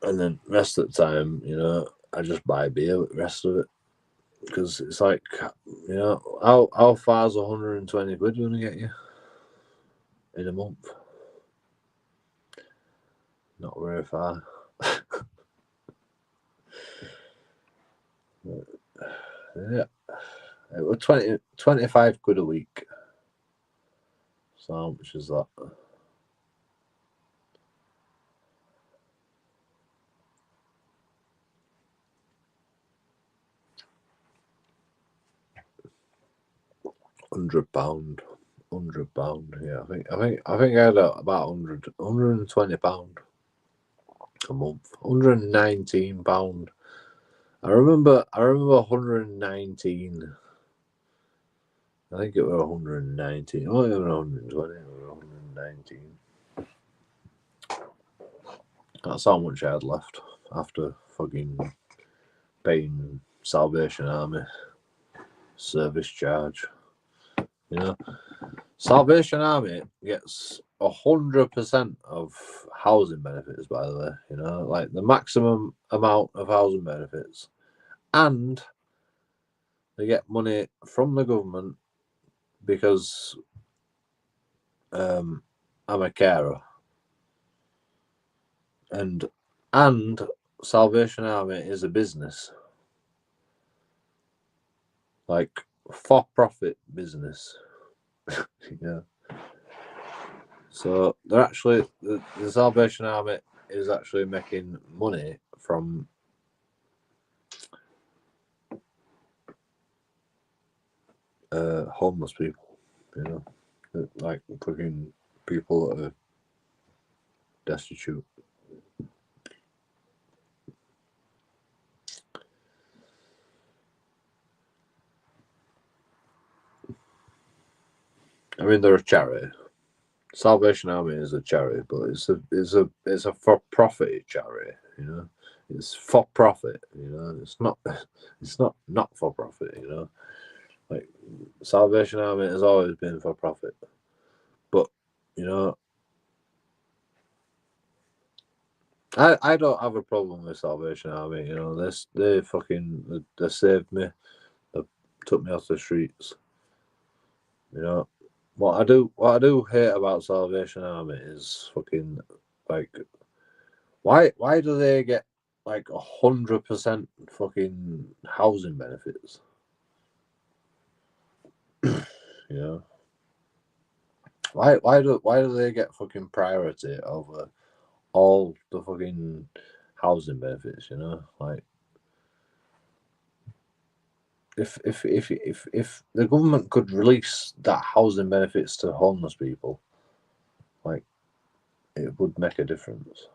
And then rest of the time, you know, I just buy beer with the rest of it. Because it's like, you know, how far's 120 quid going to get you in a month? Not very far. Yeah. It was 25 quid a week. So how much is that? £100. £100. Yeah, I think I had about £120 a month. £119. I remember 119. I think it was 119. Oh, it was 120. It was 119. That's how much I had left after fucking paying Salvation Army service charge. You know, Salvation Army gets 100% of housing benefits, by the way. You know, like the maximum amount of housing benefits, and they get money from the government because I'm a carer, and Salvation Army is a business, like for-profit business. Yeah. So they're actually the Salvation Army is actually making money from homeless people, you know, like fucking people that are destitute. I mean, they're a charity. Salvation Army is a charity, but it's a for-profit charity. You know, it's for profit. You know, it's not for profit. You know, like Salvation Army has always been for profit, but you know, I don't have a problem with Salvation Army. You know, they saved me. They took me off the streets. You know, what I do hate about Salvation Army is fucking like why do they get like 100% fucking housing benefits? You know, why do they get fucking priority over all the fucking housing benefits? You know, like if the government could release that housing benefits to homeless people, like it would make a difference.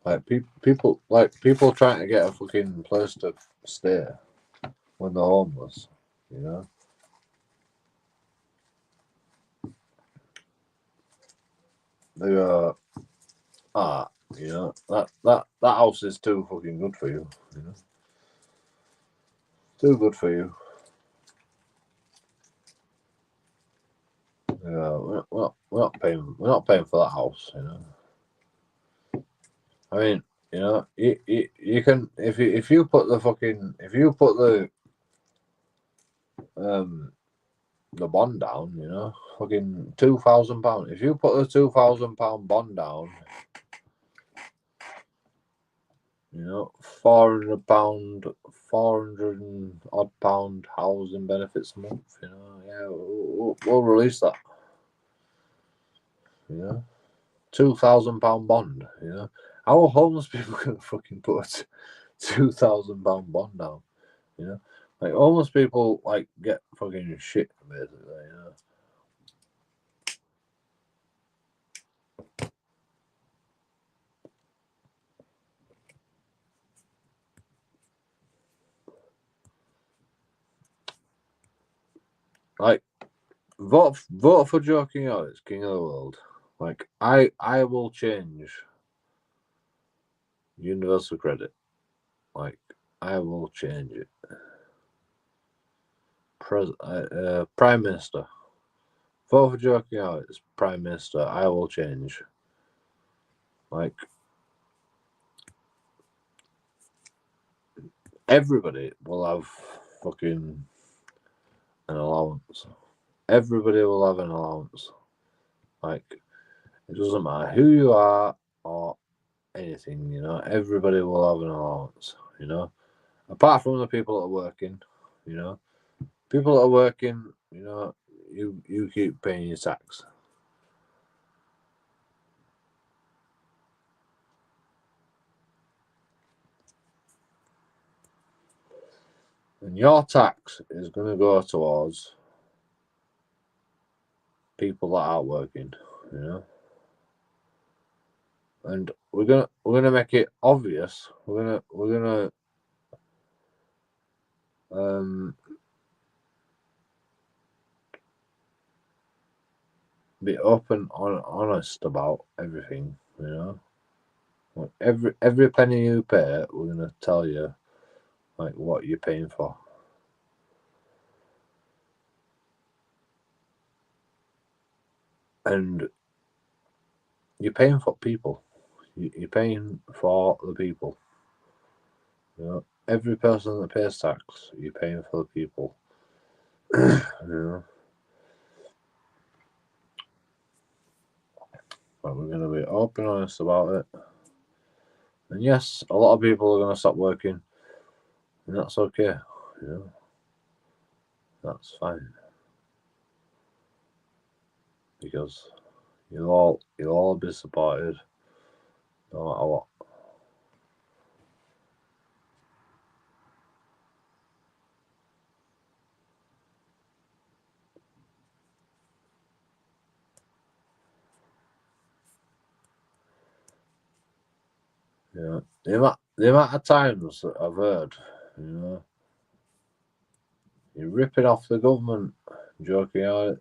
Like people trying to get a fucking place to stay when they're homeless, you know. They go, you know, that house is too fucking good for you, you know. Too good for you. Yeah, we're not paying for that house, you know. I mean, you know, you can if you put the the bond down, you know, fucking £2,000. If you put a £2,000 bond down, you know, £400, 400 and odd pound housing benefits a month, you know, yeah, we'll release that, you know, £2,000 bond, you know. How are homeless people gonna fucking put a £2,000 bond down, you know? Like, homeless people, like, get fucking shit, basically, you know. Like, vote for JoeKingAudits, King of the World. Like, I will change universal credit. Like, I will change it. Prime Minister. Vote for JoeKingAudits, Prime Minister. I will change. Like, everybody will have fucking an allowance. Everybody will have an allowance. Like, it doesn't matter who you are or anything, you know. Everybody will have an allowance, you know. Apart from the people that are working, you know. People that are working, you know, you keep paying your tax. And your tax is going to go towards people that aren't working, you know. And we're gonna make it obvious. We're gonna be open, honest about everything, you know. Like, every penny you pay, we're gonna tell you, like, what you're paying for. And you're paying for people. You're paying for the people. You know, every person that pays tax, you're paying for the people. You know, but we're gonna be open, honest about it. And yes, a lot of people are gonna stop working, and that's okay. You know, that's fine, because you'll all be supported, no matter what. Yeah, the amount of times that I've heard, you know, you're ripping off the government, JoeKingAudits.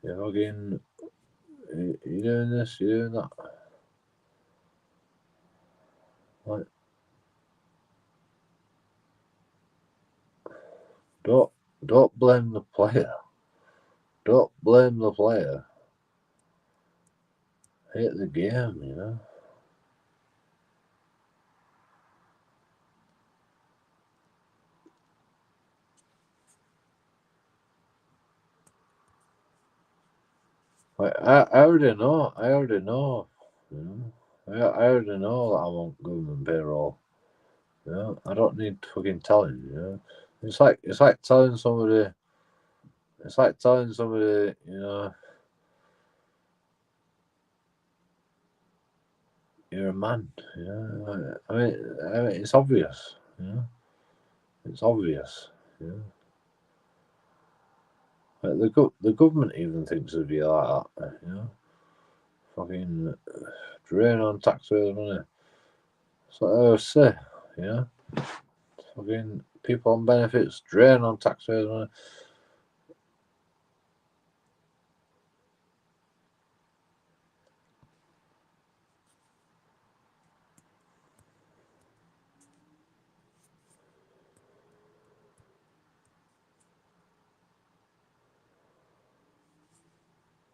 You're fucking, you're doing this, you're doing that. Like, don't blame the player. Don't blame the player. Hate the game, you know. Like, I already know. You know, I already know that I want government payroll. You know, I don't need fucking telling. You know, it's like telling somebody. It's like telling somebody, you know, you're a man. You know, I mean, it's obvious. You know, it's obvious. You know, like the government even thinks of you like that. You know, fucking drain on taxpayers' money. That's what I always say. You know, fucking people on benefits drain on taxpayers' money.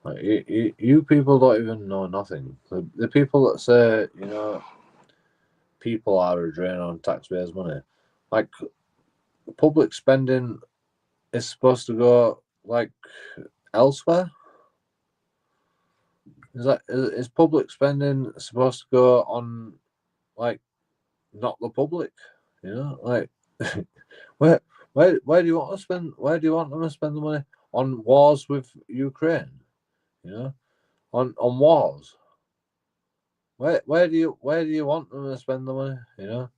Like, you people don't even know nothing. The people that say, you know, people are a drain on taxpayers' money, like, public spending is supposed to go like elsewhere? Is public spending supposed to go on like not the public? You know, like where where do you want to spend? Where do you want them to spend the money on wars with Ukraine? You know, on wars. Where do you want them to spend the money? You know,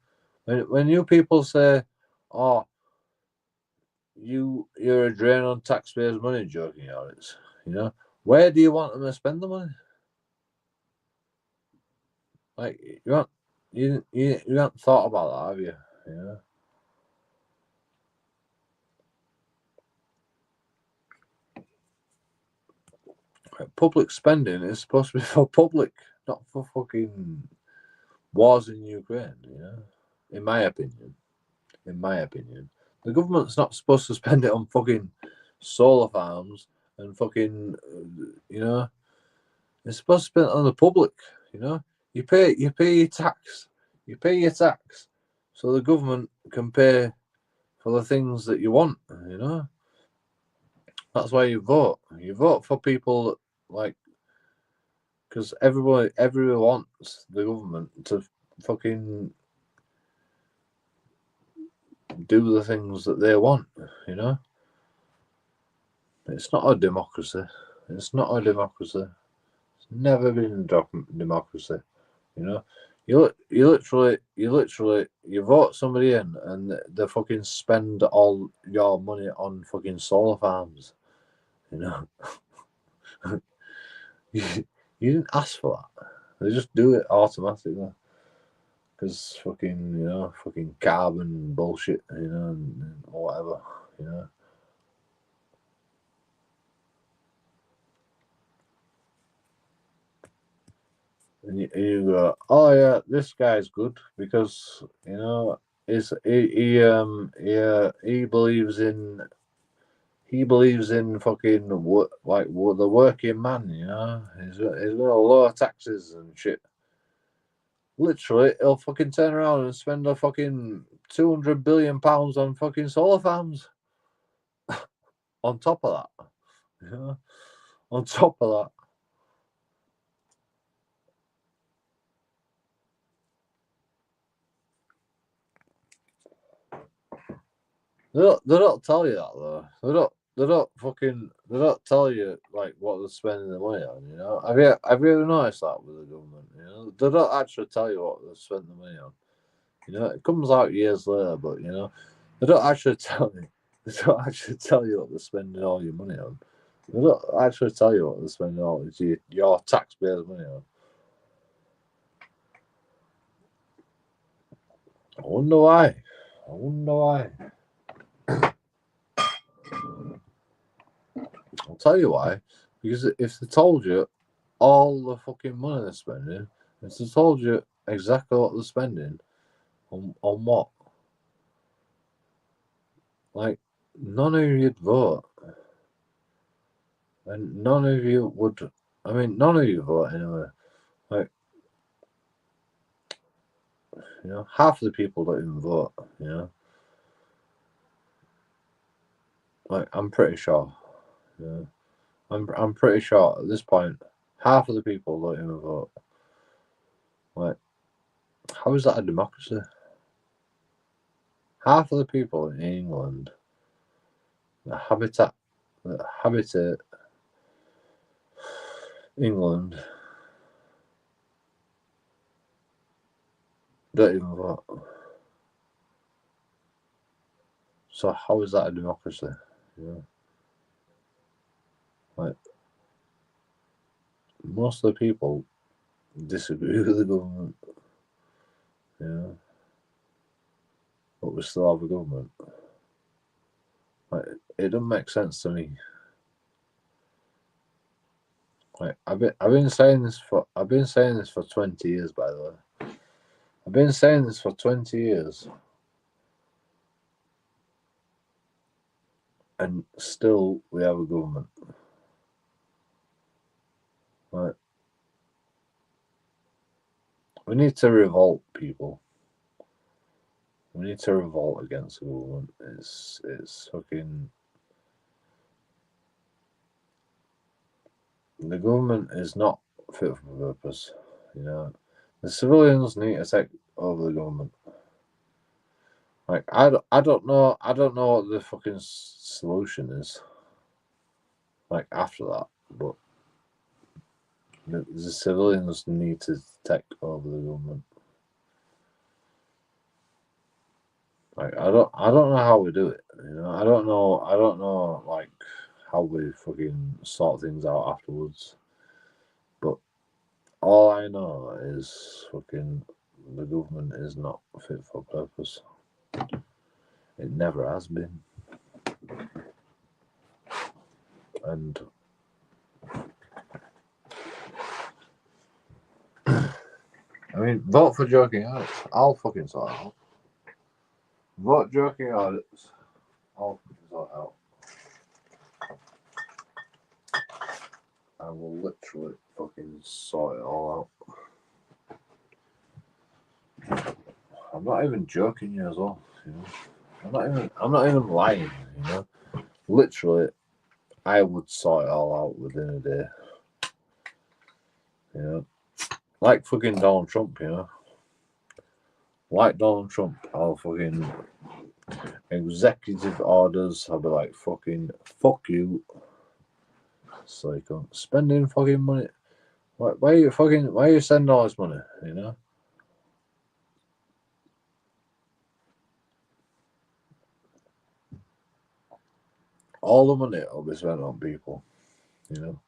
when you people say, "Oh, you're a drain on taxpayers' money," joking out it's, you know, where do you want them to spend the money? Like you haven't thought about that, have you? You know. Public spending is supposed to be for public, not for fucking wars in Ukraine. You know, in my opinion, the government's not supposed to spend it on fucking solar farms and fucking, you know, it's supposed to spend it on the public. You know, you pay your tax, so the government can pay for the things that you want. You know, that's why you vote. You vote for people like. Because everyone wants the government to fucking do the things that they want, you know? It's not a democracy. It's not a democracy. It's never been a democracy, you know? You literally you vote somebody in and they fucking spend all your money on fucking solar farms, you know? you, you didn't ask for that. They just do it automatically. Because fucking, you know, fucking carbon bullshit, you know, and whatever, you know. And you go, oh yeah, this guy's good because you know he believes in fucking the working man, you know. He's gonna lower taxes and shit. Literally, he'll fucking turn around and spend a fucking £200 billion on fucking solar farms. On top of that, you know, on top of that. They don't tell you that though. They don't tell you like what they're spending the money on. You know, have you ever noticed that with the government? You know, they don't actually tell you what they're spending the money on. You know, it comes out years later, but you know, they don't actually tell you. They don't actually tell you what they're spending all your money on. They don't actually tell you what they're spending all your taxpayers' money on. I wonder why. I wonder why. I'll tell you why. Because if they told you all the fucking money they're spending, if they told you exactly what they're spending on what, like none of you'd vote, and none of you would. I mean, none of you vote anyway. Like, you know, half the people don't even vote. You know, like I'm pretty sure. You know, I'm pretty sure at this point, half of the people don't even vote. Like, how is that a democracy? Half of the people in England, the habitat England, don't even vote. So how is that a democracy? Yeah. Like most of the people disagree with the government. Yeah. But we still have a government. Like it doesn't make sense to me. Like I've been saying this for 20 years, by the way. I've been saying this for 20 years. And still we have a government. Like we need to revolt, people. We need to revolt against the government. It's fucking. The government is not fit for purpose. You know, the civilians need to take over the government. Like I don't know what the fucking solution is. Like after that, but the civilians need to take over the government. Like I don't know how we do it. You know, I don't know like how we fucking sort things out afterwards. But all I know is fucking the government is not fit for purpose. It never has been. And I mean, vote for JoeKingAudits. I'll fucking sort it out. Vote JoeKingAudits. I'll fucking sort it out. I will literally fucking sort it all out. I'm not even joking you as well. You know, I'm not even lying. You know, literally, I would sort it all out within a day. You know, like fucking Donald Trump. You know, like Donald Trump, I'll fucking executive orders. I'll be like fucking fuck you. So you can't spending fucking money. Why are you sending all this money? You know. All the money will be spent on people, you know.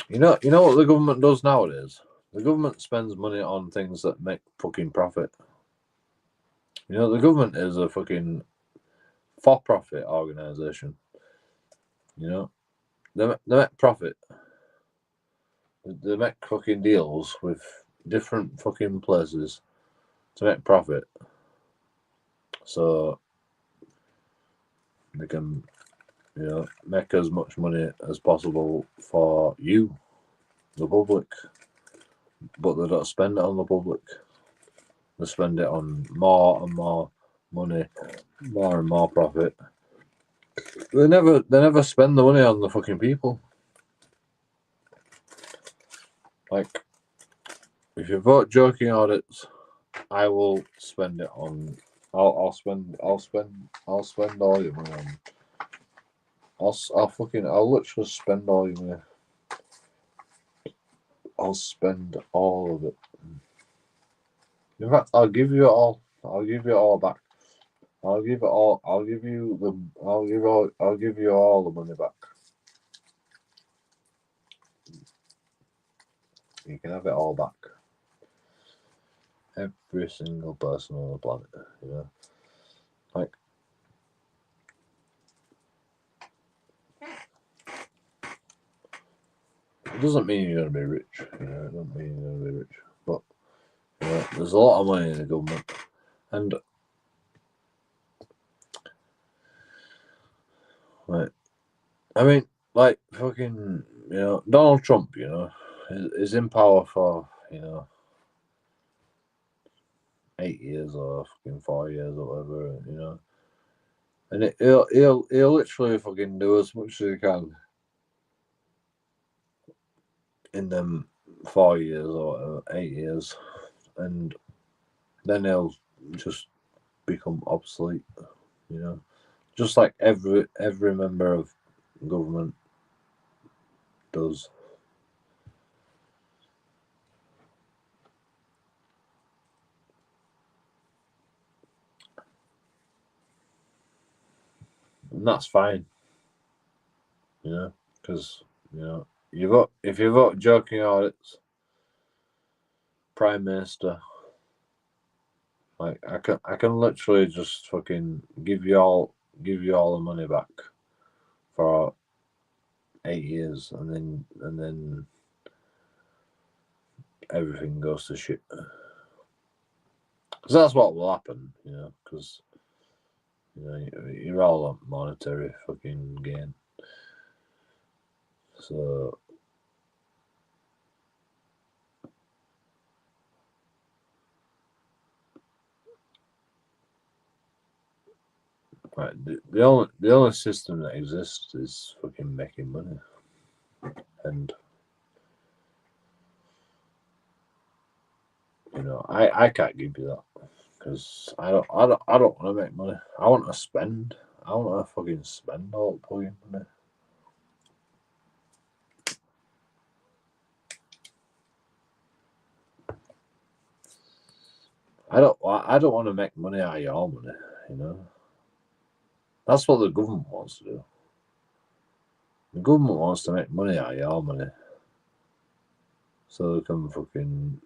You know what the government does nowadays? The government spends money on things that make fucking profit. You know, the government is a fucking for-profit organisation. You know, they make profit. They make fucking deals with different fucking places to make profit. So they can, you know, make as much money as possible for you, the public. But they don't spend it on the public. They spend it on more and more money, more and more profit. They never spend the money on the fucking people. Like, if you vote JoeKingAudits, I will spend it on. I'll spend all your money on. I'll literally spend all your money. I'll spend all of it. In fact, I'll give you it all. I'll give you it all back. I'll give you all the money back. You can have it all back. Every single person on the planet, you know. Like, it doesn't mean you're gonna be rich, you know. It doesn't mean you're gonna be rich, but you know, there's a lot of money in the government, and like, I mean, like fucking, you know, Donald Trump, you know, is in power for, you know, 8 years or fucking 4 years or whatever, you know, and he'll literally fucking do as much as he can in them 4 years or 8 years, and then he'll just become obsolete, you know, just like every member of government does. And that's fine, you know, because you know if you vote JoeKingAudits Prime Minister, like I can literally just fucking give you all the money back for 8 years, and then everything goes to shit. Because that's what will happen, you know. Because you know you're all on monetary fucking gain. So the only system that exists is fucking making money, and you know I can't give you that because I don't want to make money. I want to spend. I want to fucking spend all the fucking money. I don't want to make money out of your money, you know. That's what the government wants to do. The government wants to make money out of your money, so they can fucking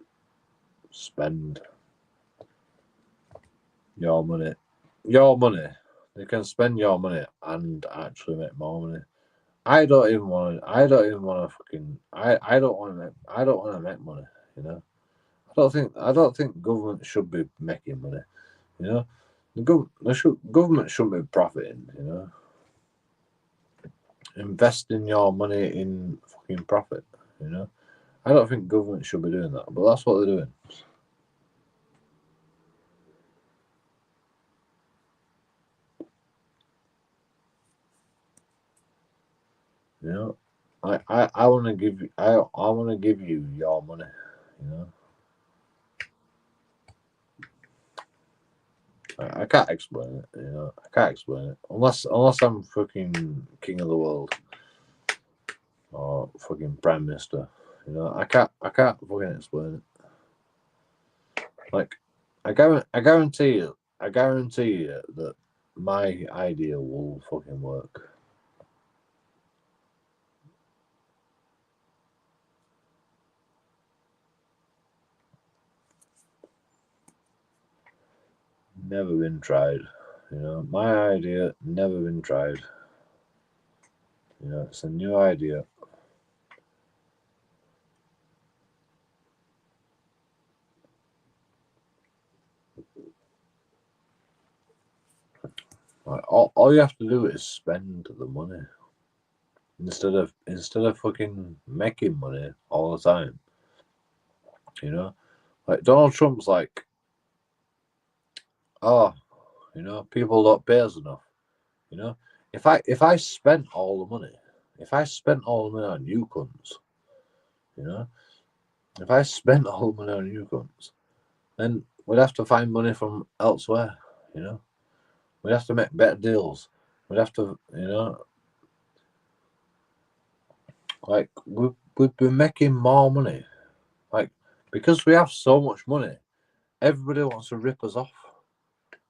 spend your money. Your money. They can spend your money and actually make more money. I don't even want to fucking. I don't want to make money. You know. I don't think government should be making money. You know. Government shouldn't be profiting. You know. Investing your money in fucking profit. You know. I don't think government should be doing that, but that's what they're doing. You know, I want to give you I want to give you your money. You know, I can't explain it. You know, I can't explain it unless I'm fucking king of the world or fucking prime minister. You know, I can't fucking explain it. Like, I guarantee you that my idea will fucking work. Never been tried. You know, my idea never been tried. You know, it's a new idea. Like, all you have to do is spend the money instead of fucking making money all the time. You know, like Donald Trump's like, oh, you know, people don't pay us enough. You know, if I spent all the money, on you cunts, you know, if I spent all the money on you cunts, then we'd have to find money from elsewhere. You know, we'd have to make better deals. We'd have to, you know, like we'd be making more money. Like, because we have so much money, everybody wants to rip us off.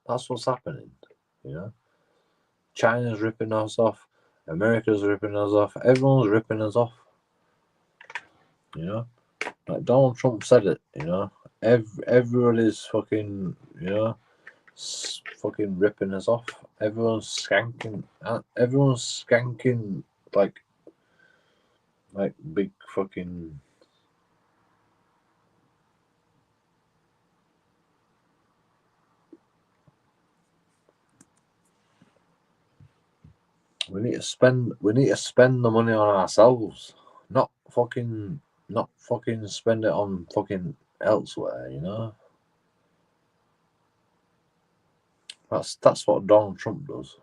That's what's happening, you know. China's ripping us off. America's ripping us off. Everyone's ripping us off. You know, like Donald Trump said it. You know, everybody's fucking, you know, fucking ripping us off. Everyone's skanking. Like big fucking. We need to spend the money on ourselves, not fucking spend it on fucking elsewhere, you know. That's what Donald Trump does.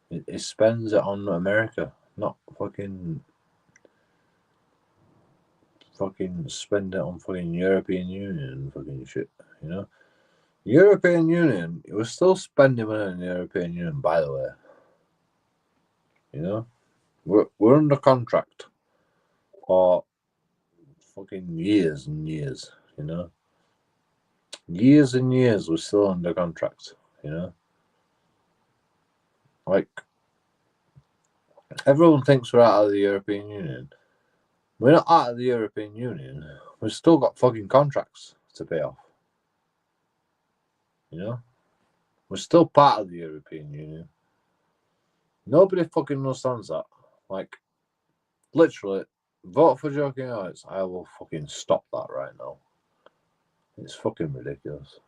He spends it on America, not fucking spend it on fucking European Union and fucking shit, you know. European Union, we're still spending money on the European Union, by the way. You know, we're under contract for fucking years and years, you know. Years and years we're still under contract, you know. Like, everyone thinks we're out of the European Union. We're not out of the European Union. We've still got fucking contracts to pay off. You know? We're still part of the European Union. Nobody fucking understands that. Like, literally, vote for JoeKingAudits. I will fucking stop that right now. It's fucking ridiculous.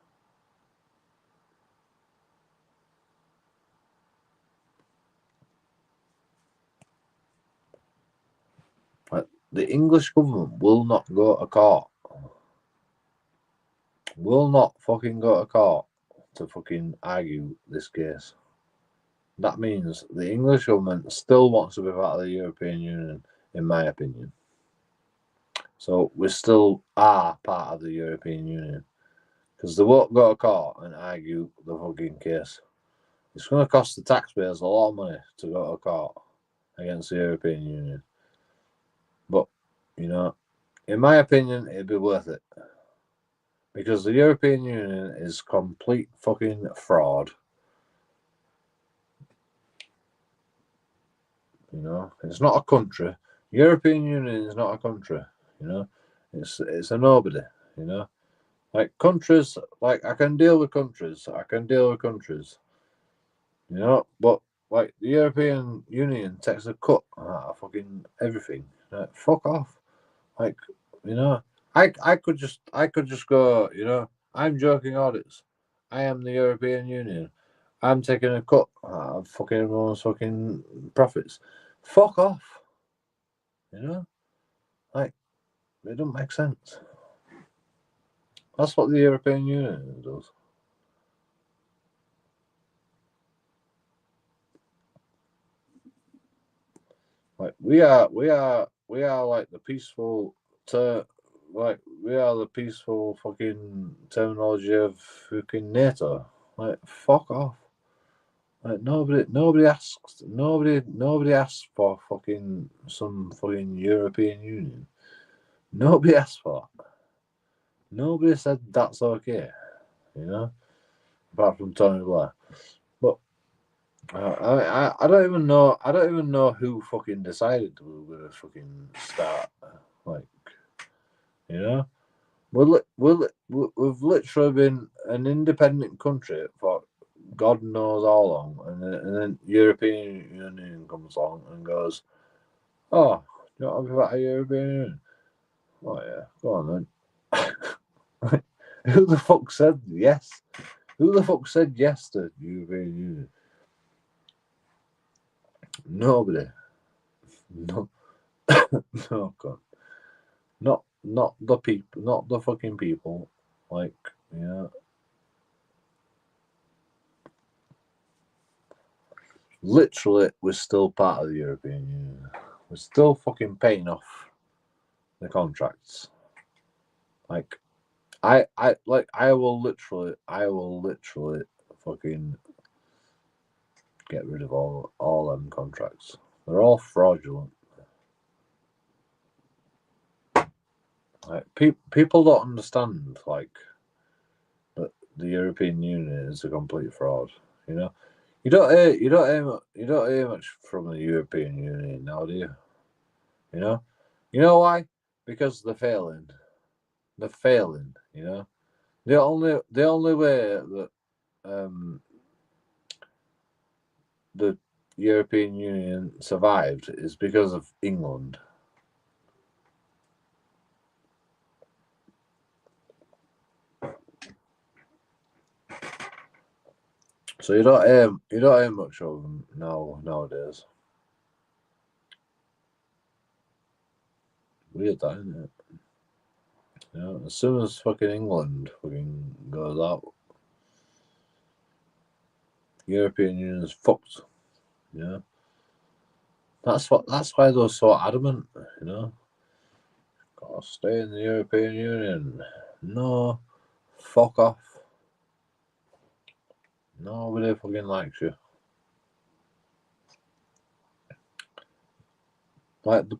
Like, the English government will not go to court. Will not fucking go to court to fucking argue this case. that means the English government still wants to be part of the European Union, in my opinion. So we still are part of the European Union. Because they won't go to court and argue the fucking case. It's going to cost the taxpayers a lot of money to go to court against the European Union. But, you know, in my opinion, it'd be worth it. Because the European Union is complete fucking fraud. You know, it's not a country. European Union is not a country. You know, it's a nobody. You know, like countries. Like I can deal with countries. You know, but like the European Union takes a cut out of fucking everything. Like, fuck off. Like, you know, I could just go. You know, I'm JoeKingAudits. I am the European Union. I'm taking a cut out of fucking everyone's fucking profits. Fuck off. You know, like it doesn't make sense. That's what the European Union does. Like we are like the peaceful like we are the peaceful fucking terminology of fucking NATO. Like fuck off. Like nobody asks for fucking some fucking European Union. Nobody asked for that. Nobody said that's okay. You know, apart from Tony Blair. But I don't even know who fucking decided we were gonna fucking start. Like, you know, we've literally been an independent country for God knows how long, and then European Union comes along and goes, "Oh, you want to be part of European Union? Oh yeah, go on then." Who the fuck said yes? Who the fuck said yes to European Union? Nobody. No, no, God. Not the people, not the fucking people. Like, yeah. Literally, we're still part of the European Union. We're still fucking paying off the contracts. Like, I will literally fucking get rid of all them contracts. They're all fraudulent. Like, people don't understand, like, that the European Union is a complete fraud. You know, you don't hear much from the European Union now, do you? You know why? Because they're failing. They're failing. You know, the only way that the European Union survived is because of England. So you don't hear much of them nowadays. Weird, that, isn't it? You know, as soon as fucking England fucking goes out, European Union is fucked. You know, that's why they're so adamant. You know, gotta stay in the European Union. No, fuck off. Nobody fucking likes you. Like the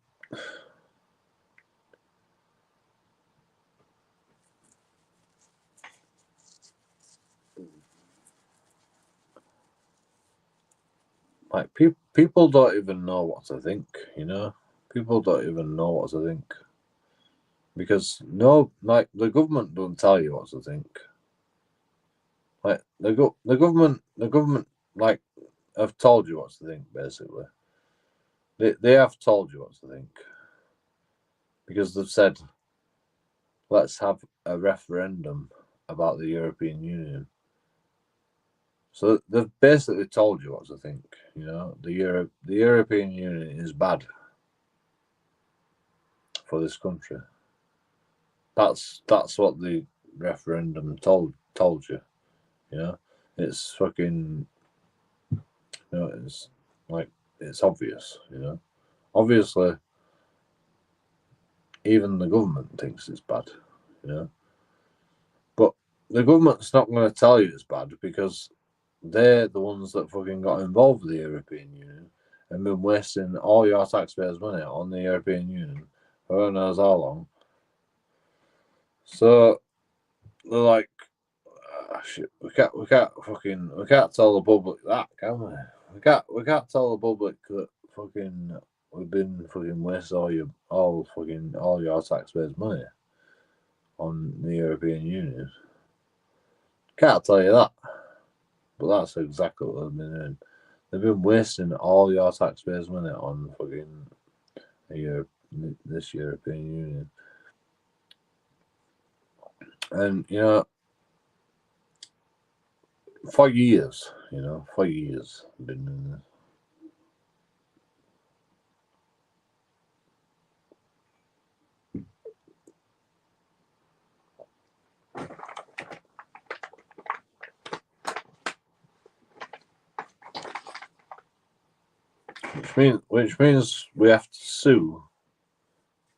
like people don't even know what to think. You know, people don't even know what to think because like the government don't tell you what to think. Like the government like have told you what to think basically. They have told you what to think because they've said, let's have a referendum about the European Union. So they've basically told you what to think. You know, the European Union is bad for this country. That's what the referendum told you. You know, it's fucking You know, it's like it's obvious. You know, obviously, even the government thinks it's bad. You know, but the government's not going to tell you it's bad because they're the ones that fucking got involved with the European Union and been wasting all your taxpayers' money on the European Union for who knows how long. So they're like, shit, we can't tell the public that, can we? We can't tell the public that fucking we've been fucking wasting all your taxpayers' money on the European Union. Can't tell you that. But that's exactly what they've been doing. They've been wasting all your taxpayers' money on fucking this European Union. And, you know, for years, they've been doing this. Which means we have to sue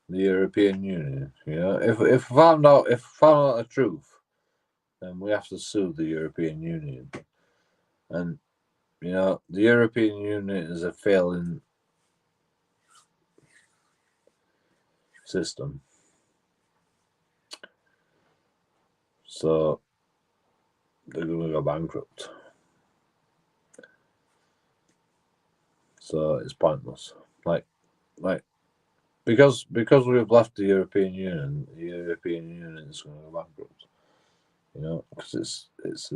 the European Union. You know, if we found out the truth, then we have to sue the European Union. And you know, the European Union is a failing system. So they're gonna go bankrupt. So it's pointless. Like because we've left the European Union is going to go bankrupt. You know, because it's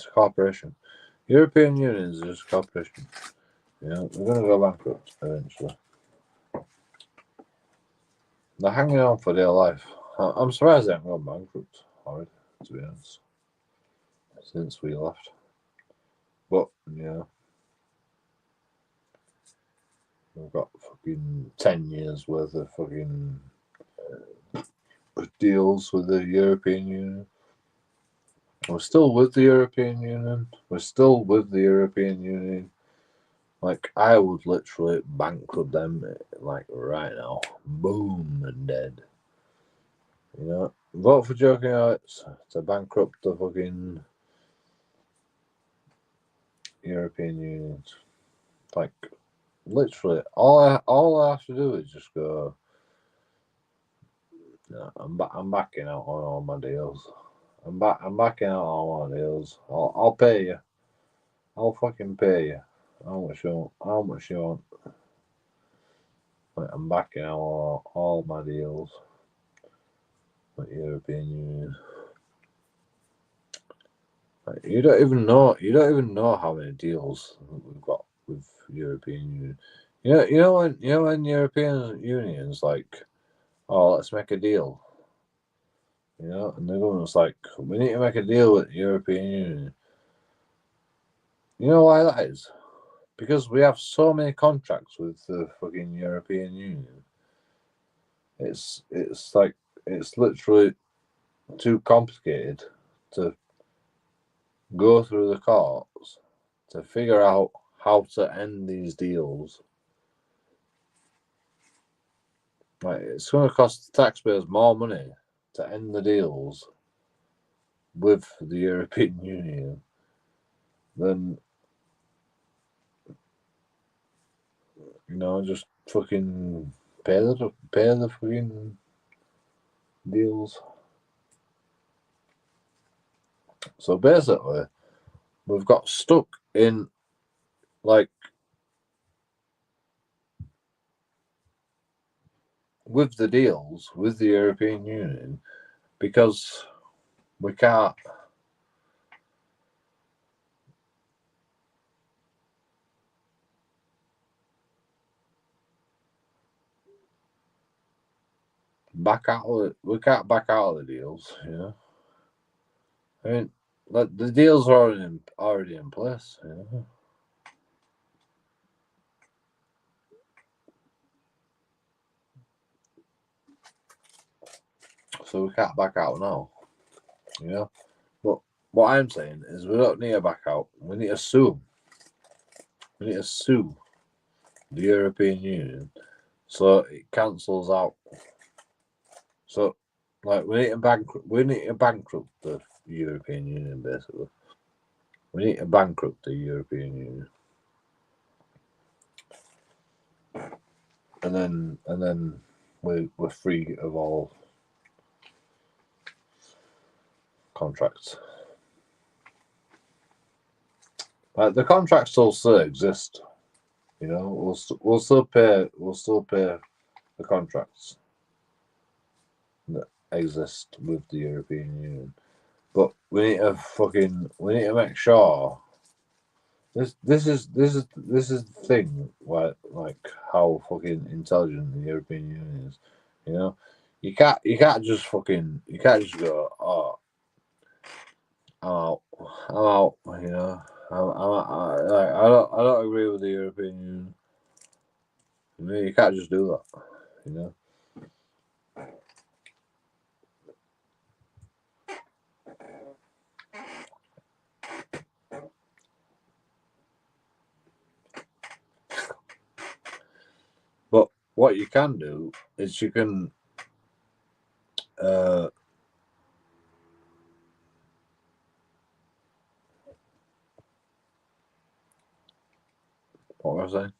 a corporation. European Union is just a corporation. You know, we're going to go bankrupt eventually. They're hanging on for dear life. I'm surprised they haven't gone bankrupt already, to be honest, since we left. But yeah. We've got fucking 10 years worth of fucking deals with the European Union. We're still with the European Union. Like, I would literally bankrupt them, like, right now. Boom, and dead. You know? Vote for JoeKingAudits to bankrupt the fucking European Union. Like, literally, all I have to do is just go, no, I'm backing out on all my deals. I'm backing out on all my deals. I'll pay you. I'll fucking pay you. How much you want? Like, I'm backing out all my deals with European Union. Like, you don't even know how many deals we've got with European Union. You know when European Union's like, oh, let's make a deal. You know, and the government's like, we need to make a deal with the European Union. You know why that is? Because we have so many contracts with the fucking European Union. It's literally too complicated to go through the courts to figure out how to end these deals. Like, it's going to cost the taxpayers more money to end the deals with the European Union than, you know, just fucking pay the fucking deals. So basically, we've got stuck in, like, with the deals with the European Union because we can't back out of it. We can't back out of the deals, you know. I mean, like, the deals are already in place, you know. So we can't back out now, you know. But what I'm saying is we don't need to back out. We need to sue. We need to sue the European Union so it cancels out. So, like, we need to bankrupt the European Union, basically. We need to bankrupt the European Union, and then we're free of all contracts. Like, the contracts still exist. You know, we'll still pay the contracts that exist with the European Union, but we need to make sure this is the thing, like how fucking intelligent the European Union is. You know, you can't just go, oh, I'm out. You know, I don't agree with the European Union. You know, you can't just do that. You know. But what you can do is you can what was I saying?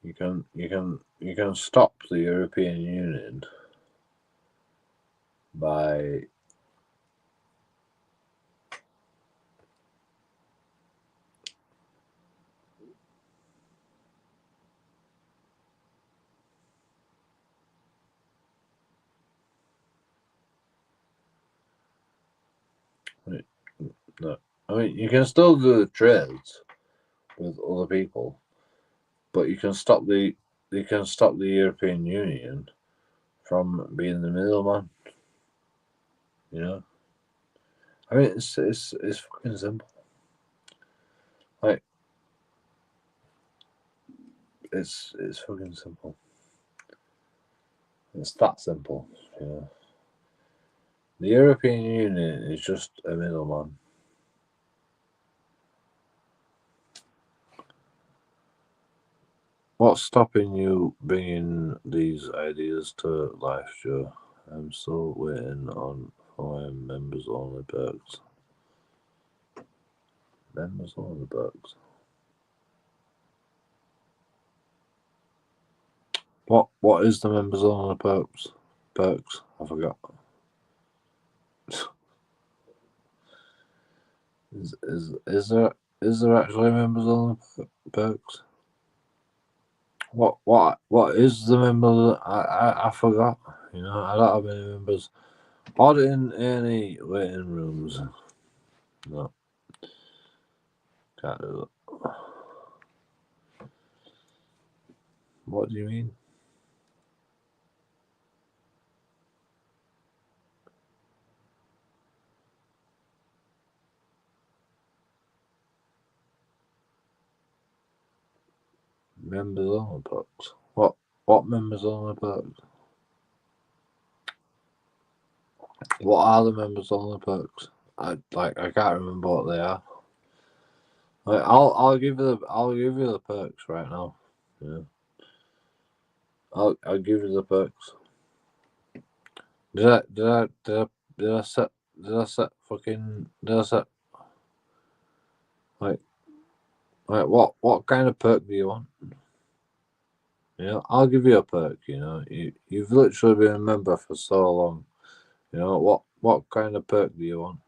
You can stop the European Union by no. I mean, you can still do the trades with other people, but you can stop the European Union from being the middleman. You know, I mean, it's fucking simple. Like, it's fucking simple. It's that simple. You know, the European Union is just a middleman. What's stopping you bringing these ideas to life, Joe? I'm still waiting on my members only perks. Members only perks. What is the members only perks? Perks? I forgot. Is there actually members only perks? What is the members? I forgot. You know, I don't have any members. Auditing any waiting rooms. No. Can't do that. What do you mean? Members only perks. What members only perks? What are the members only perks? I can't remember what they are. Like, I'll give you the perks right now. Yeah. I'll give you the perks. Did I set like what kind of perk do you want? You know, I'll give you a perk. You know, you've literally been a member for so long. You know, what kind of perk do you want?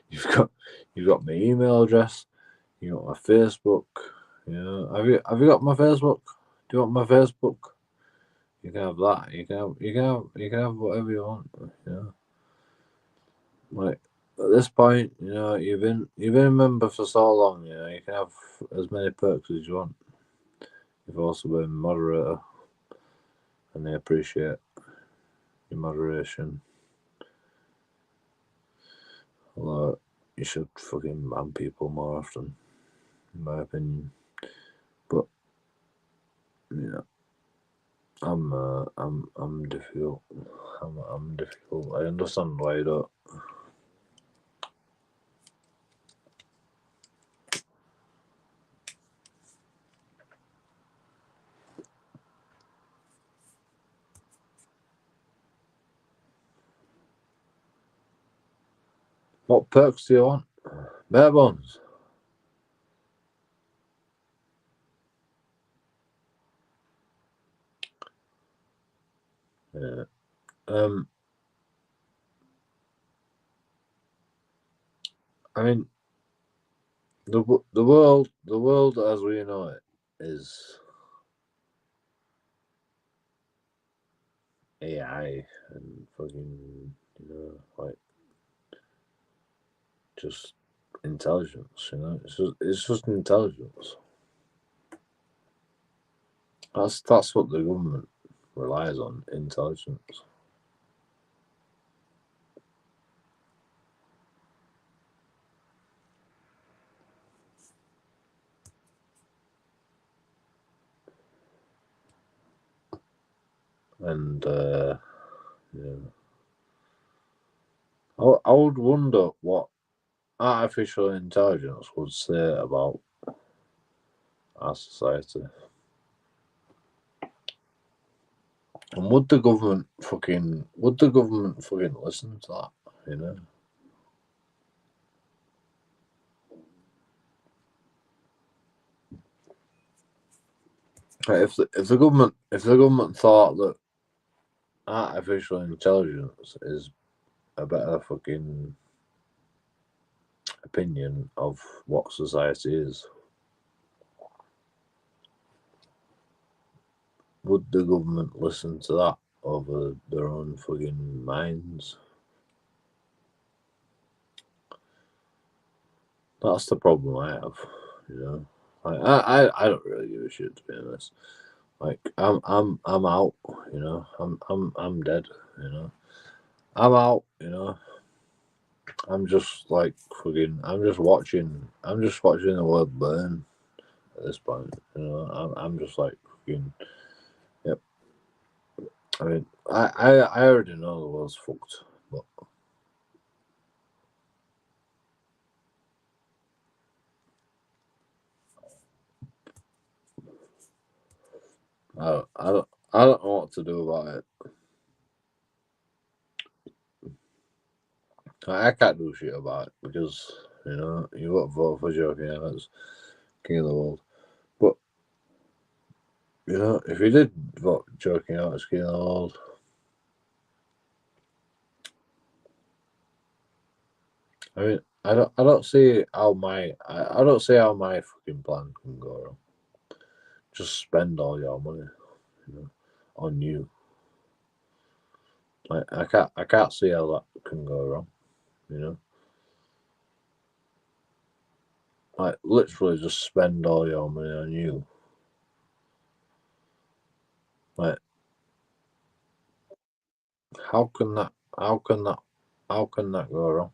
You've got my email address. You got my Facebook. You know, have you got my Facebook? Do you want my Facebook? You can have that. You can have whatever you want. You know, like, at this point, you know, you've been a member for so long. You know, you can have as many perks as you want. You've also been moderator, and they appreciate it. in moderation. Although you should fucking ban people more often, in my opinion. But you know, I'm difficult. I'm difficult. I understand why you don't. What perks do you want? Bare bones. Yeah. I mean, the world as we know it is AI and fucking, like just intelligence. It's just intelligence. That's what the government relies on, intelligence. And I would wonder what artificial intelligence would say about our society. And would the government fucking listen to that? Like if the government thought that artificial intelligence is a better fucking opinion of what society is, would the government listen to that over their own fucking minds? That's the problem I have, Like, I don't really give a shit, to be honest. Like I'm out, I'm dead, I'm out, I'm just like fucking I'm just watching the world burn at this point, I'm just like fucking yep. I mean I already know the world's fucked, but I don't know what to do about it. I can't do shit about it because you got to vote for JoeKingAudits, King of the World. But if you did vote JoeKingAudits, King of the World, I mean, I don't see how my fucking plan can go wrong. Just spend all your money, on you. Like I can't see how that can go wrong, Like literally just spend all your money on you. Like how can that go wrong?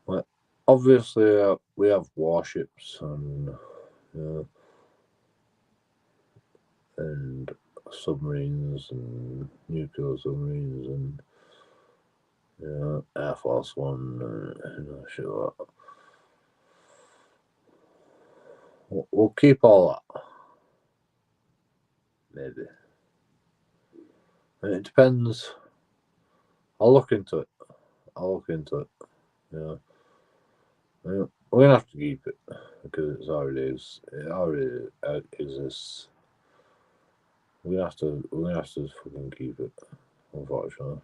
Like obviously we have warships and submarines and nuclear submarines and Air Force One shit like that. We'll keep all that. Maybe. And it depends. I'll look into it. Yeah. We're gonna have to keep it because it already exists. We're gonna have to fucking keep it, unfortunately.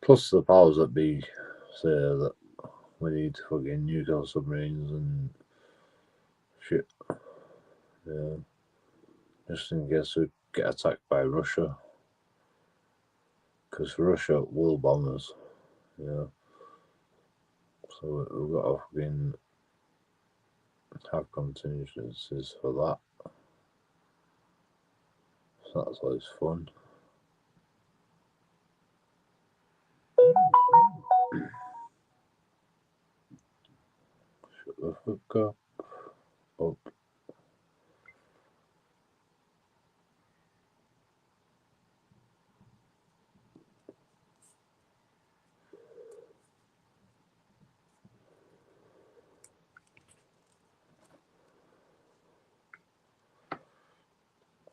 Plus the powers that be say that we need fucking nuclear submarines and shit. Yeah. just in case we get attacked by Russia, because Russia will bomb us, you know. So we've got to fucking have contingencies for that. So that's always fun. Shut the fuck up.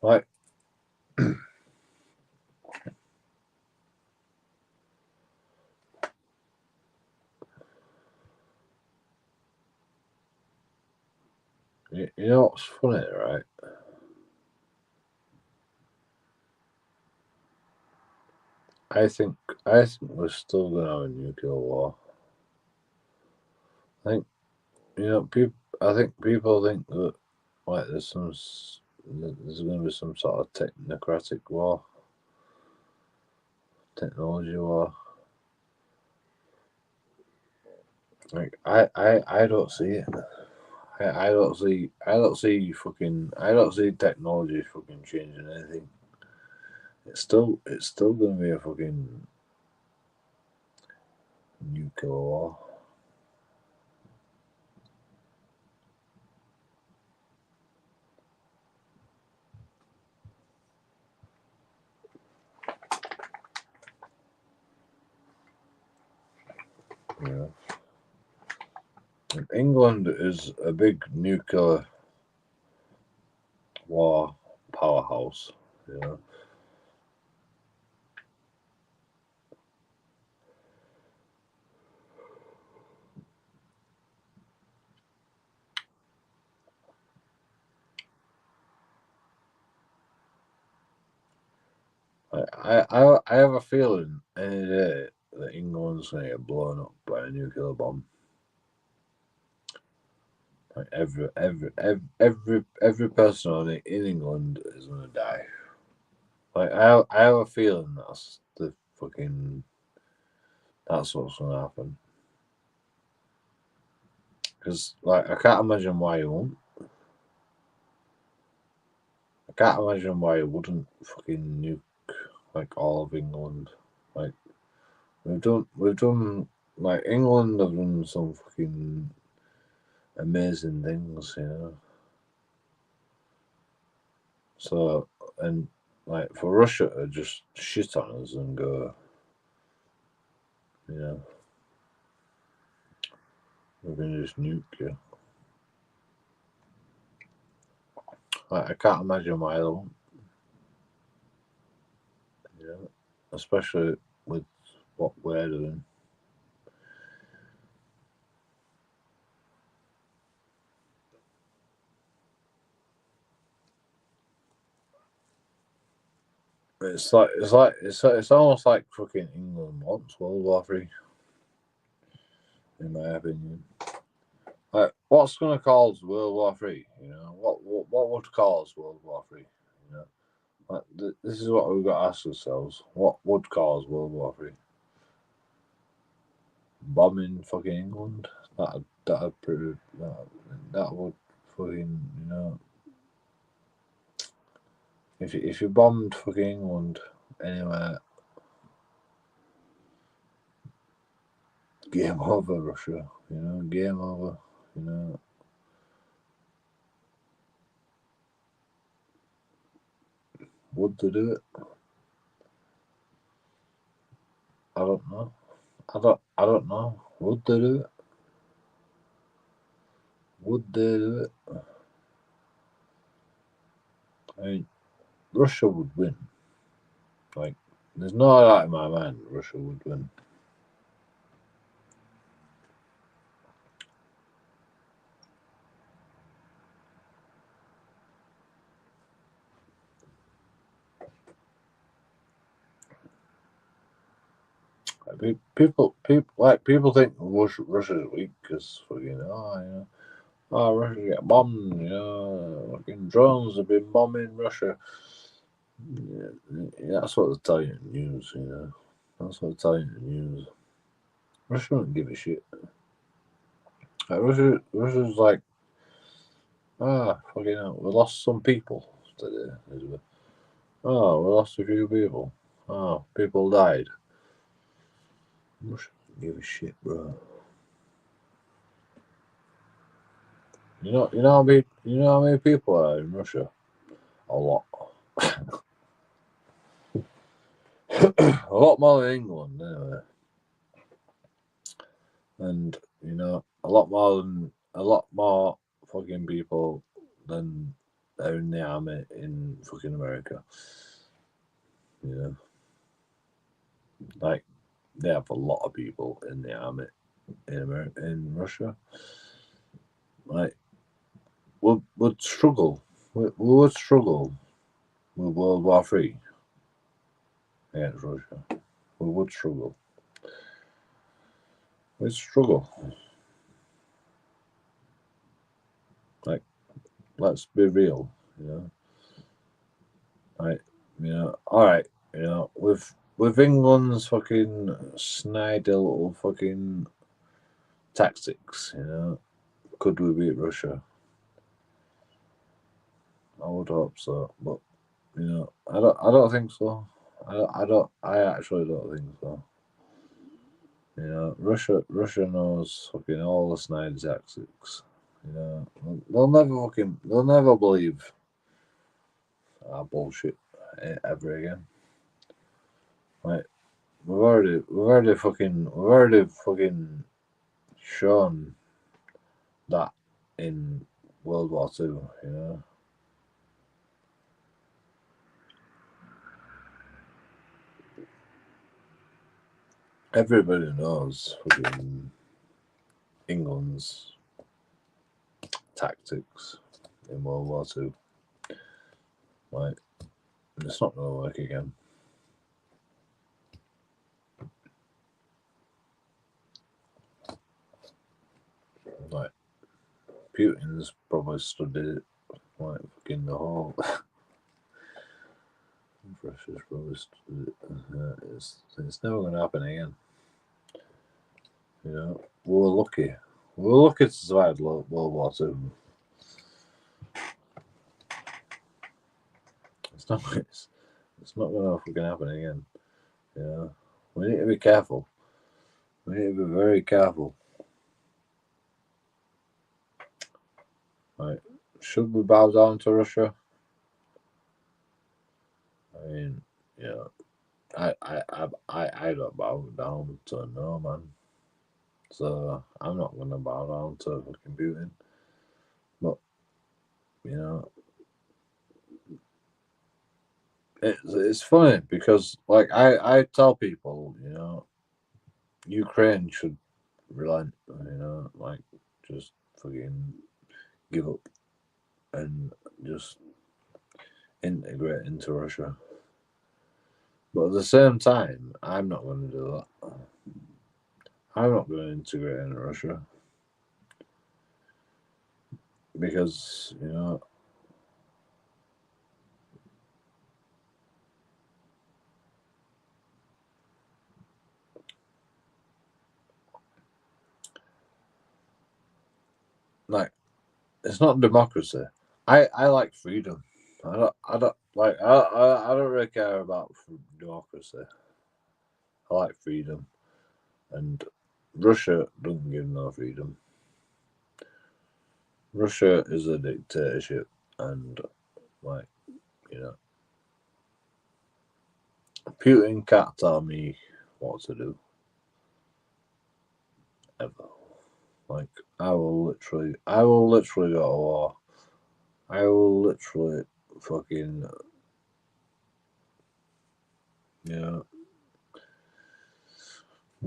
Right. You know what's funny, right? I think we're still gonna have a nuclear war. I think, you know, people think that like there's gonna be some sort of technocratic war, technology war. Like I don't see it. I don't see technology fucking changing anything. It's still gonna be a fucking nuclear war. Yeah. And England is a big nuclear war powerhouse, you know. I have a feeling any day that England's gonna get blown up by a nuclear bomb. Like every person in England is gonna die. Like I have a feeling that's what's gonna happen. Because like I can't imagine why you won't. I can't imagine why you wouldn't fucking nuke like all of England. Like we've done like England have done some fucking amazing things, you know. So and like for Russia to just shit on us and go, you know, we're gonna just nuke you. Like I can't imagine why they won't. You know, especially with what we're doing. It's almost like fucking England wants World War Three, in my opinion. Like, what's gonna cause World War Three? You know, what would cause World War Three? You know, like this is what we've got to ask ourselves: what would cause World War Three? Bombing fucking England? That'd prove that would fucking, you know, if you bombed fucking England anywhere, game over, Russia. You know, game over. You know. Would they do it? I don't know. I don't know. Would they do it? Would they do it? I mean, Russia would win. Like, there's no doubt in my mind Russia would win. Like, people think Russia's weak because fucking, you know, Oh, Russia get bombed, you know, fucking drones have been bombing Russia. Yeah, that's what they tell you in the news, you know. That's what they tell you in the news. Russia don't give a shit. Like, Russia's like, fucking hell, we lost some people today. Oh, we lost a few people. Oh, people died. Russia don't give a shit, bro. You know how many people are in Russia? A lot. A lot more than England, anyway. And you know, a lot more fucking people than are in the army in fucking America. You know, like they have a lot of people in the army in America, in Russia. Like would struggle. We would struggle with World War Three against Russia. We would struggle. We'd struggle. Like, let's be real. You know, like, you know, all right. You know, with England's fucking snide little fucking tactics, you know, could we beat Russia? I would hope so, but you know, I don't think so. I actually don't think so. You know, Russia knows fucking all the snide tactics. You know, they'll never believe our bullshit ever again. Like we've already fucking shown that in World War Two. You know. Everybody knows fucking England's tactics in World War Two. Like, it's not going to work again. Like, Putin's probably studied it. Like, fucking the whole. Russia's probably studied it. It's never going to happen again. You know, we were lucky. We were lucky to survive World War Two. It's not. It's not going to fucking happen again. You know, we need to be careful. We need to be very careful. Like, should we bow down to Russia? I mean, you know, I don't bow down to no man. So I'm not gonna bow down to fucking Putin. But you know, it's funny because like I tell people, you know, Ukraine should relent, you know, like just fucking give up and just integrate into Russia. But at the same time, I'm not going to do that. I'm not going to integrate into Russia because you know, like it's not democracy. I like freedom. I don't like I don't really care about democracy. I like freedom, and Russia doesn't give no freedom. Russia is a dictatorship, and like you know, Putin can't tell me what to do ever. Like I will literally go to war. I will literally fucking you know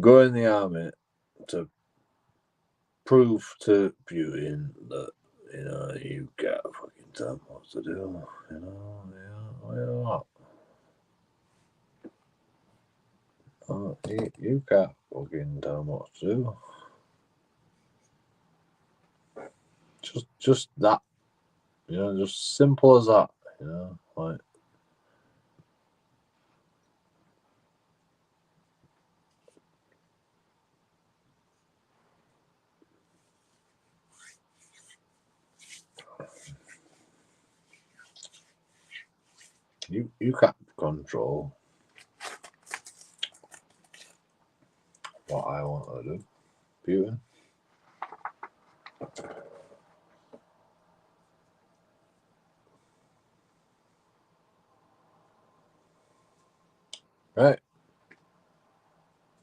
go in the army to prove to Putin that you know you can't fucking tell him what to do. You know, you can't fucking tell him what to do. Just that, just simple as that, like. You can't control what I want to do. Putin. Right.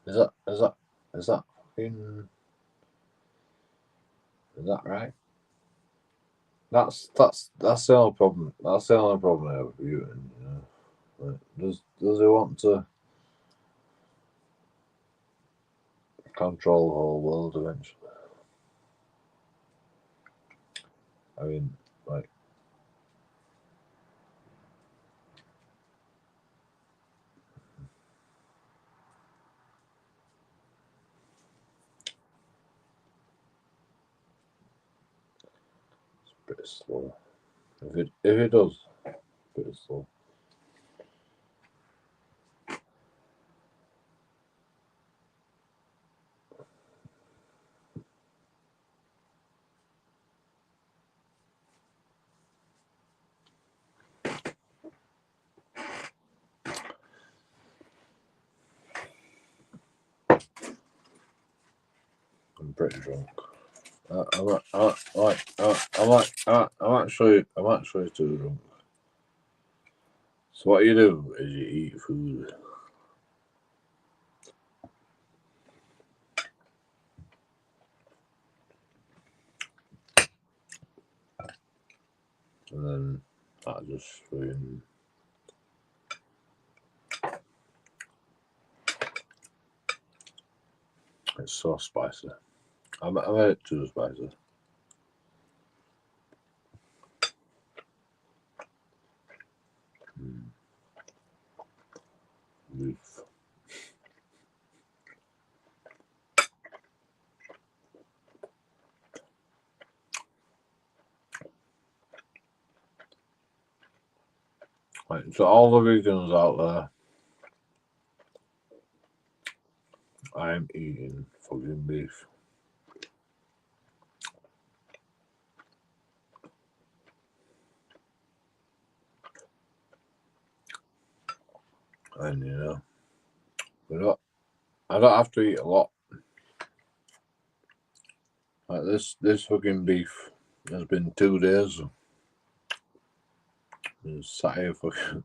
Is that fucking, is that right? That's the only problem. That's the only problem I have with Putin, Like, does he want to control the whole world eventually? I mean, like, it's pretty slow. If it does, pretty slow. I'm pretty drunk. I'm actually too drunk. So what you do is you eat food. And then I just fucking, it's so spicy. I made it too spicy. Beef. Right, so all the vegans out there, I'm eating fucking beef. And I don't have to eat a lot. Like this fucking beef has been 2 days. It's sat here fucking.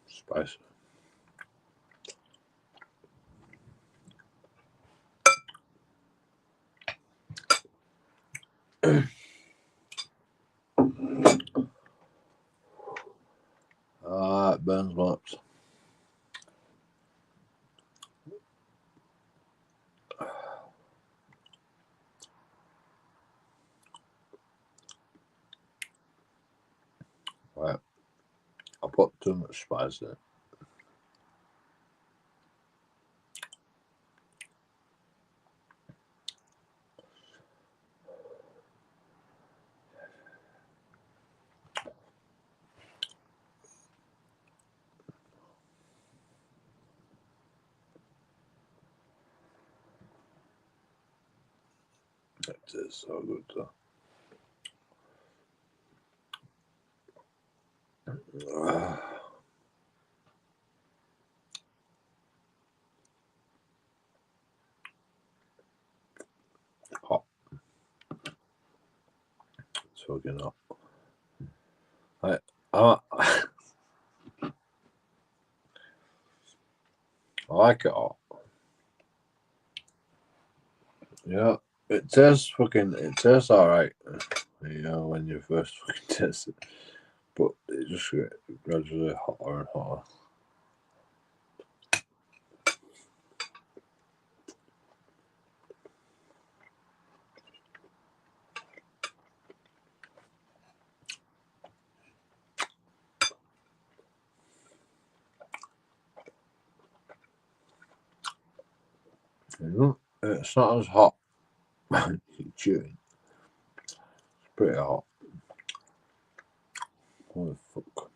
Spicy. It burns my lips. Right, I put too much spice in it. It is so good though. Hot. fucking hot. I like it hot. Yeah, it tastes alright, you know, when you first fucking taste it. But it just gets gradually hotter and hotter. You know, it's not as hot. You're chewing. It's pretty hot. Holy fuck.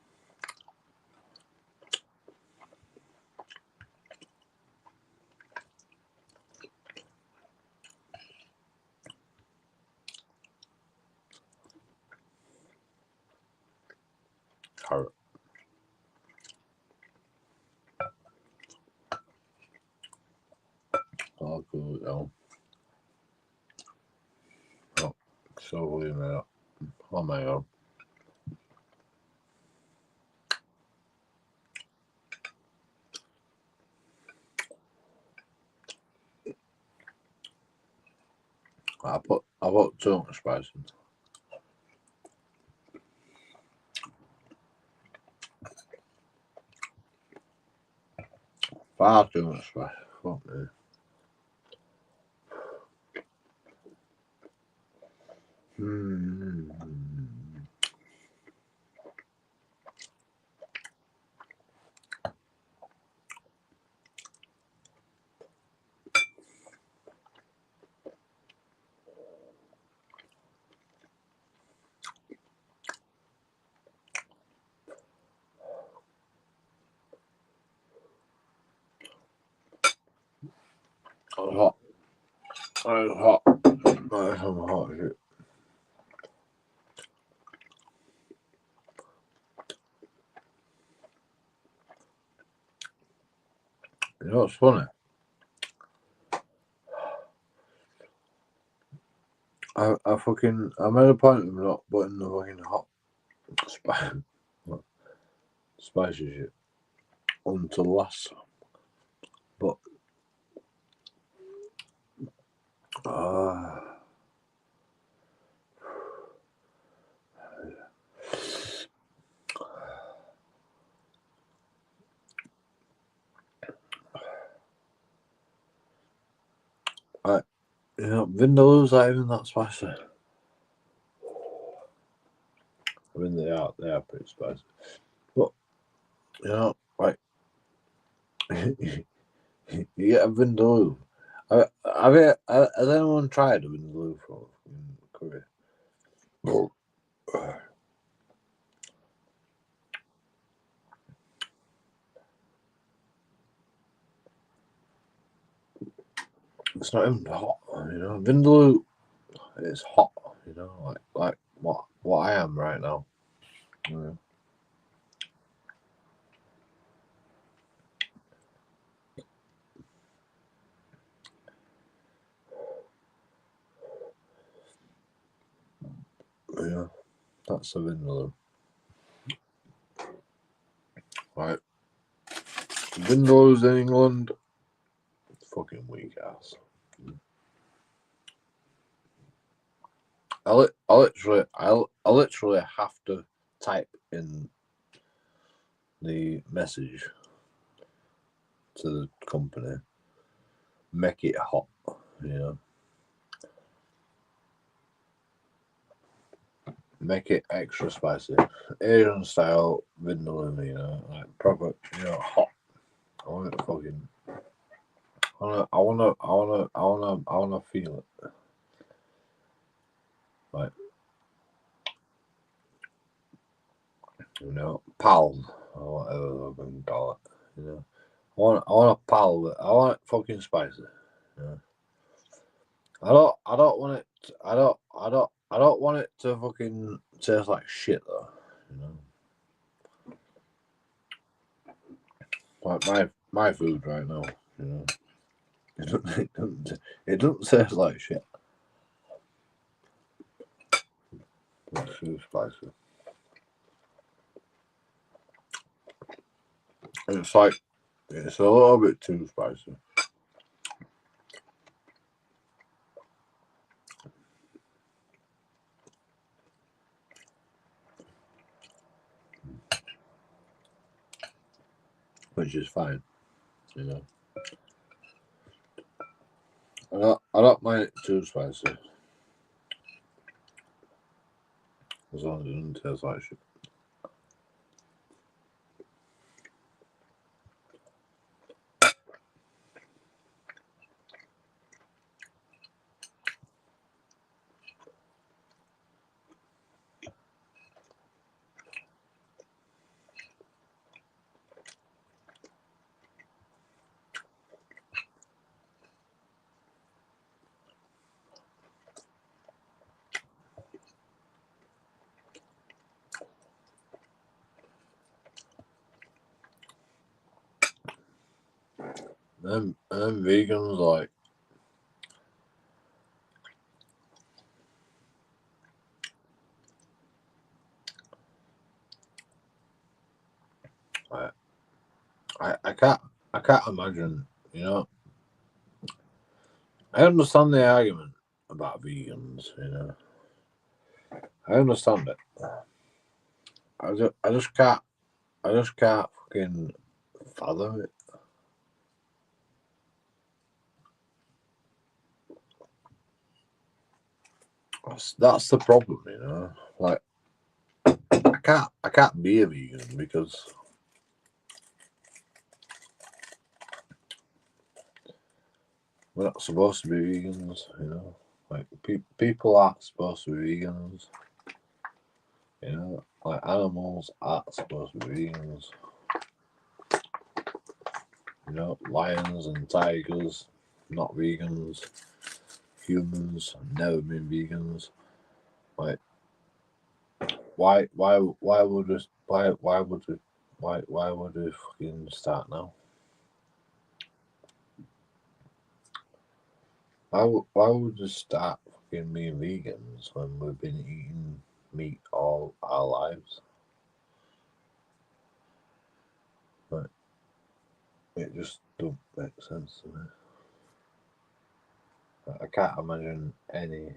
Carrot. I'll cool it down. Oh, so leave it up. Oh my god. I put too much spice in. Far too much spice. Fuck me. It's hot. It's hot. It's hot shit. You know what's funny? I made a point of not putting the fucking hot spicy shit until last. But you know, vindaloo's not even that spicy. I mean, they are pretty spicy. But, you know, like, you get a vindaloo. Has anyone tried a vindaloo from Korea? It's not even hot, you know. Vindaloo is hot, you know, like what I am right now. Yeah. Yeah, that's a vindaloo. Right. Vindaloo's in England. Fucking weak ass. I literally have to type in the message to the company, make it hot, you know, make it extra spicy, Asian style vindaloo, you know, like proper, you know, hot. I want it fucking. I wanna feel it. Like, you know, pal or whatever I can call it. You know, I want a pal. I want it fucking spicy. You know? I don't want it. I don't want it to fucking taste like shit though. You know, like my food right now. You know, it doesn't taste like shit. It's too spicy. It's like, it's a little bit too spicy. Which is fine, you know. I don't mind it too spicy. As long as it doesn't taste like shit. And them vegans like I can't imagine, you know. I understand the argument about vegans, you know. I understand it. I just can't fucking fathom it. That's the problem, you know. Like I can't be a vegan because we're not supposed to be vegans, you know. Like people aren't supposed to be vegans, you know. Like animals aren't supposed to be vegans. You know, lions and tigers, not vegans. Humans have never been vegans. Like, why would we fucking start now? Why would we start fucking being vegans when we've been eating meat all our lives? Like, it just don't make sense to me. I can't imagine any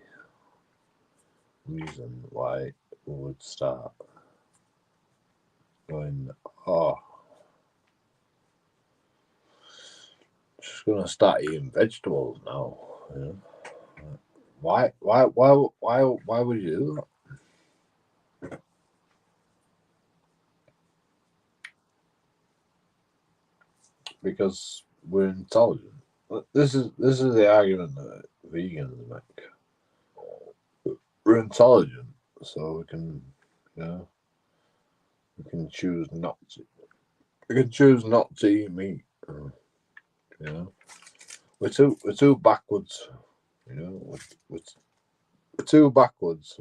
reason why we would start going, oh, just gonna start eating vegetables now. You know? Why would you do that? Because we're intelligent. This is the argument that vegans make. We're intelligent, so we can, you know, we can choose not to. We can choose not to eat meat. You know, we're too backwards. You know, we're too backwards.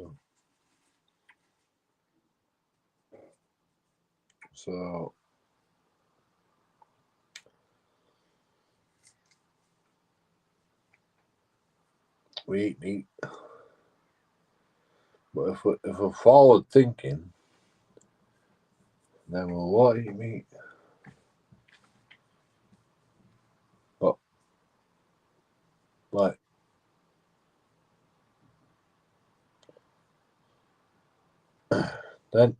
So we eat meat. But if we're forward thinking, then we'll what eat meat. But like then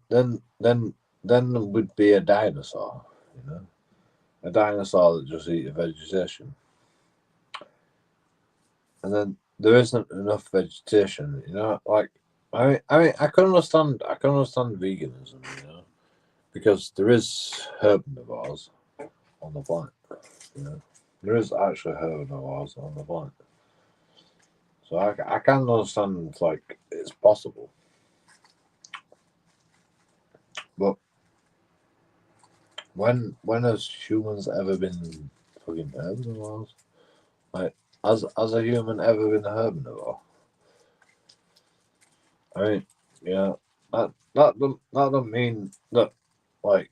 we'd be a dinosaur, you know, a dinosaur that just eats vegetation, and then there isn't enough vegetation, you know. Like I can understand veganism, you know, because there is herbivores on the planet, you know, there is actually herbivores on the planet, so I can understand like it's possible, but when has humans ever been fucking herbivores? Like, has a human ever been a herbivore? I mean, yeah, that don't mean that like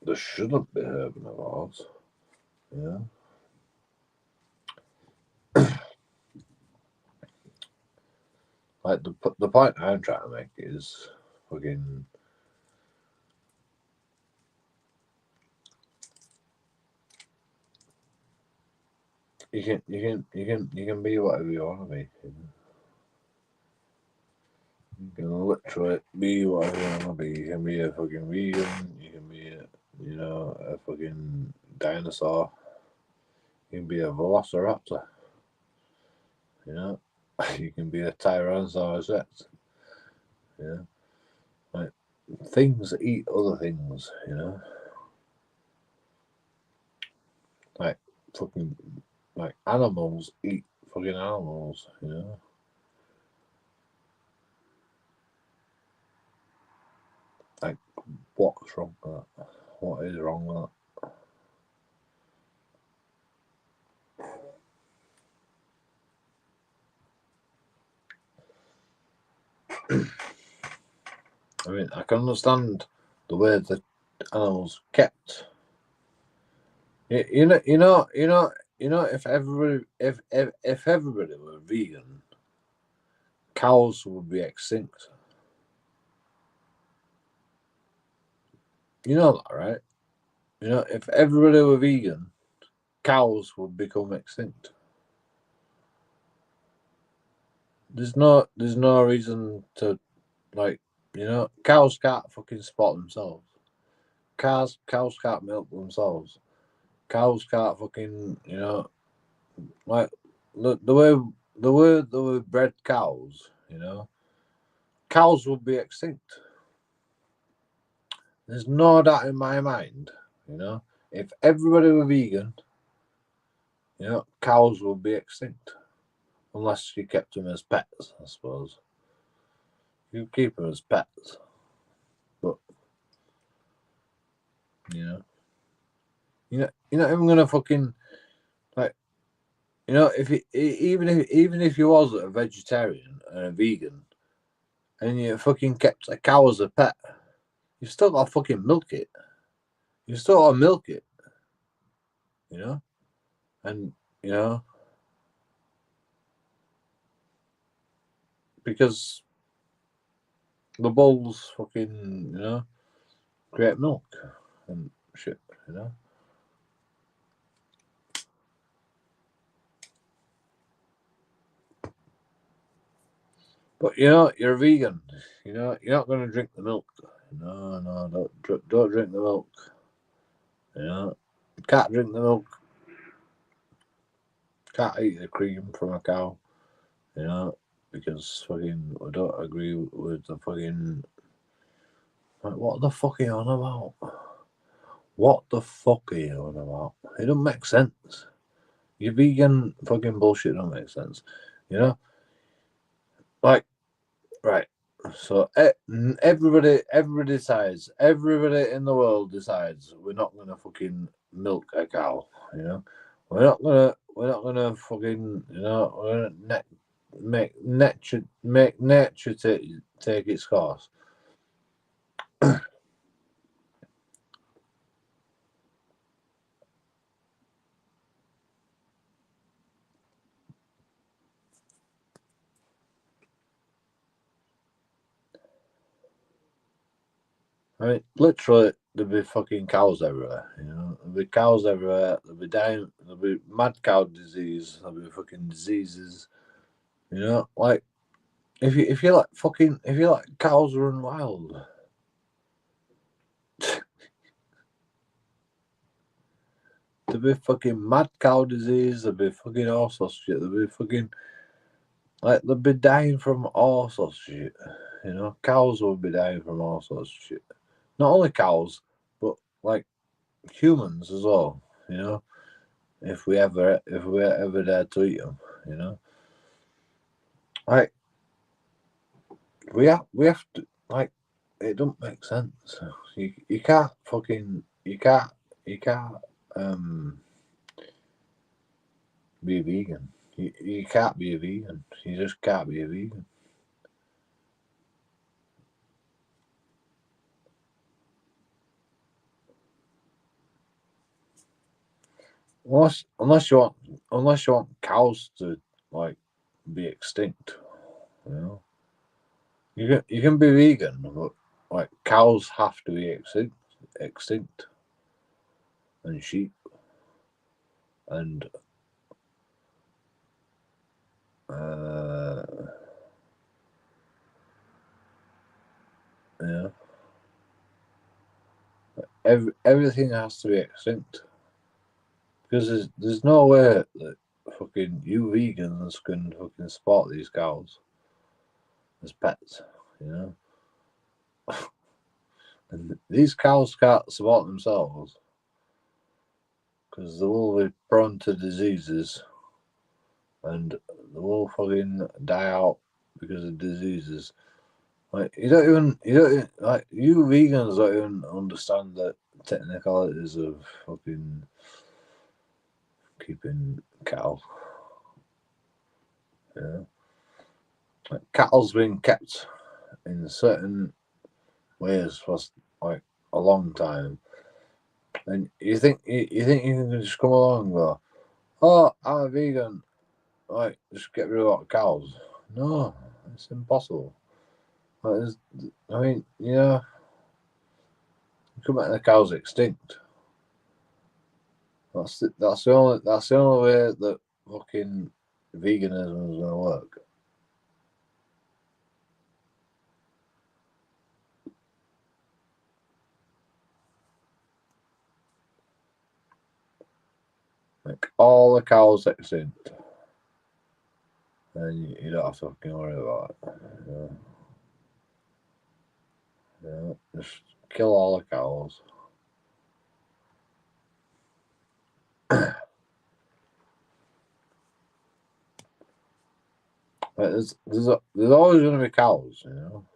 there shouldn't be herbivores, you know. Like the point I'm trying to make is fucking. You can be whatever you want to be. You can literally be whatever you want to be. You can be a fucking vegan. You can be a fucking dinosaur. You can be a velociraptor. You know, you can be a Tyrannosaurus Rex. You know, like things eat other things. You know, like fucking like animals eat fucking animals. You know. Like, what's wrong with that? What is wrong with that? I mean, I can understand the way that animals kept. If everybody were vegan, cows would be extinct. You know that, right? If everybody were vegan, cows would become extinct. There's no reason to, like, cows can't fucking spot themselves. Cows can't milk themselves. Cows can't fucking, like the way they were bred cows, cows would be extinct. There's no doubt in my mind, if everybody were vegan, cows would be extinct. Unless you kept them as pets, I suppose. You keep them as pets. But, you're not even gonna fucking, like, even if you was a vegetarian and a vegan, and you fucking kept a cow as a pet, you still gotta fucking milk it. You still gotta milk it, and because the bulls fucking create milk and shit, But you're a vegan. You're not gonna drink the milk. No, don't drink the milk. You can't drink the milk. Can't eat the cream from a cow. Because fucking I don't agree with the fucking. Like, what the fuck are you on about? What the fuck are you on about? It don't make sense. Your vegan fucking bullshit don't make sense. Like, right. So everybody decides. Everybody in the world decides we're not gonna fucking milk a cow. We're not gonna fucking we're gonna make nature take its course. I mean, literally, there'll be fucking cows everywhere. There'll be cows everywhere. There'll be dying. There'll be mad cow disease. There'll be fucking diseases. Like if you like cows run wild. There'll be fucking mad cow disease. There'll be fucking all sorts of shit. There'll be fucking they'll be dying from all sorts of shit. Cows will be dying from all sorts of shit. Not only cows, but like humans as well. If we ever dare to eat them, like we have to, like, it don't make sense. You can't fucking you can't be a vegan. You can't be a vegan. You just can't be a vegan. Unless you want cows to, like, be extinct, You can be vegan, but like cows have to be extinct, and sheep, and yeah, everything has to be extinct because there's no way that fucking you vegans can fucking support these cows as pets, you know. And these cows can't support themselves because they will be prone to diseases and they will fucking die out because of diseases. Like you don't even like you vegans don't even understand the technicalities of fucking keeping cattle. Yeah, like, cattle's been kept in certain ways for like a long time, and you think you can just come along and go, oh, I'm a vegan, like just get rid of all the cows. No, it's impossible. Like, I mean, you know, you could make the cows extinct. That's the only way that fucking veganism is gonna work. Like all the cows extinct, and you don't have to fucking worry about it. Yeah, just kill all the cows. Like, there's always gonna be cows, you know,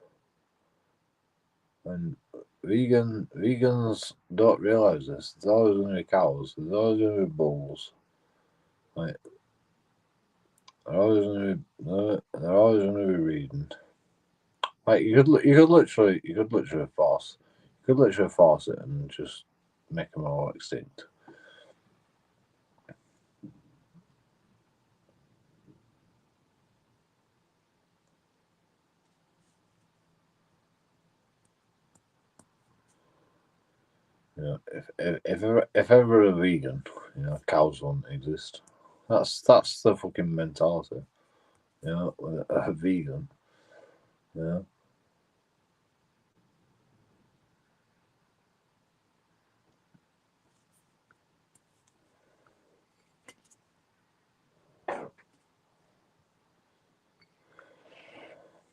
and vegans don't realize this. There's always gonna be cows. There's always gonna be bulls. Like they're always gonna be breeding. Like you could literally force it and just make them all extinct. You know, if ever a vegan, you know, cows won't exist. That's the fucking mentality. You know, a vegan. You know,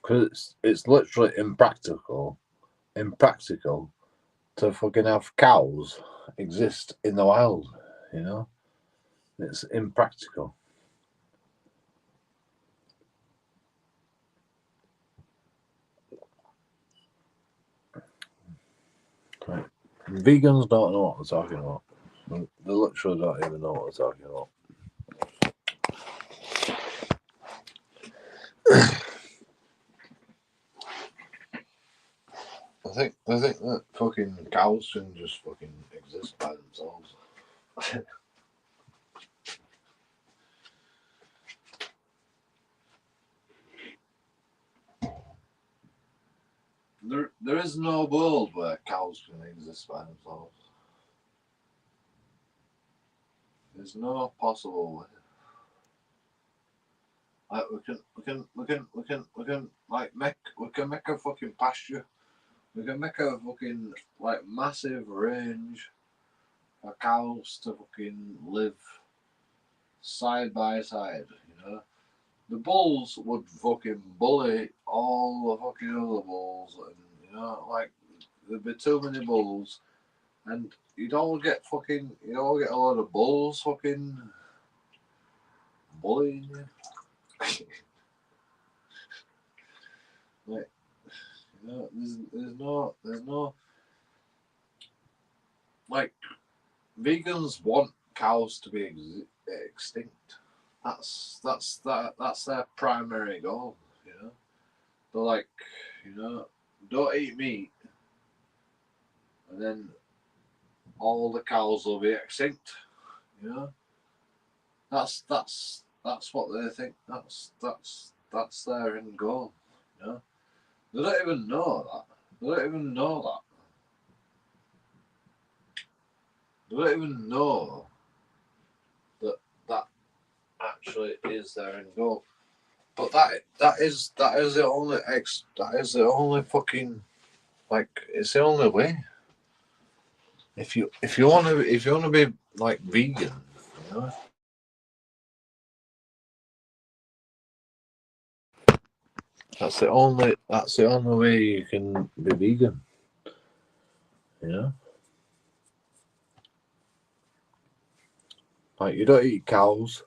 because it's literally impractical to fucking have cows exist in the wild. You know, it's impractical. Right. Vegans don't know what they're talking about. They literally don't even know what they're talking about. I think that fucking cows shouldn't just fucking exist by themselves. There is no world where cows can exist by themselves. There's no possible way. Like we can make a fucking pasture. We can make a fucking like massive range for cows to fucking live side by side, you know. The bulls would fucking bully all the fucking other bulls, and you know, like there'd be too many bulls, and you'd all get a lot of bulls fucking bullying you. Like, you know, there's no like vegans want cows to be extinct. That's their primary goal. You know, they're like, you know, don't eat meat, and then all the cows will be extinct. You know, that's what they think. That's their end goal. You know, They don't even know that. They don't even know that. They don't even know that that actually is their end goal. But that is the only fucking, like, it's the only way. If you want to be like vegan, you know, that's the only way you can be vegan. You know, like, you don't eat cows,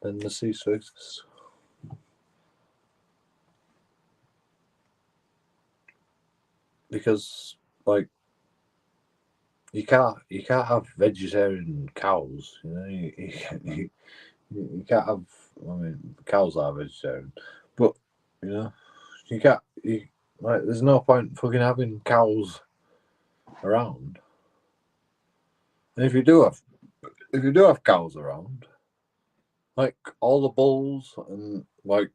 then they cease to exist. Because, like, you can't have vegetarian cows. You know, you can't have. I mean, cows are vegetarian, but you know, you can't. Like, there's no point fucking having cows around. And if you do have cows around, like, all the bulls and like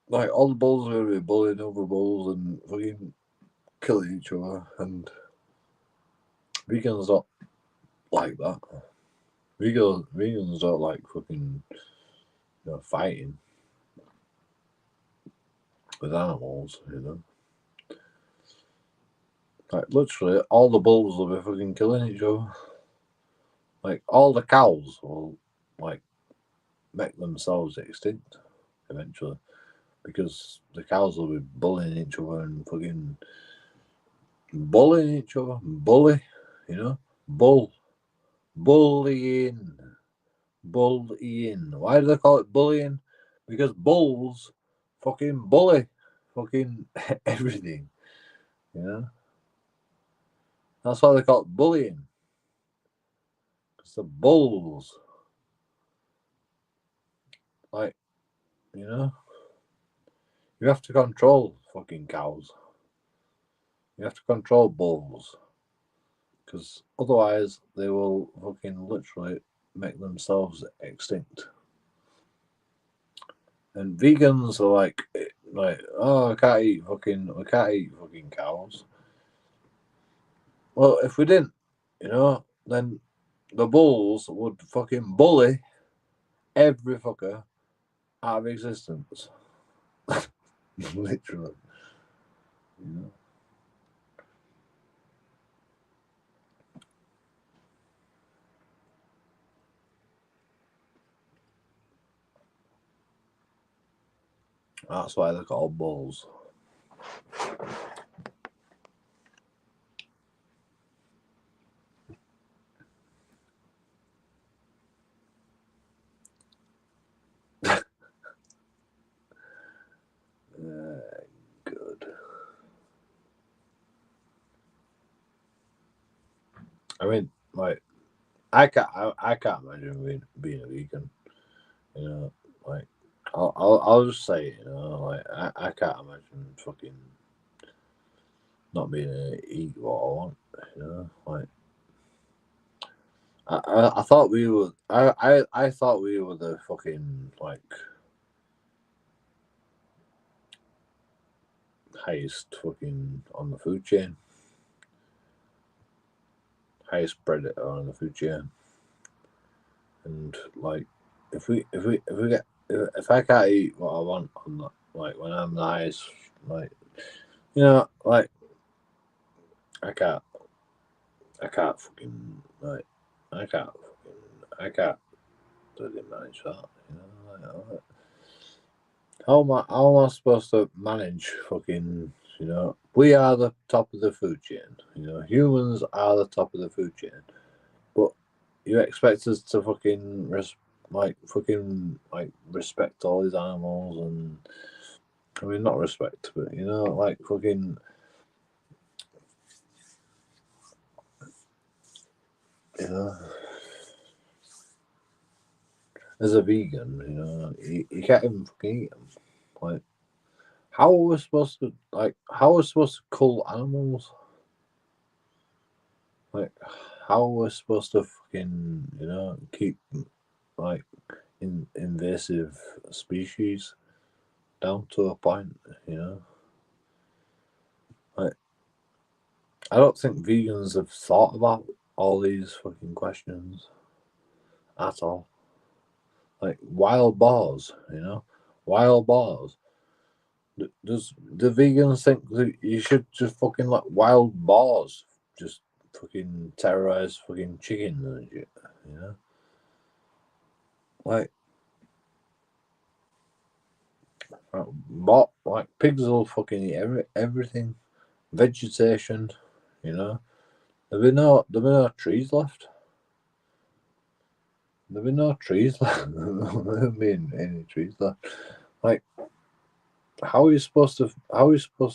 all the bulls are gonna be bullying other bulls and fucking killing each other, and vegans don't like that. Vegans don't like fucking, fighting with animals, you know. Like, literally, all the bulls will be fucking killing each other. Like, all the cows will, like, make themselves extinct eventually, because the cows will be bullying each other and fucking bullying each other. Bully, you know, bullying. Why do they call it bullying? Because bulls fucking bully fucking everything, you know. That's why they call it bullying. Because the bulls, like, you know, you have to control fucking cows. You have to control bulls. Because otherwise, they will fucking literally make themselves extinct. And vegans are like, oh, we can't eat fucking cows. Well, if we didn't, then the bulls would fucking bully every fucker out of existence. Literally. You know? That's why they're called bulls. Good. I mean, like, I can't imagine being a vegan. You know, like, I'll just say, like, I can't imagine fucking not being able to eat what I want. You know, like, I thought we were I thought we were the fucking, like, highest fucking on the food chain, highest predator on the food chain, and, like, if we get if I can't eat what I want on the, like, when I'm the highest, like, like, I can't fucking, like, I can't bloody manage that. Like, how am I supposed to manage fucking, we are the top of the food chain. Humans are the top of the food chain. But you expect us to fucking respect all these animals, and I mean, not respect, but, like, fucking, you know, as a vegan, you can't even fucking eat them. Like, how are we supposed to cull animals? Like, how are we supposed to fucking, keep, like, invasive species down to a point, you know. Like, I don't think vegans have thought about all these fucking questions at all. Like wild boars, you know, wild boars. Does the vegans think that you should just fucking let wild boars just fucking terrorize fucking chickens and shit, you know? Like like pigs will fucking eat everything, vegetation, you know. There'll be no trees left. There'll be no trees left. There'll be any trees left. Like, how are you supposed to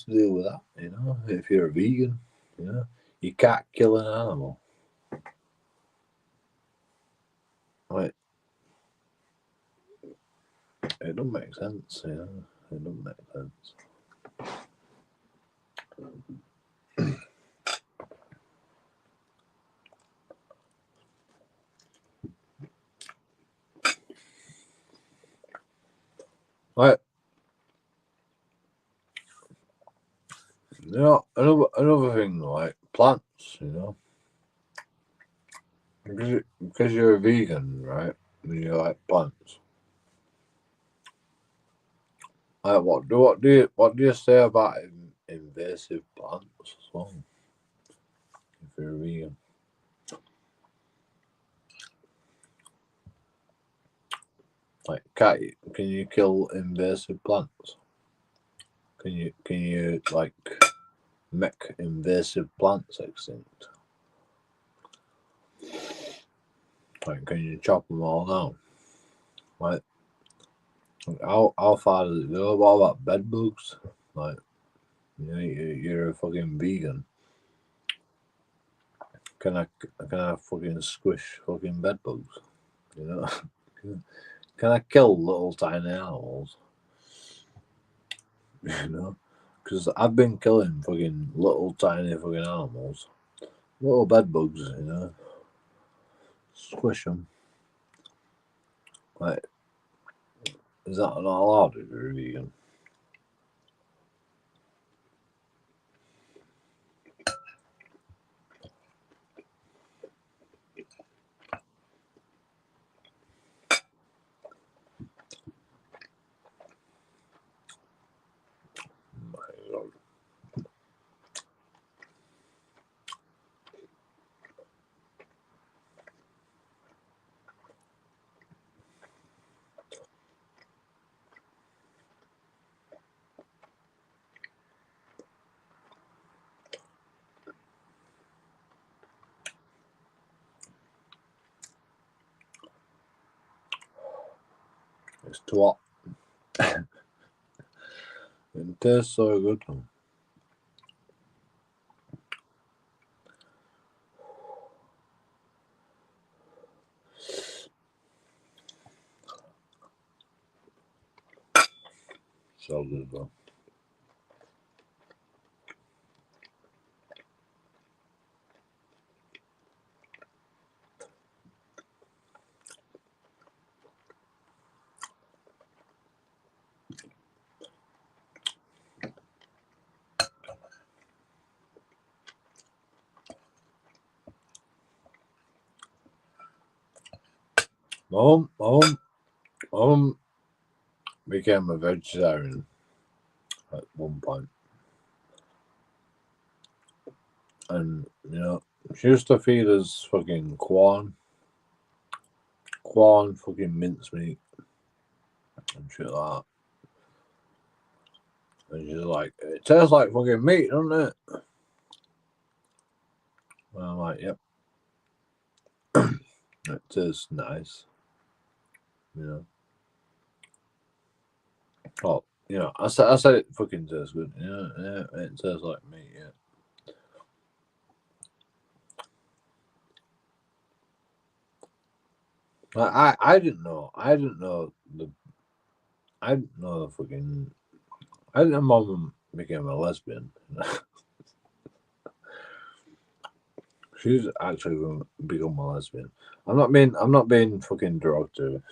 deal with that? You know, if you're a vegan, you know, you can't kill an animal. Like, it don't make sense. You know, it don't make sense. Like, you know, another thing, like plants, you know, because you're a vegan, right? And you like plants. Like, what do you say about invasive plants as well? If you're a vegan, like, can you kill invasive plants? Can you like make invasive plants extinct? Like, can you chop them all down? Like, how far does it go? What about bed bugs? Like, you know, you're a fucking vegan. Can I fucking squish fucking bed bugs? You know, can I kill little tiny animals? You know, because I've been killing fucking little tiny fucking animals, little bed bugs. You know, squish them. Like, is that not allowed if you're a vegan? It's too hot. It tastes so good. So good though. My mum became a vegetarian at one point, and you know, she used to feed us fucking corn, fucking mincemeat, and shit like that. And she's like, "It tastes like fucking meat, doesn't it?" And I'm like, "Yep, it tastes nice." You know. Oh, you know, I said it fucking tastes good. Yeah, it tastes like meat. Yeah. I didn't know. I didn't know the fucking. I didn't know Mum became a lesbian. She's actually going to become a lesbian. I'm not being fucking derogatory.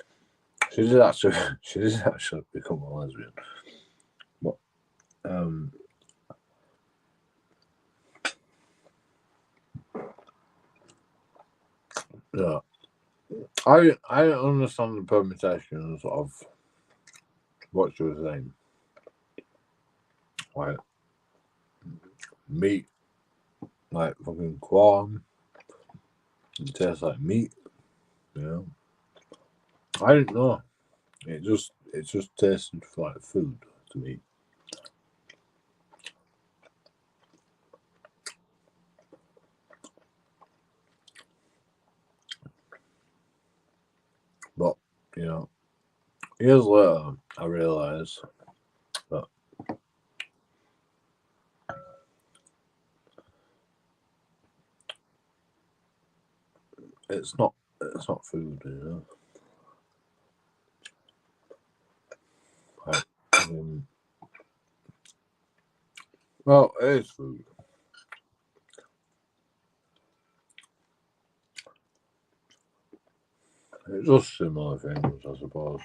She did actually. She did actually become a lesbian. But yeah, I don't understand the permutations of what she was saying. Like meat, like fucking corn. It tastes like meat. You know, I didn't know. It just tasted like food to me. But you know, years later, I realised that it's not food. You know, like, well, it is food. It's just similar things, I suppose.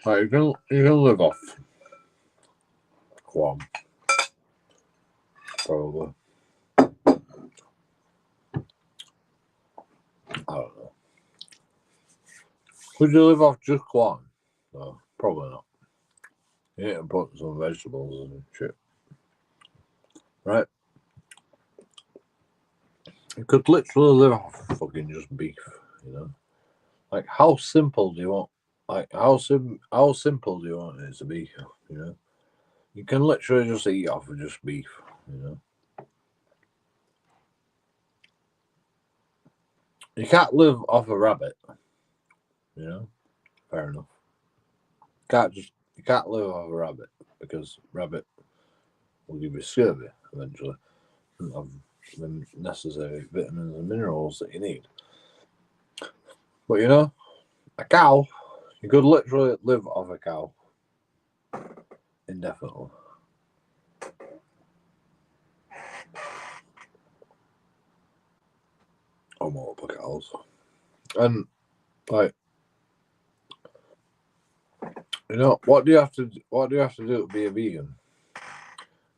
Like you can live off corn, probably. I don't know. Could you live off just corn? No, probably not. You need to put some vegetables and shit. Right? You could literally live off fucking just beef, you know? Like how simple do you want how simple do you want it to be, you know? You can literally just eat off of just beef, you know? You can't live off a rabbit, you know? Fair enough. You can't live off a rabbit because rabbit will give you scurvy eventually. And have the necessary vitamins and minerals that you need. But you know, a cow, you could literally live off a cow indefinitely. Or multiple cows. And like, you know, what do you have to do to be a vegan?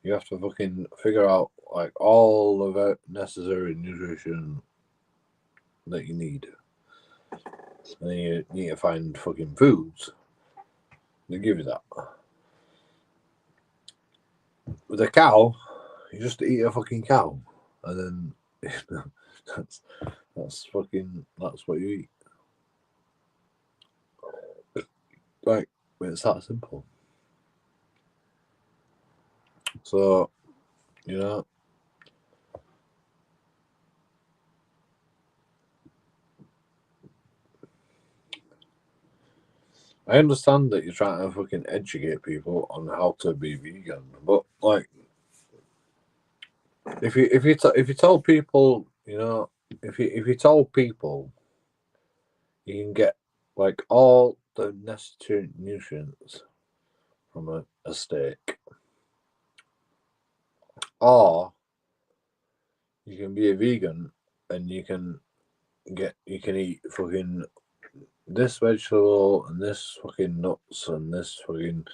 You have to fucking figure out like all of the necessary nutrition that you need. And then you need to find fucking foods that give you that. With a cow, you just eat a fucking cow, and then that's what you eat. Like it's that simple. So, you know, I understand that you're trying to fucking educate people on how to be vegan, but like, if you told people, you know, if you told people you can get like all the necessary nutrients from a steak, or you can be a vegan and you can eat fucking this vegetable and this fucking nuts and this fucking,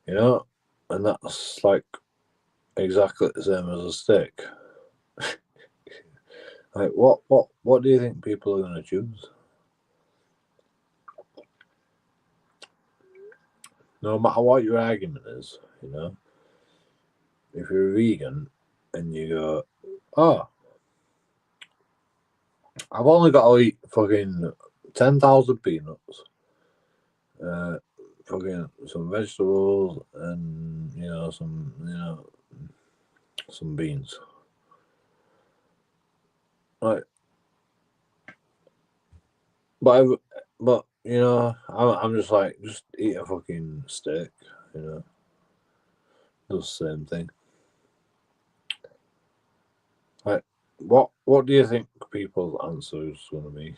you know, and that's like exactly the same as a steak. Like what do you think people are going to choose? No matter what your argument is, you know, if you're a vegan and you go, oh, I've only got to eat fucking 10,000 peanuts, fucking some vegetables, and some beans. Like, but you know, I'm just like, just eat a fucking steak, you know, does the same thing. Like, what do you think people's answer is going to be?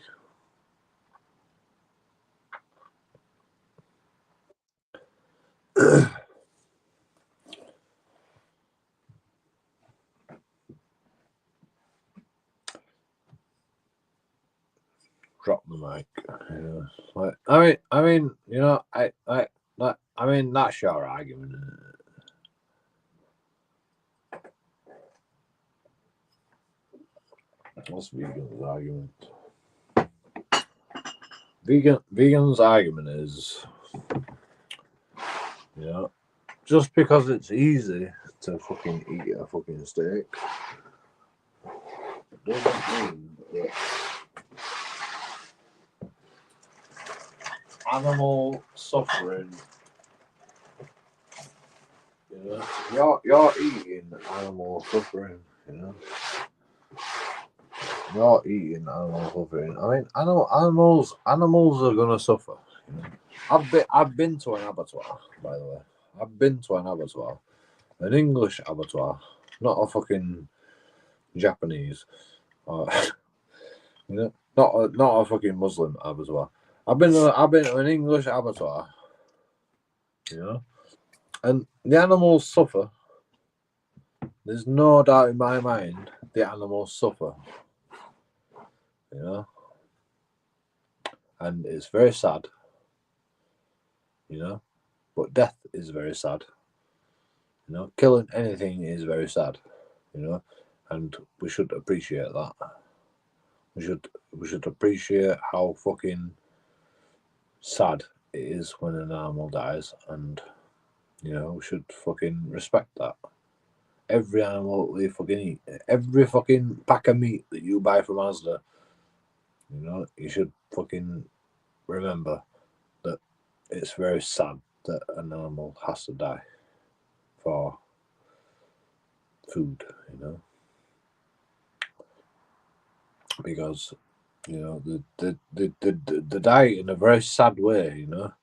drop the mic. Yeah. Like, I mean, you know, I mean, that's your argument, isn't it? What's vegan's argument? Vegan's argument is, you know, just because it's easy to fucking eat a fucking steak doesn't mean that animal suffering. You know, you're eating animal suffering. You know, you're eating animal suffering. I mean, animals are gonna suffer. You know? I've been to an abattoir, by the way. I've been to an abattoir, an English abattoir, not a fucking Japanese, or you know, not a fucking Muslim abattoir. I've been to an English abattoir, you know, and the animals suffer. There's no doubt in my mind the animals suffer, you know, and it's very sad, you know, but death is very sad, you know, killing anything is very sad, you know, and we should appreciate that. We should appreciate how fucking sad it is when an animal dies, and you know, we should fucking respect that. Every animal we fucking eat, every fucking pack of meat that you buy from Asda, you know, you should fucking remember that it's very sad that an animal has to die for food, you know, because you know they die in a very sad way, you know.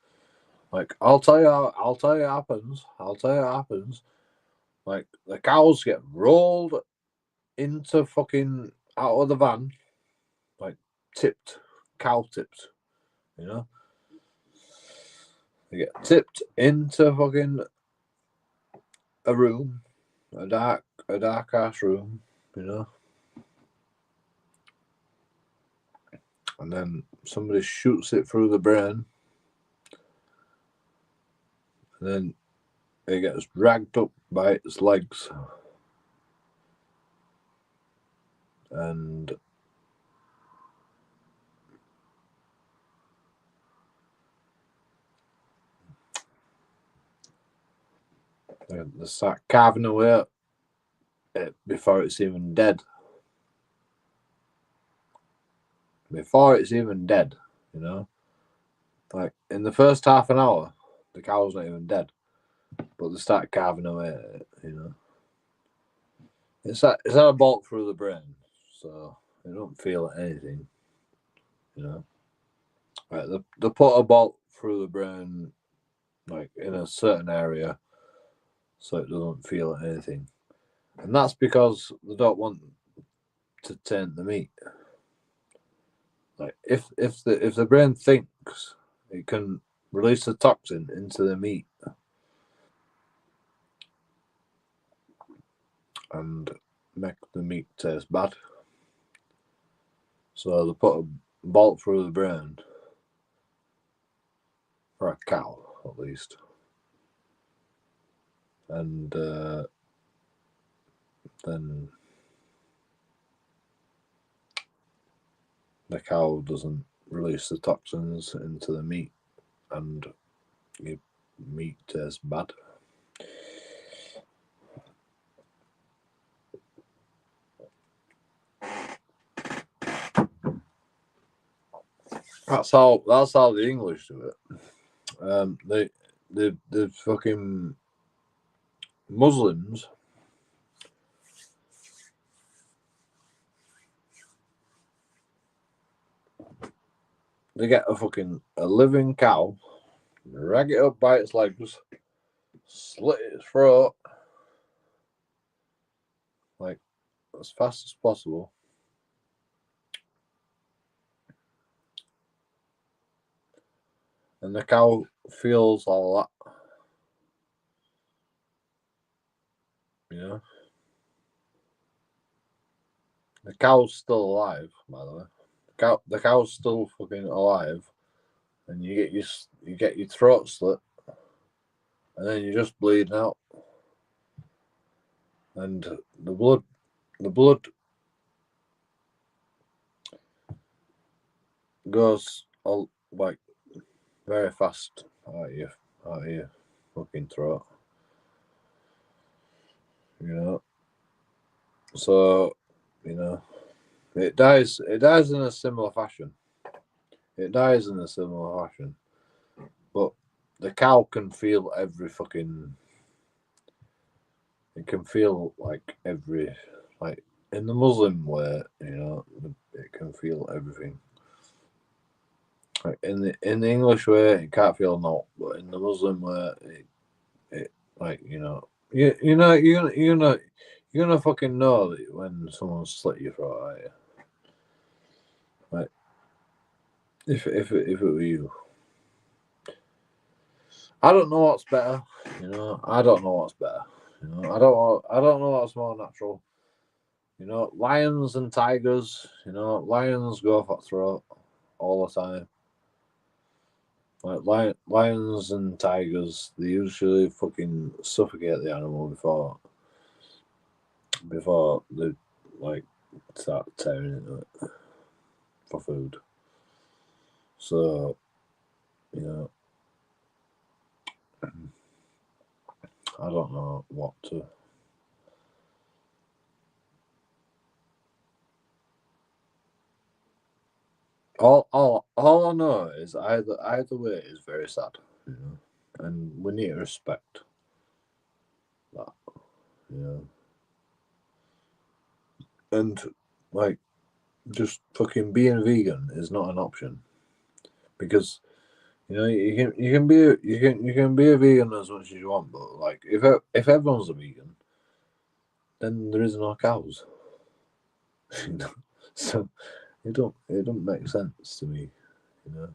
Like I'll tell you it happens. Like the cows get rolled into fucking out of the van, like cow tipped, you know. They get tipped into fucking a room, a dark ass room, you know. And then somebody shoots it through the brain, and then it gets dragged up by its legs, and they start carving away at it before it's even dead. Before it's even dead, you know. Like in the first half an hour, the cow's not even dead, but they start carving away at it, you know. It's had a bolt through the brain, so they don't feel anything, you know. Right, they put a bolt through the brain, like in a certain area, so it doesn't feel anything, and that's because they don't want to taint the meat. Like if the brain thinks, it can release the toxin into the meat and make the meat taste bad. So they put a bolt through the brain for a cow, at least, and then the cow doesn't release the toxins into the meat, and your meat tastes bad. That's how the English do it. The fucking Muslims, they get a living cow, drag it up by its legs, slit its throat, like as fast as possible, and the cow feels all that, you know. The cow's still alive, by the way. the cow's still fucking alive, and you get your throat slit, and then you're just bleeding out, and the blood goes all like very fast out of your fucking throat. You know. So, you know, it dies in a similar fashion. It dies in a similar fashion. But the cow can feel every fucking, it can feel like every, like in the Muslim way, you know, it can feel everything. Like in the English way, it can't feel naught, but in the Muslim way, it like, you know, you're gonna fucking know that when someone slit your throat, are you? Like, if it were you, I don't know what's better. You know, I don't know what's better. You know, I don't know what's more natural. You know, lions and tigers. You know, lions go for throat all the time. Like lions and tigers, they usually fucking suffocate the animal before they like start tearing into it for food. So, you know, I don't know what to. All I know is either way is very sad, you know, and we need to respect that, you know, and like just fucking being vegan is not an option because you know you can be a vegan as much as you want, but like if everyone's a vegan, then there is no cows, you know, so it don't make sense to me, you know.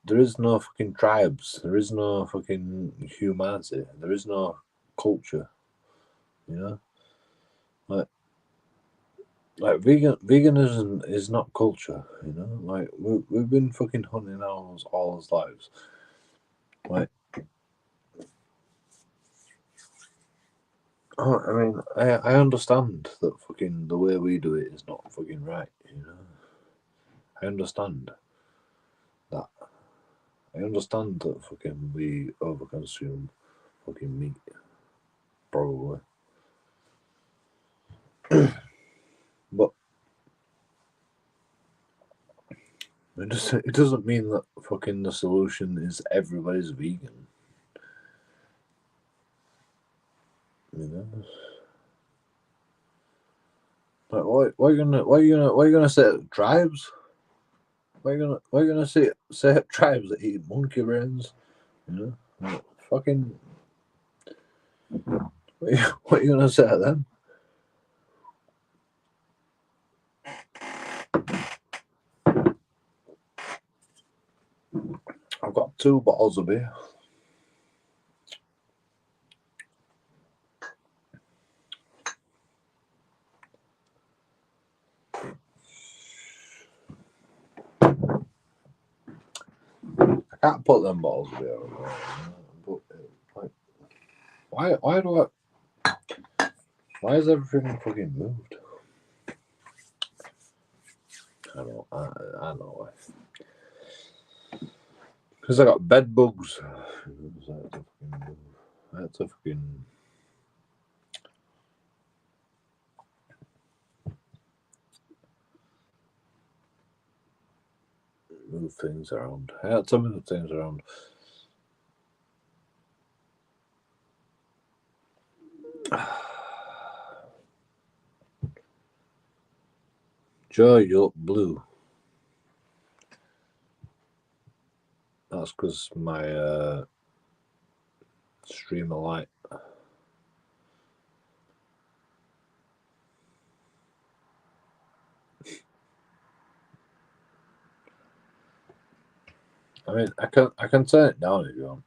There is no fucking tribes. There is no fucking humanity. There is no culture. You know, like veganism is not culture. You know, like we've been fucking hunting animals all our lives. Like, I mean, I understand that fucking the way we do it is not fucking right. You know, I understand that. I understand that fucking we overconsume fucking meat, probably. But it doesn't mean that fucking the solution is everybody's vegan. You know, like what are you gonna say tribes? What are you gonna say tribes that eat monkey brains? You know, like, fucking what are you gonna say to them? I've got 2 bottles of beer. I can't put them bottles of beer on there, but like, why is everything fucking moved? I know why. Because I got bed bugs. I had to fucking move things around. I had to move things around. Joe, you look blue. That's because my streamer light. I mean, I can turn it down if you want.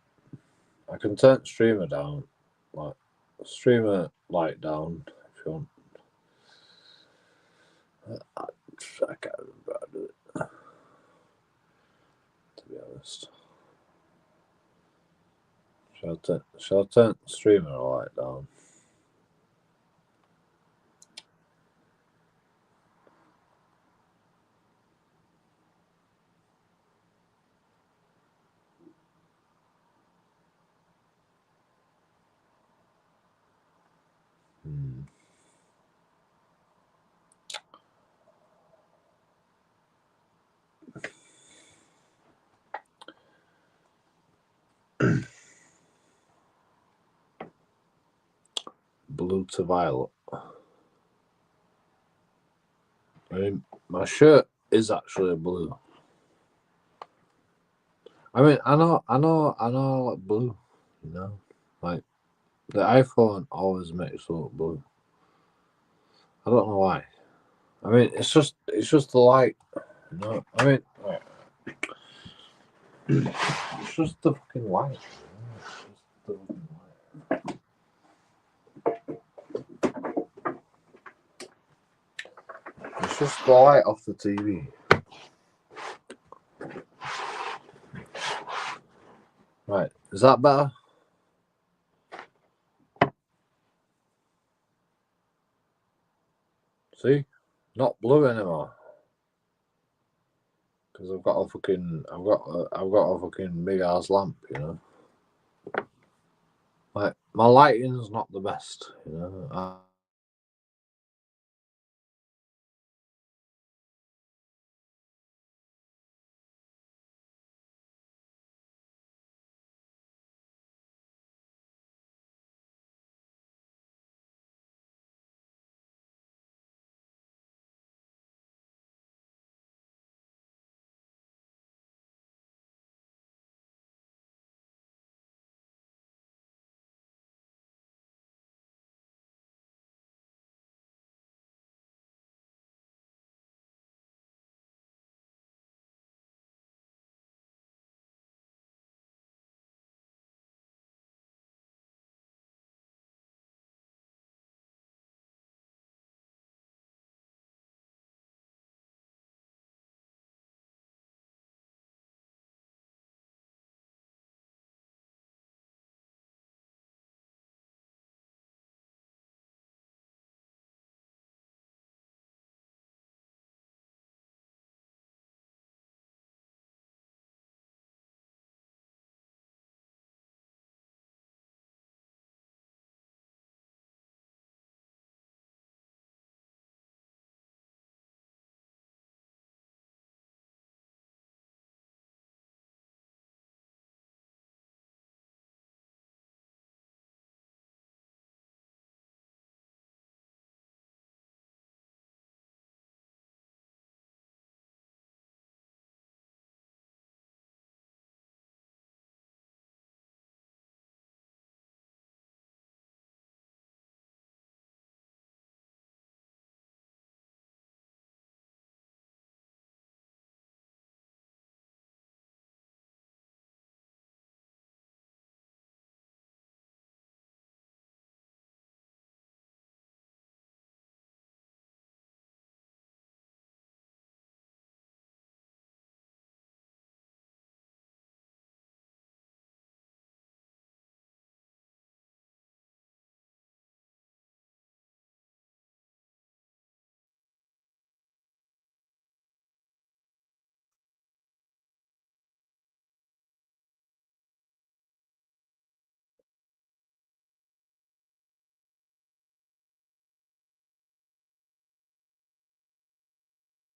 I can turn streamer down, like streamer light down if you want. I can't remember how to do it, to be honest. Shall I turn the streamer light down? Blue to violet. I mean, my shirt is actually blue. I mean, I know, like blue. You know, like the iPhone always makes it look blue. I don't know why. I mean, it's just the light. You know, I mean, it's just the fucking light. You know? It's just the fucking light. It's just the light off the TV. Right, is that better? See, not blue anymore. Because I've got a fucking big ass lamp, you know. Like my lighting's not the best, you know.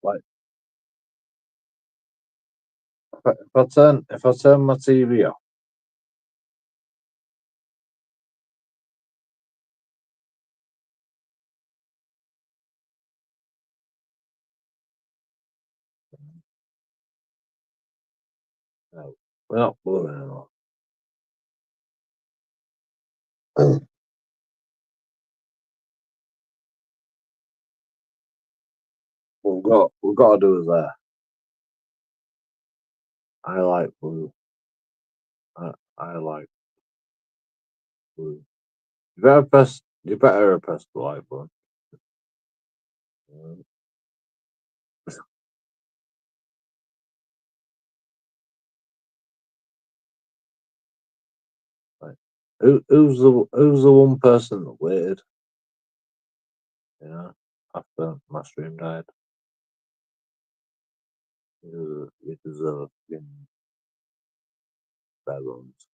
Like if I turn my TV off, no, we're not blue anymore. We've got to do is there. I like blue. I like blue. You better press the light button. Who's the one person that waited? You know, after my stream died, it deserve fucking bare bones.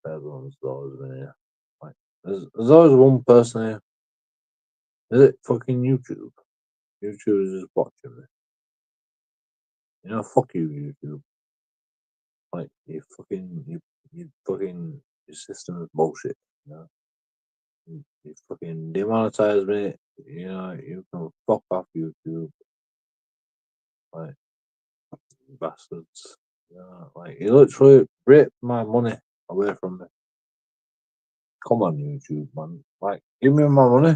Bare bones has always been here. Like, there's always one person here. Is it fucking YouTube? YouTube is just watching me. You know, fuck you, YouTube. Like, your system is bullshit. You know, you fucking demonetize me. You know, you can fuck off YouTube. Like, bastards. You know, like, you literally ripped my money away from me. Come on, YouTube, man. Like, give me my money.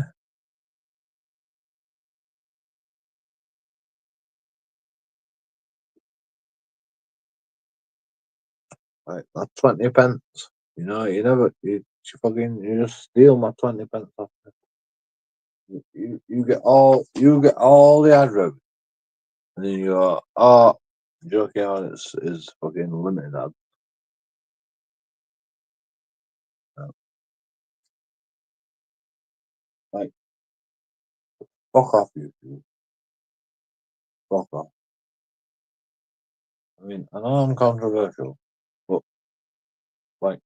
Like, that's 20 pence. You know, you just steal my 20 pence off me. You get all the ad revenue. And then you go, oh, JoeKingAudits is fucking limited ad. No. Like, fuck off, YouTube. Fuck off. I mean, I know I'm controversial, but, like,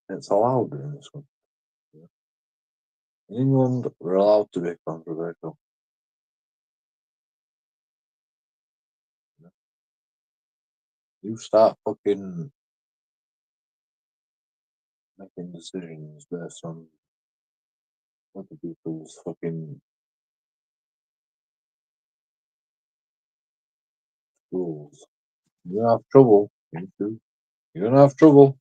it's allowed in this country. In England, we're allowed to be controversial. You start fucking making decisions based on other people's fucking rules. You're gonna have trouble, YouTube. You're gonna have trouble.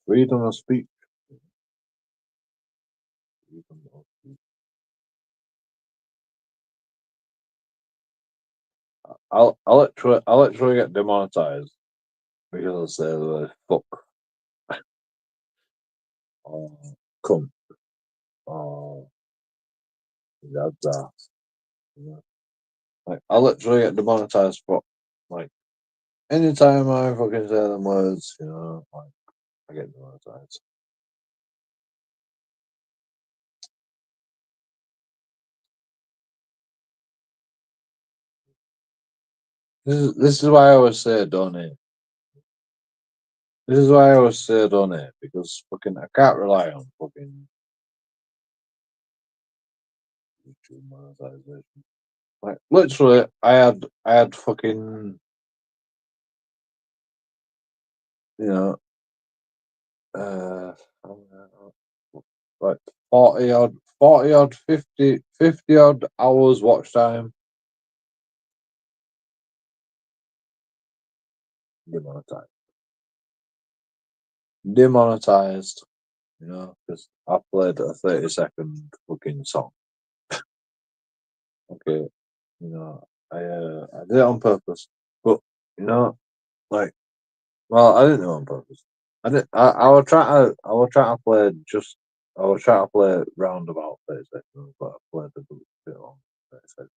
Freedom of speech. Freedom of speech. I'll literally get demonetized because I say the word fuck or cunt or dad's ass. You know? Like, I literally get demonetized for, like, anytime I fucking say them words, like, I get demonetized. This is why I always say donate. This is why I always say donate, because fucking I can't rely on fucking YouTube monetization. Like, literally, I had fucking, you know uh like 50 odd hours watch time. Demonetized, because I played a 30-second fucking song. Okay, I did it on purpose, but, you know, like, well, I didn't do it on purpose. I did. I was trying to. I was trying to play just. I was trying to play round about 30 seconds, but I played a bit long. 30 seconds.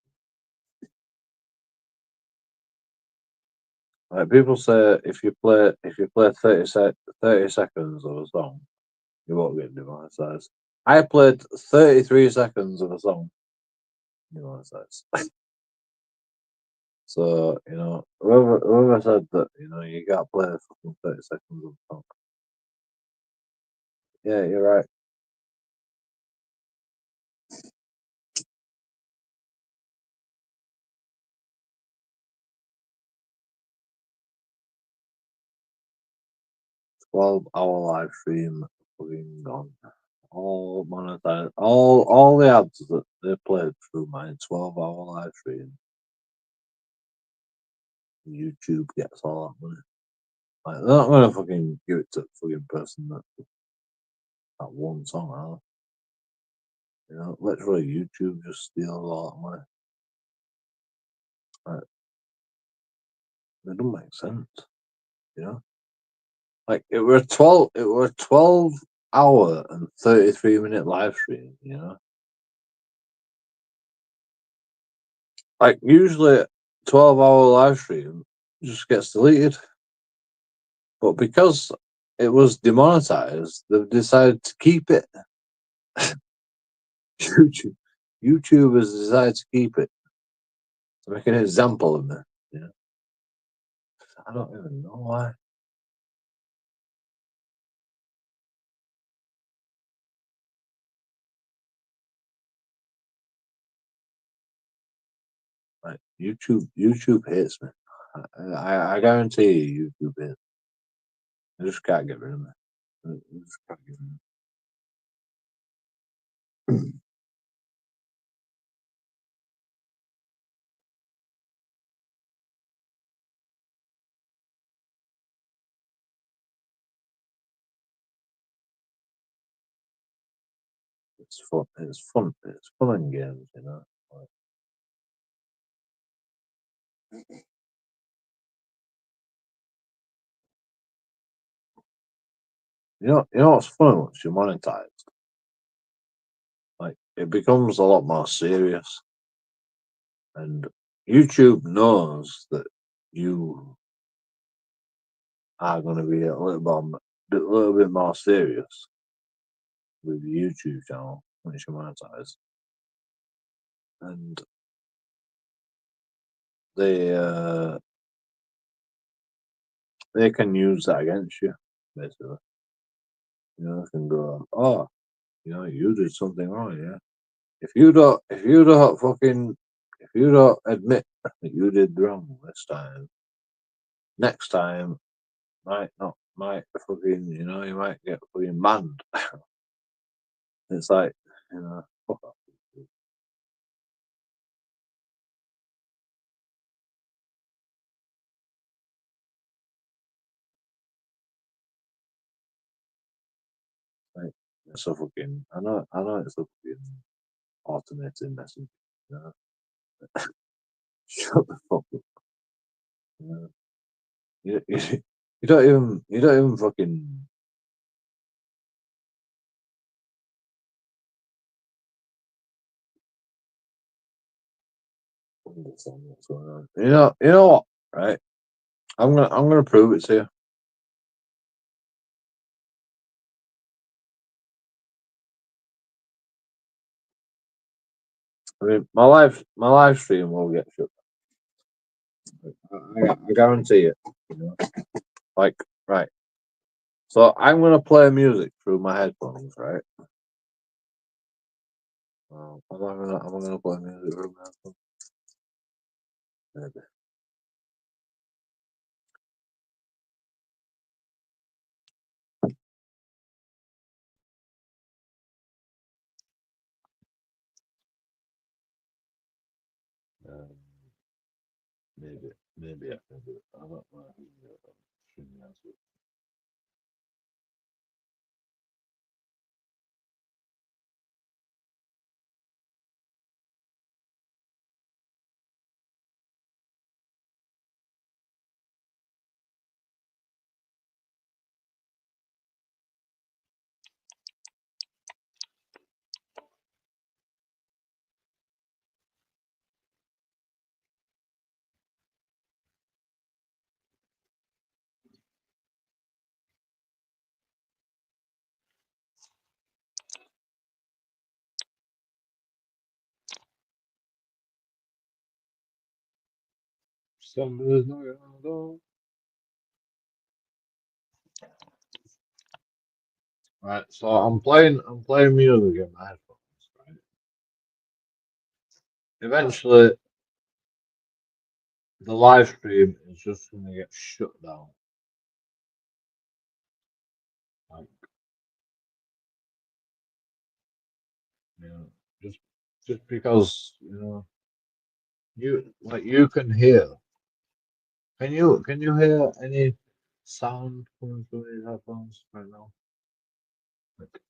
Like, people say, if you play 30 seconds of a song, you won't get demonetized. I played 33 seconds of a song, demonetized. So, whoever said that, you gotta play fucking 30 seconds of a song. Yeah, you're right. 12-hour live stream fucking gone. All monetized. All the ads that they played through my 12-hour live stream. YouTube gets all that money. Like, they're not gonna fucking give it to the fucking person that one song, are they? Literally YouTube just steals all that money. Like, It don't make sense, you know. Like it were 12 hour and 33 minute live stream, you know. Like usually 12-hour live stream just gets deleted. But because it was demonetized, they've decided to keep it. YouTube, YouTube has decided to keep it to make an example of me. Yeah, I don't even know why. Like YouTube hates me. I guarantee you, YouTube hates. I just can't get rid of me. I just can't get rid of me. It's fun. It's fun. It's fun and games, you know. Like, you know what's fun once you're monetized? Like it becomes a lot more serious, and YouTube knows that you are going to be a little bit more serious with the YouTube channel once you monetize, and they uh, they can use that against you, basically. You know, they can go, oh, you know, you did something wrong, yeah. If you don't admit that you did wrong this time, next time might fucking, you know, you might get fucking banned. It's like, you know, fuck off. Like, it's a fucking, I know it's a fucking automated message. You know? Shut the fuck up. You, know? You don't even fucking understand what's going on. You know what? Right? I'm gonna prove it to you. I mean, my live stream will get shut. I guarantee it. You know? Like, right. So I'm gonna play music through my headphones, right? Am I gonna play music through my headphones? Maybe. Um, maybe I can do it. I don't know. How to do it. Shouldn't answer it. Somebody's knocking on the door. Right, so I'm playing music in my headphones, right? Eventually the live stream is just gonna get shut down. Like, you know, just just because, you know, you can hear. Can you hear any sound coming through these headphones right now? Like,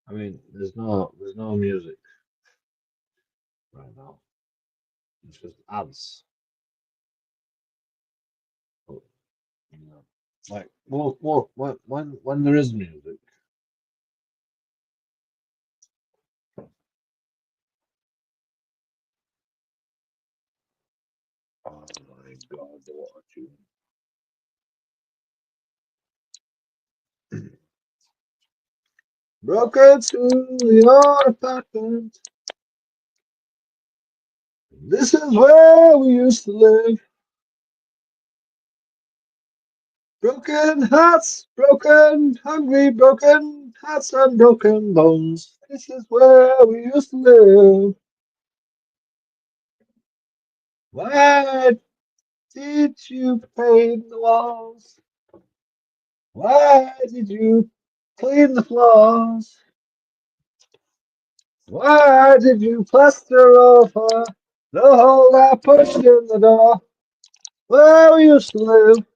I mean, there's no music right now. It's just ads. Like, when there is music, oh my God, what a tune. Broken to your apartment. This is where we used to live. Broken hearts, broken, hungry, broken hearts and broken bones. This is where we used to live. Why did you paint the walls? Why did you clean the floors? Why did you plaster over the hole I pushed in the door? Where we used to live.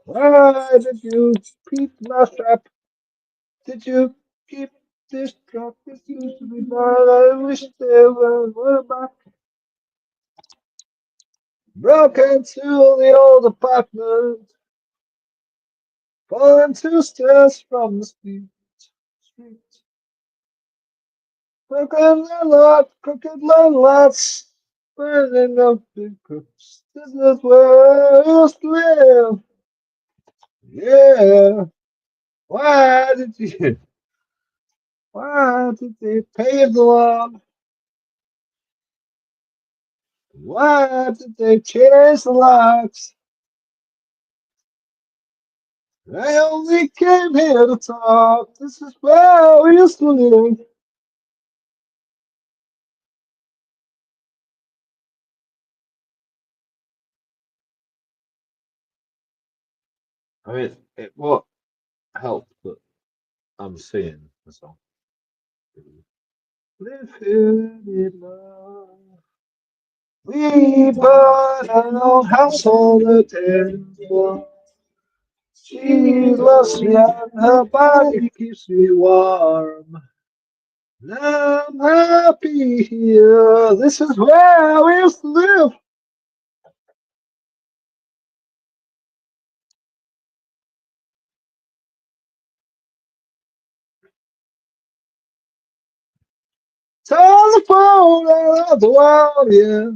Why did you keep my strap? Did you keep this trap? This used to be mine. I wish there were back. Broke into the old apartment. Falling 2 stairs from the street. Crooked landlords. Burning up big crooks. This is where I used to live. Yeah. Why did you? Why did they pave the lawn? Why did they change the locks? I only came here to talk. This is where we used to live. I mean, it won't help that I'm singing the song. Live here in love. We bought an old house on the 10th floor. She loves me and her body keeps me warm. I'm happy here. This is where we used to live. Telephone around the world, yeah.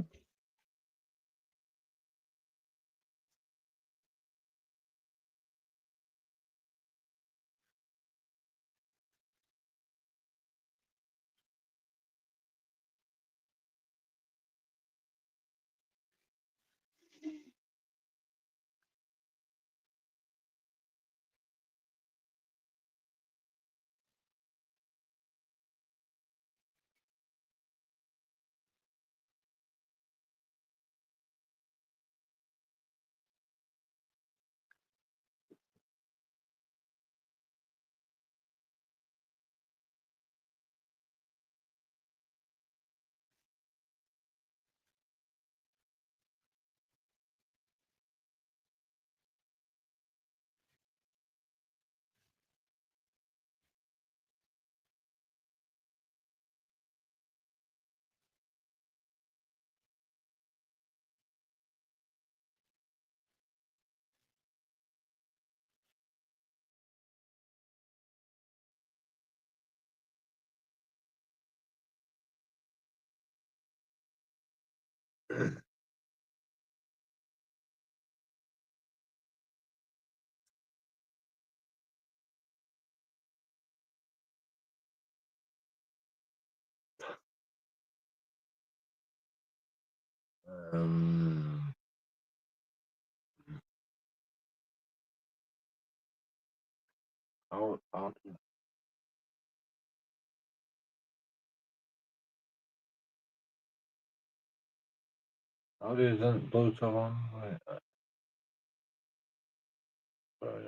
Um, how, how, how do you send Bluetooth on? Wait, sorry.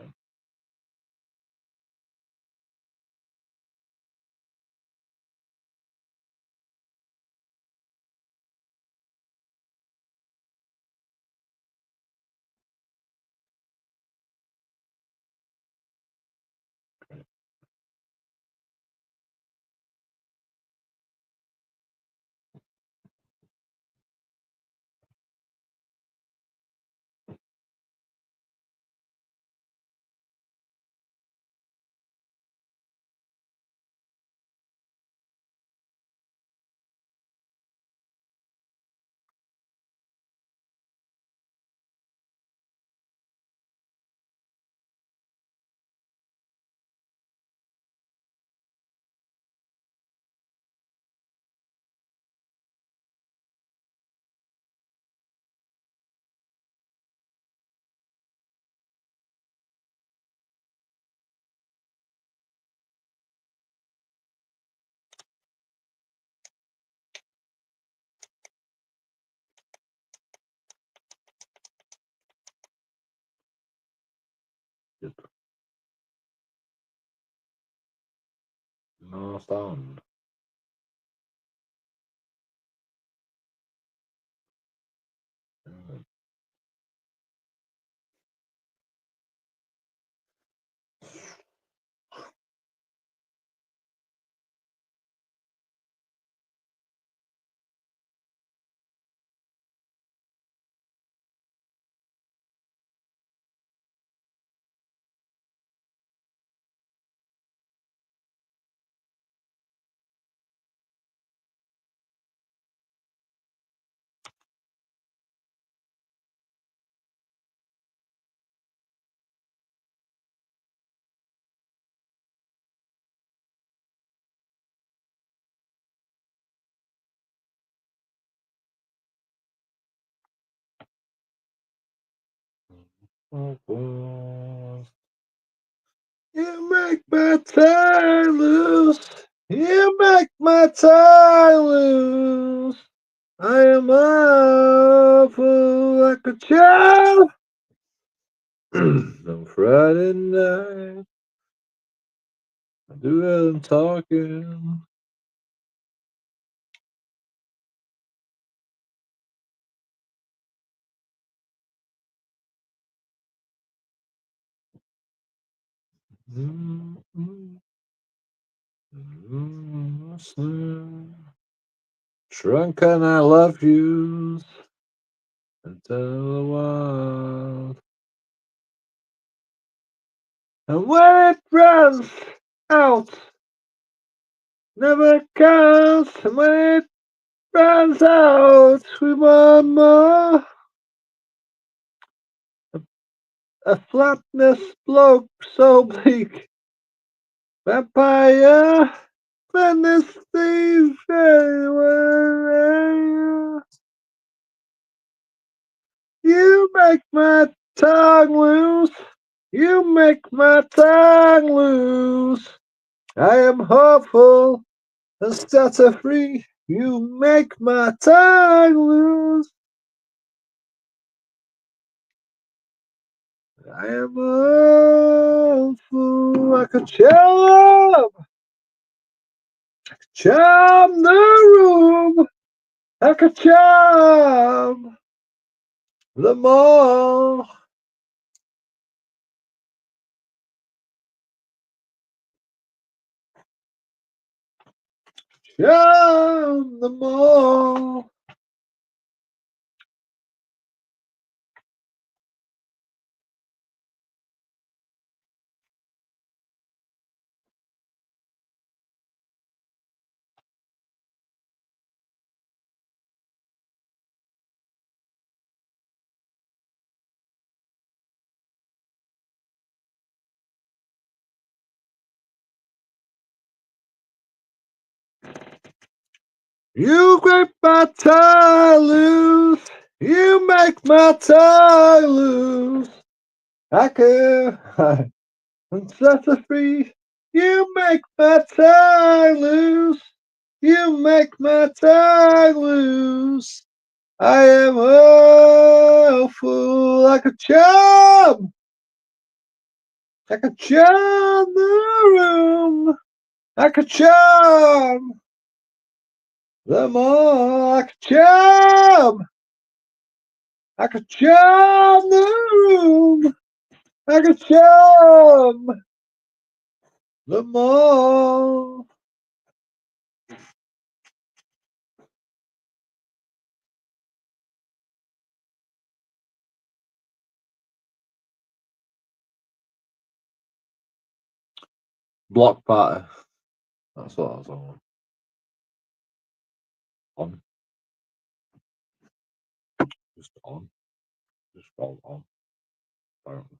Good. No sound. You make my time loose. You make my time loose. I am awful like a child. On Friday night, I do it and talking. Drunk and I love you until a while. And when it runs out, never counts. And when it runs out, we want more. A flatness bloke so bleak. Vampire, when this thing's anywhere. You make my tongue loose. You make my tongue loose. I am hopeful and stutter free. You make my tongue loose. I am hopeful like a charm. Charm the room. Like a charm the mall. Charm the mall. You grip my tie loose. You make my tie loose. I can set her free. You make my tie loose. You make my tie loose. I am awful like a charm. Like a charm the room. Like a charm them all. Like a charm. Like a charm the room. Like a charm them all. Block party. That's what I was on. On. Just on. Just all on. Apparently.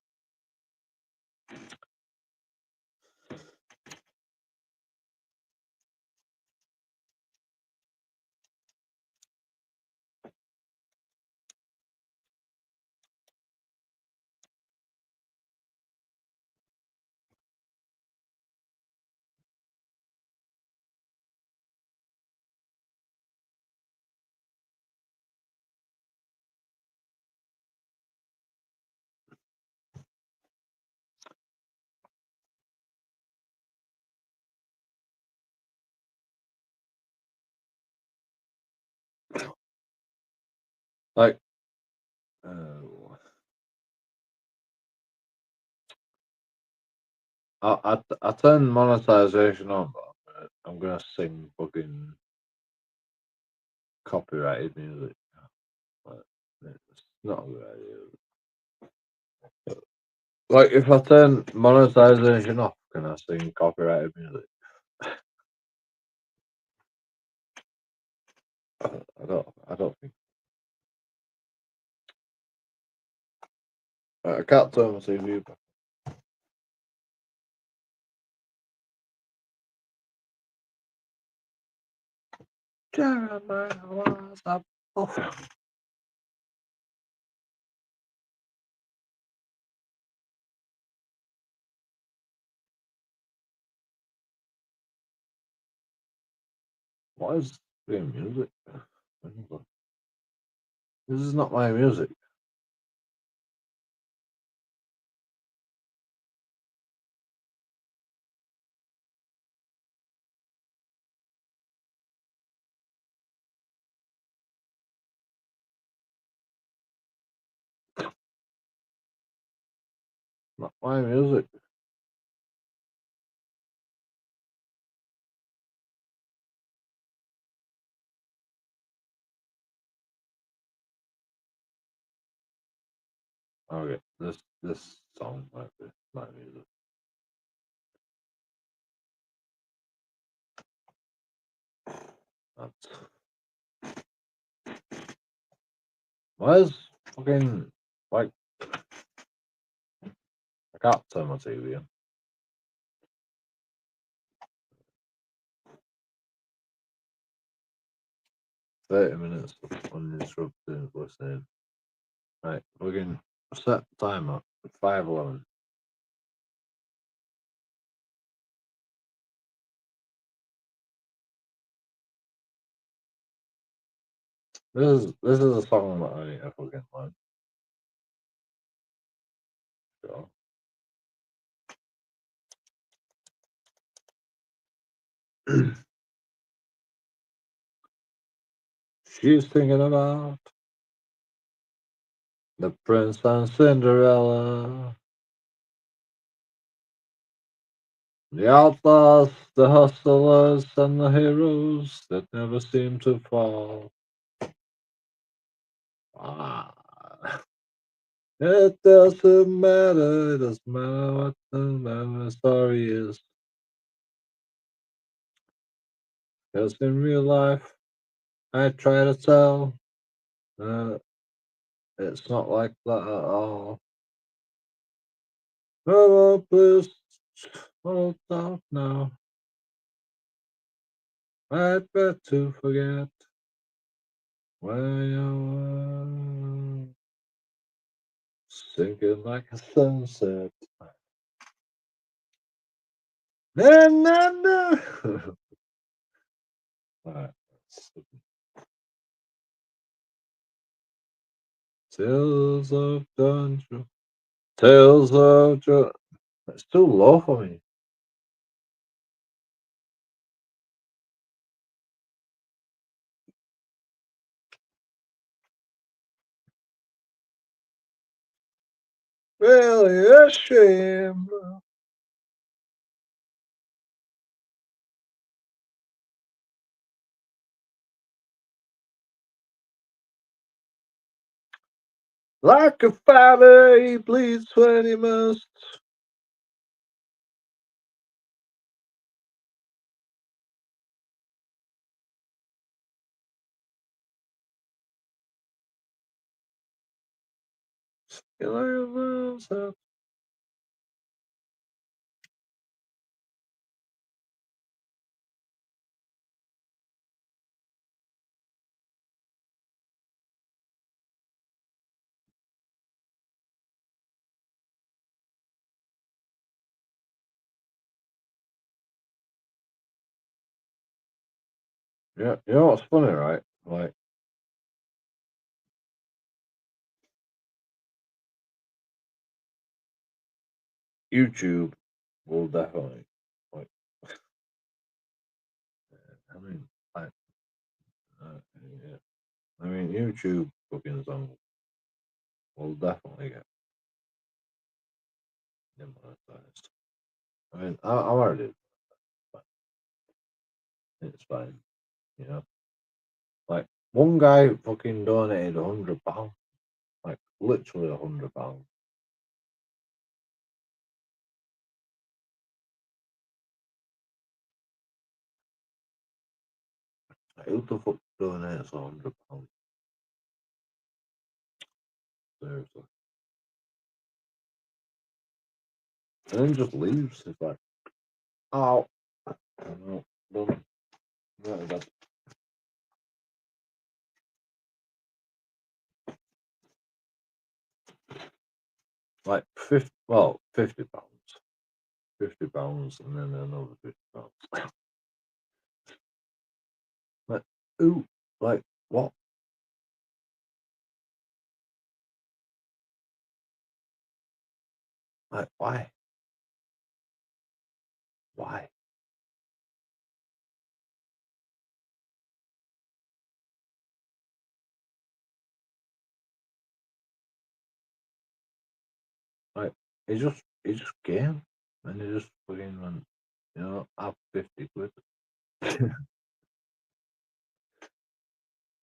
Like, I turn monetization on, but I'm gonna sing fucking copyrighted music. Like, it's not a good idea. Like, if I turn monetization off, can I sing copyrighted music? I don't think. I can't turn my TV back. Jeremiah was a buff. What is doing music? This is not my music. Not my music. Okay, this song might be my music. That's why is fucking like I can't turn my TV on. 30 minutes of uninterrupted listening. Right, fucking set timer 5:11. This is a song that I need to fucking learn. So. She's thinking about the prince and Cinderella, the outlaws, the hustlers, and the heroes that never seem to fall. Ah. It doesn't matter, it doesn't matter what the story is. Because in real life, I try to tell, it's not like that at all. Oh, please, hold on now. I bet to forget where you were. Sinking like a sunset. Na, na, na. Alright. Tales of Dungeon. Tales of Joy. It's too low for me. Really a shame. Like a father, he bleeds when he must. Yeah, you know what's funny, right? Like YouTube will definitely like. I mean, like, yeah. I mean, YouTube fucking song will definitely get demonetized. I mean, I'm already, but it's fine, you know. Like one guy fucking donated £100, like literally £100. Like, who the fuck donates £100? Seriously, and then just leaves. It's like, oh, no, done. Right, that's like 50, well, £50, £50, and then another £50. Like, who, like, what? Like, why? Why? Like, he just came, and he just fucking went, have 50 quid.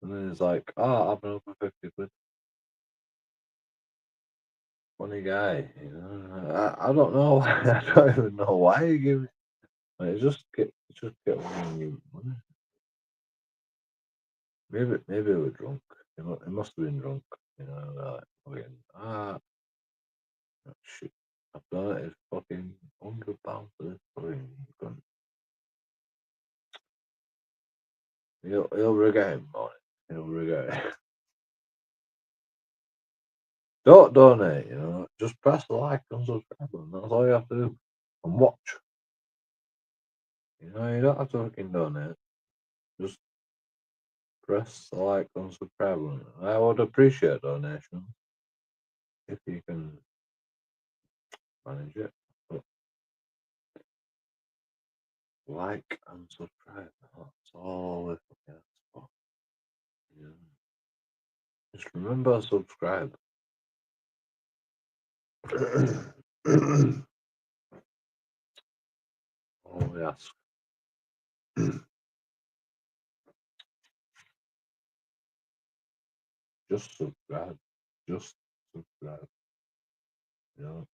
And then he's like, oh, I've another 50 quid. Funny guy, I don't know. I don't even know why he gave it. Like, it just get wanting you money. Maybe we were drunk. It must have been drunk. Like fucking shit. I've done it. It's fucking £100 for this fucking cunt. He'll regret it, man. He'll regret it. Don't donate. Just press the like and subscribe button. That's all you have to do. And watch. You don't have to fucking donate. Just press the like and subscribe button. I would appreciate donations if you can manage it. But like and subscribe. That's all we fucking ask for. Yeah. Just remember to subscribe. All we ask. Just subscribe. Just subscribe.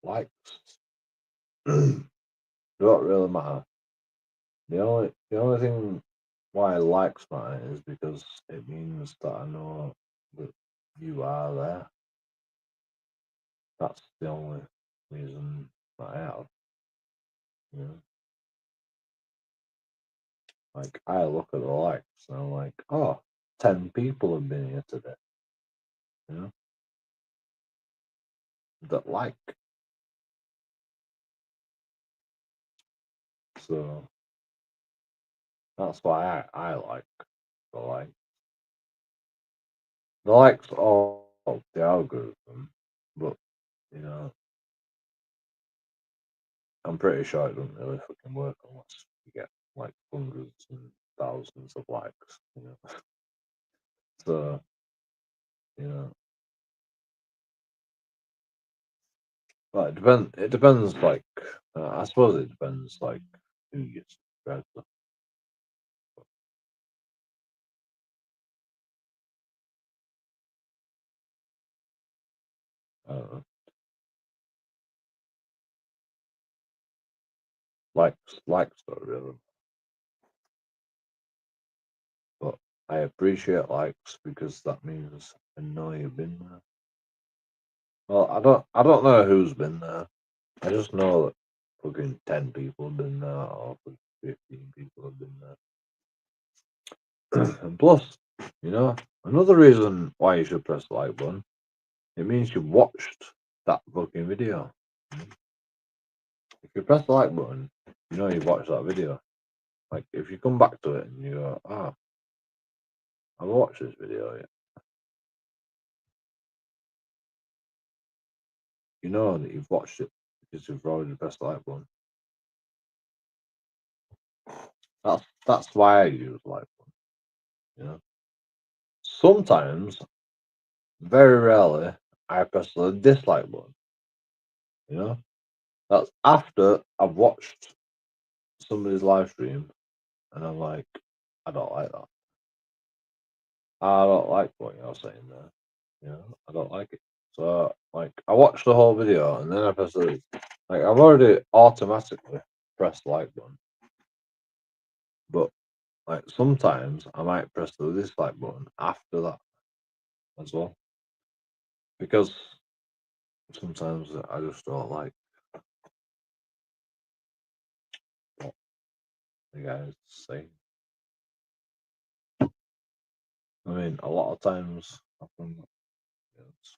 Likes don't really matter. The only thing why likes matter is because it means that I know that you are there. That's the only reason that I have. You know? Like I look at the likes and I'm like, oh, 10 people have been here today. You know, that like. So that's why I like the like. The likes all the algorithm, but you know, I'm pretty sure it doesn't really fucking work unless you get like hundreds and thousands of likes. So you know, but it depends. Like, I suppose it depends. Like, who you subscribe to. I don't know. Likes don't really. But I appreciate likes because that means I know you've been there. Well, I don't know who's been there. I just know that fucking 10 people have been there or 15 people have been there. And plus, another reason why you should press the like button, it means you've watched that fucking video. If you press the like button, you've watched that video. Like, if you come back to it and you go, I've watched this video yet, you know that you've watched it because you've already pressed the like button. That's why I use like button. Sometimes very rarely I press the dislike button. You know, that's after I've watched somebody's live stream and I'm like, I don't like that. I don't like what you're saying there. You know, I don't like it. So like I watched the whole video and then I press the like I've already automatically pressed the like button. But like sometimes I might press the dislike button after that as well. Because sometimes I just don't like what the guys say. I mean, a lot of times I've done that. Yes.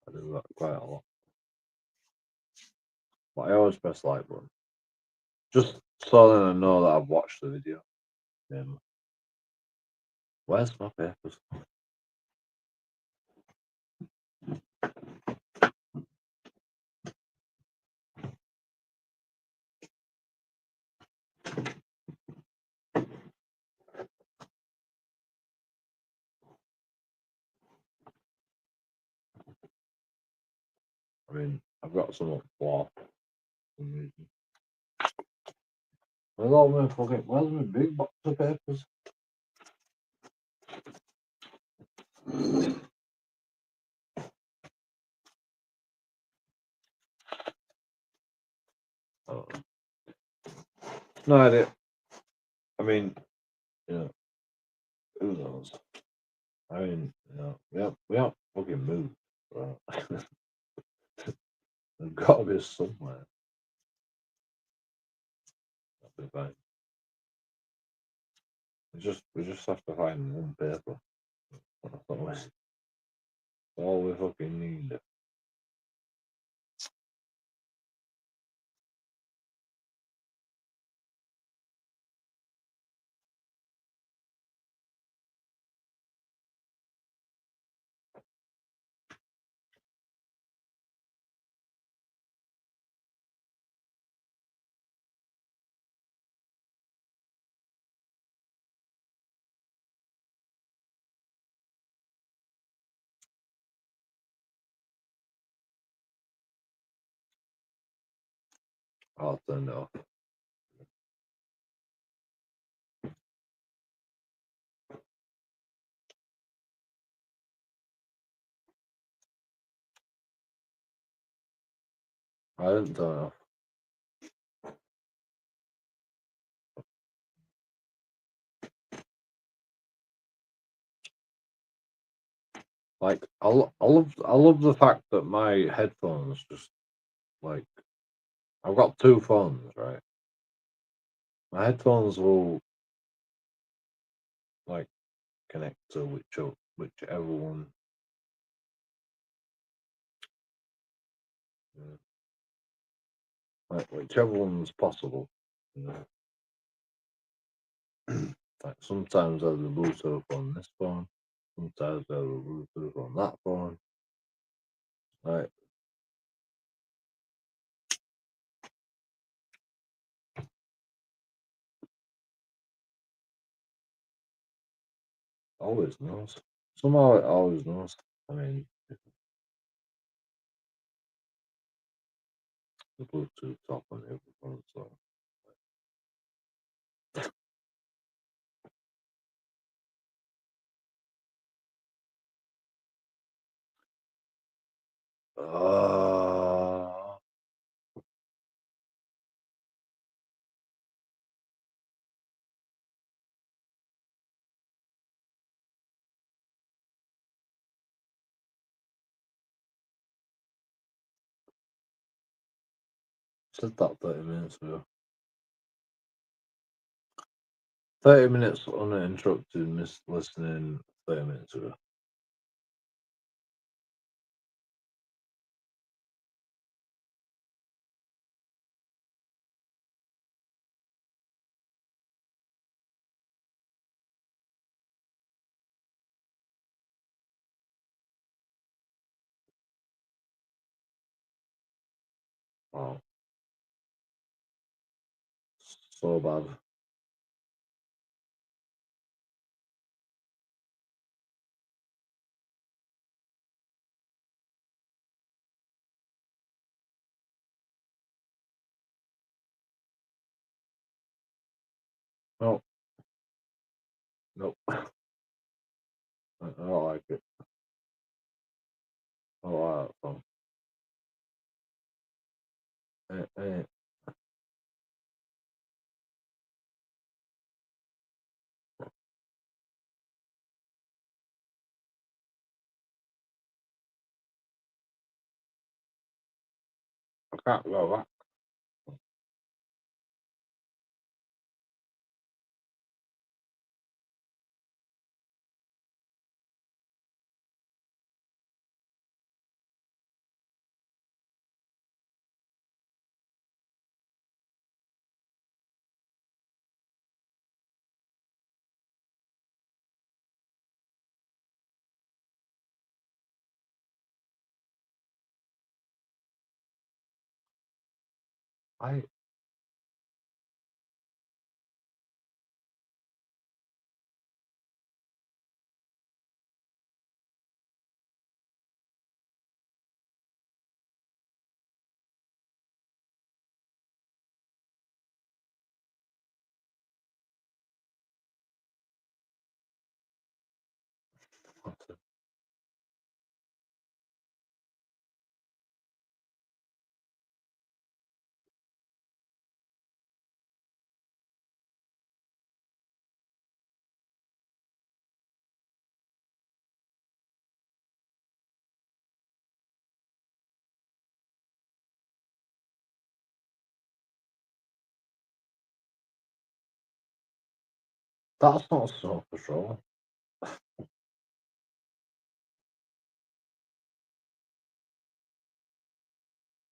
I do that quite a lot. But I always press the like button. Just so then I know that I've watched the video. Where's my papers? I mean, I've got some on the floor for some reason. Where's my big box of papers? Oh, no idea. I mean, you know, who knows? I mean, you know, we haven't fucking moved. Right? There's got to be somewhere. That'll be fine. We just have to find one paper. That's all we fucking need. I'll turn it off. I didn't turn it off. Like I love the fact that my headphones just like I've got two phones, right? My headphones will like connect to whichever one. You know, like whichever one's possible. You know? Like sometimes I have the Bluetooth on this phone, sometimes I have the Bluetooth on that phone. Like always knows. Somehow it always knows. I mean, the Bluetooth top on every phone, so. Uh, said that 30 minutes ago. 30 minutes uninterrupted listening 30 minutes ago. Wow. So bad. No, no, I don't like it. I don't like that song. Eh. I can't go back. I That's not self-control.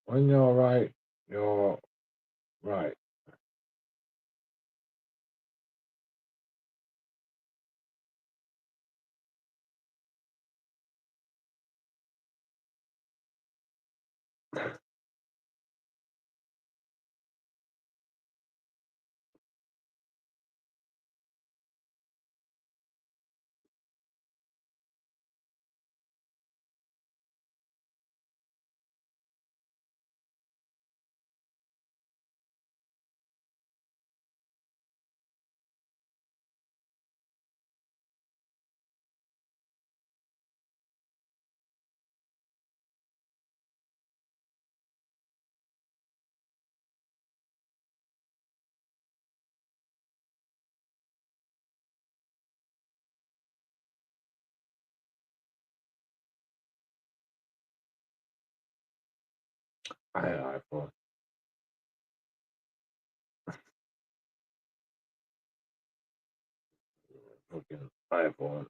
When you're right, you're right. I hate iPhone. Fucking iPhone.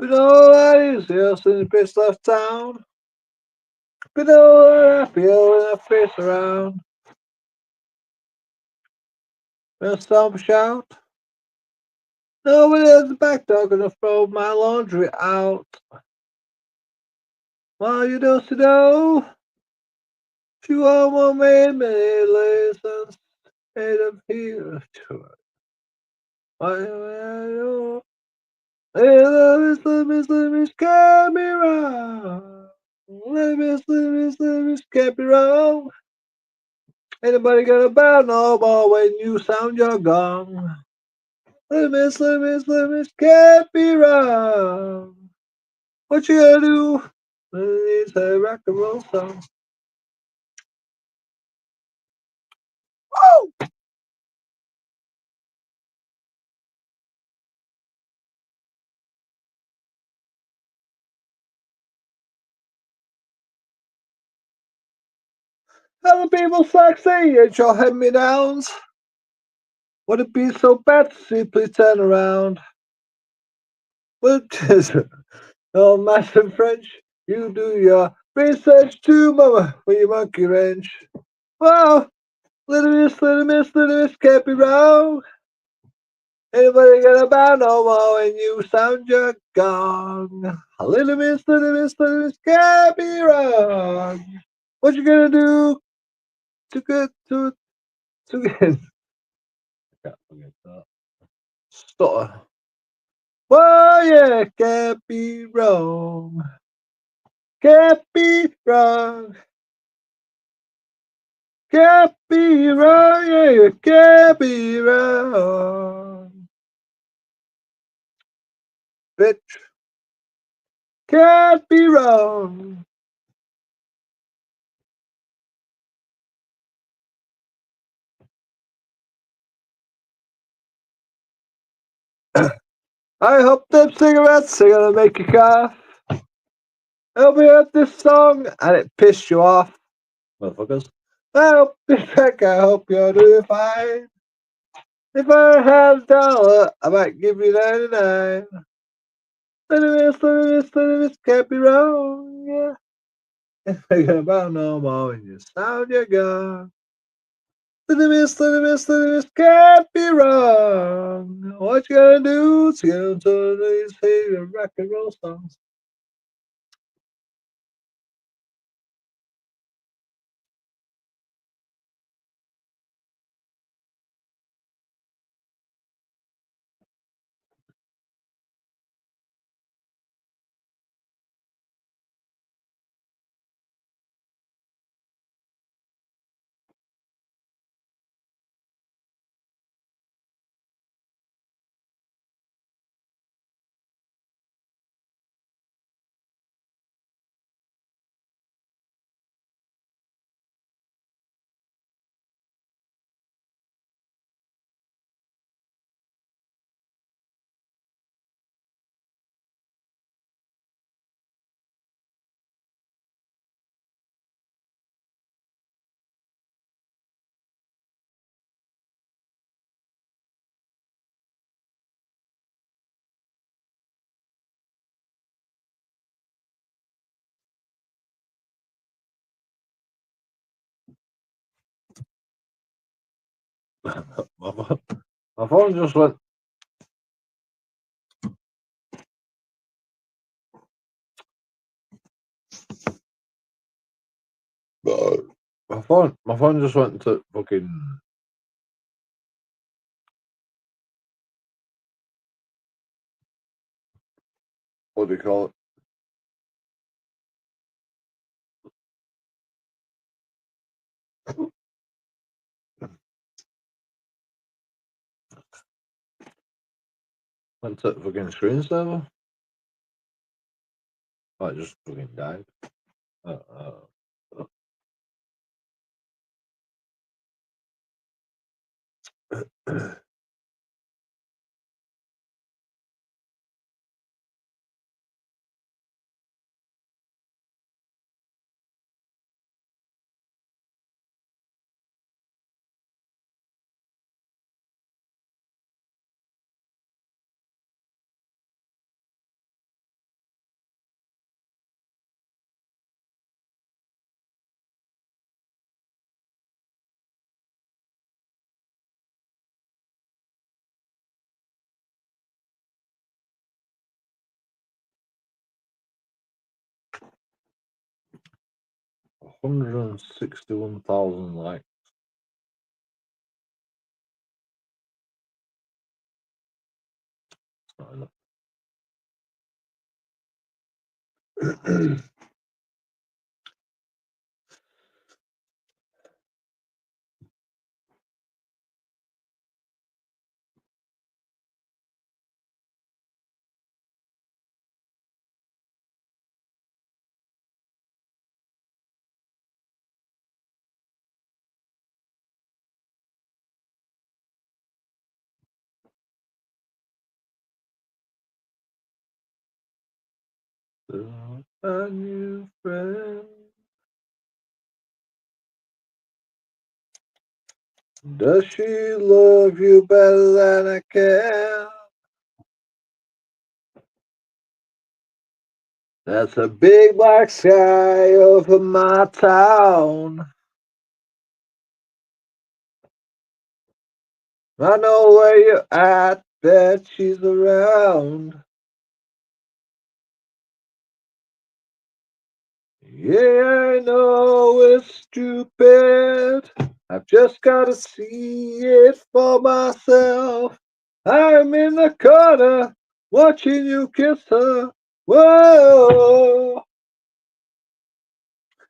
Been all right here since Chris left town. Been all happier when I face around. When some shout, nobody at the back door gonna throw my laundry out. While you do to do, she won't make many lessons. Made of here. Let me scare me wrong. Let me scare me wrong. Anybody gonna bow no more when you sound your gong? Let me scare me wrong. What you gonna do? It's a rock and roll song. Woo! Other people sexy and your hand-me-downs. Would it be so bad to see please turn around? Which is oh massive French. You do your research too, mama, with your monkey wrench. Whoa, little miss, can't be wrong. Anybody gonna bow no more when you sound your gong? Little miss, can't be wrong. What you gonna do to get to get? Can't forget that. Stutter. Whoa, yeah, can't be wrong. Can't be wrong. Can't be wrong, yeah, you can't be wrong. Bitch, can't be wrong. I hope them cigarettes are gonna make you cough. I hope you heard this song and it pissed you off. Motherfuckers. I hope I hope you're doing fine. If I had $1, I might give you 99. Little miss, can't be wrong, yeah. Thinking about no more when you sound your gun. Little miss, can't be wrong. What you gonna do to get into these favorite rock and roll songs? My phone just went. My phone just went to fucking. What do you call it? Went to fucking screensaver. Oh, it just fucking died. Uh, uh. 161,000 likes. Not enough. A new friend. Does she love you better than I can? That's a big black sky over my town. I know where you're at, bet she's around. Yeah, I know it's stupid. I've just gotta see it for myself. I'm in the corner, watching you kiss her. Whoa,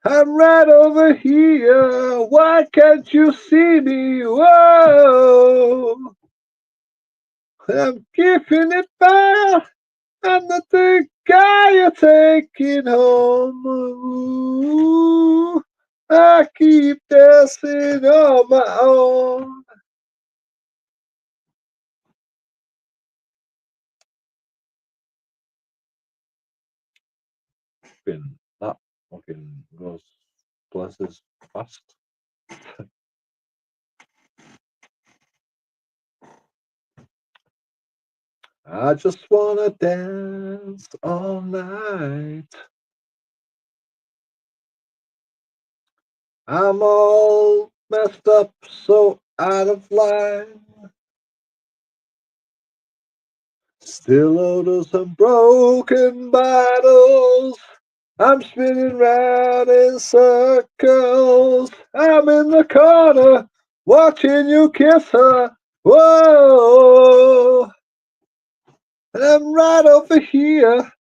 I'm right over here. Why can't you see me? Whoa, I'm keeping it fire. I'm not the guy you're taking home. Ooh, I keep dancing on my own. Fucking that fucking goes places fast. I just wanna dance all night. I'm all messed up, so out of line. Still owe some broken bottles. I'm spinning round in circles. I'm in the corner, watching you kiss her. Whoa, and I'm right over here.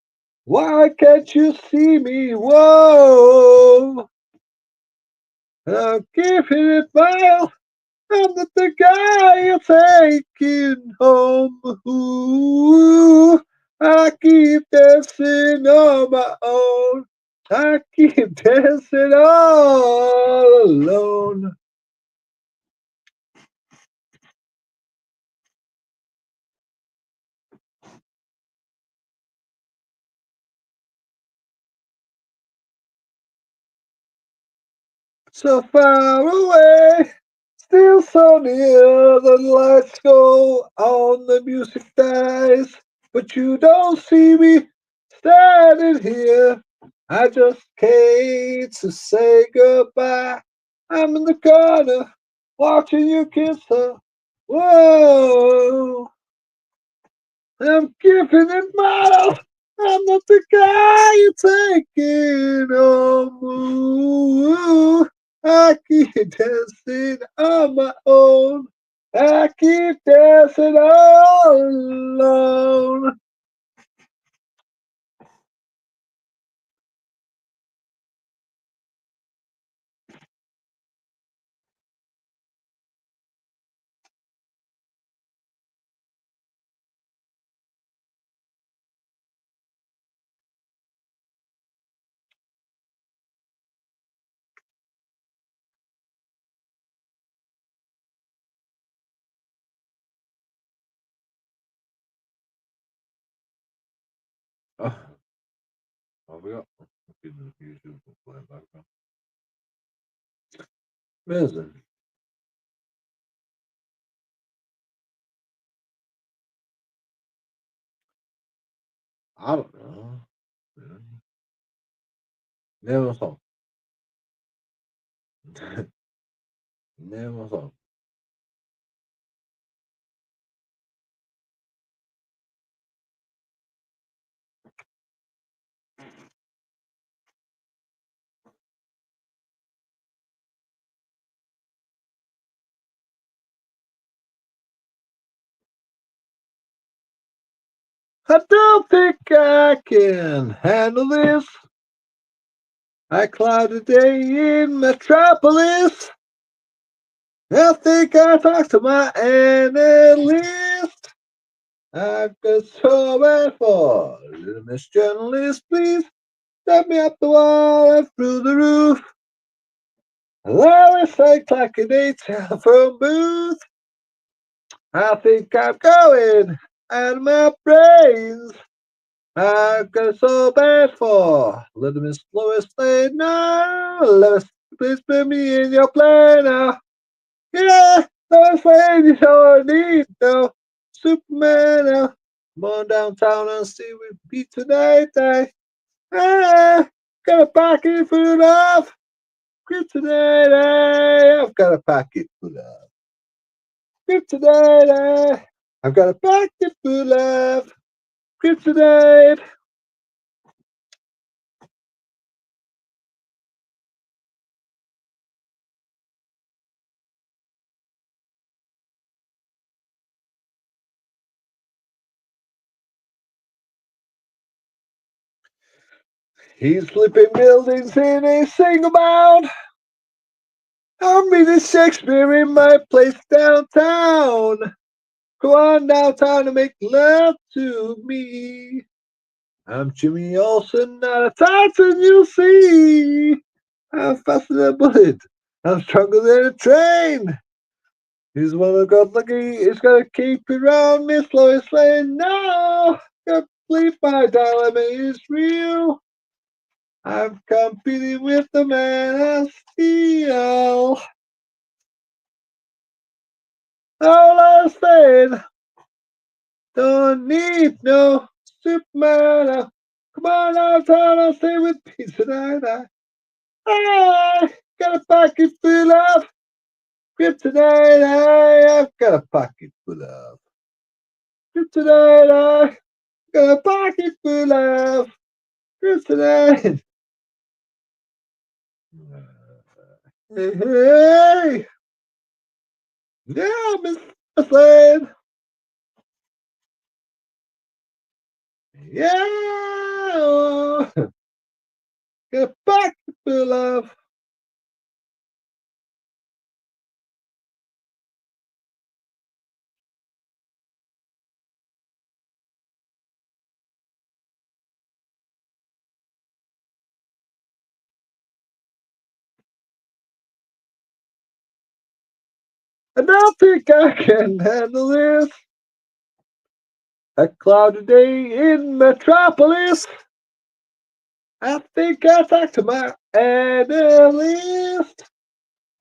Why can't you see me? Whoa, and I'm keeping it mild. I'm not the guy you're taking home. Ooh, I keep dancing on my own. I keep dancing all alone. So far away, still so near. The lights go on, the music dies, but you don't see me standing here. I just came to say goodbye. I'm in the corner, watching you kiss her. Whoa, I'm giving it my. I'm not the guy you're taking home. Ooh, I keep dancing on my own. I keep dancing all alone. Oh, what have we got? Fucking YouTube playing background. Amazing. I don't know. Name a song. Name a song. I don't think I can handle this. I cloud a day in Metropolis. I think I talked to my analyst. I've got so bad for little Miss Journalist. Please step me up the wall and through the roof. Allow us like a telephone booth. I think I'm going out of my brains. I've got so bad for little Miss Lois Lane. No, Lois, please put me in your plane now. Yeah, Lois Lane, you don't need no Superman now. Come on downtown and see with Pete tonight. Got a pocket full of kryptonite. I've got a pocket full of kryptonite. I've got a pocket full of kryptonite. He's flipping buildings in a single bound. I'm reading Shakespeare in my place downtown. Go on downtown and make love to me. I'm Jimmy Olsen, not a Titan, you'll see. I'm faster than a bullet. I'm stronger than a train. He's one of the god lucky. He's got to keep it around Miss Lois Lane. No, can't believe my dilemma is real. I'm competing with the man of steel. All I'm saying, don't need no Superman. Come on out, I'll stay with me tonight. I got a pocket full of kryptonite. I've got a pocket full of kryptonite. I got a pocket full of kryptonite. Hey, hey, yeah, Miss Lane. Yeah, got a pocket full of. I don't think I can handle this. A cloudy day in Metropolis. I think I talked to my analyst.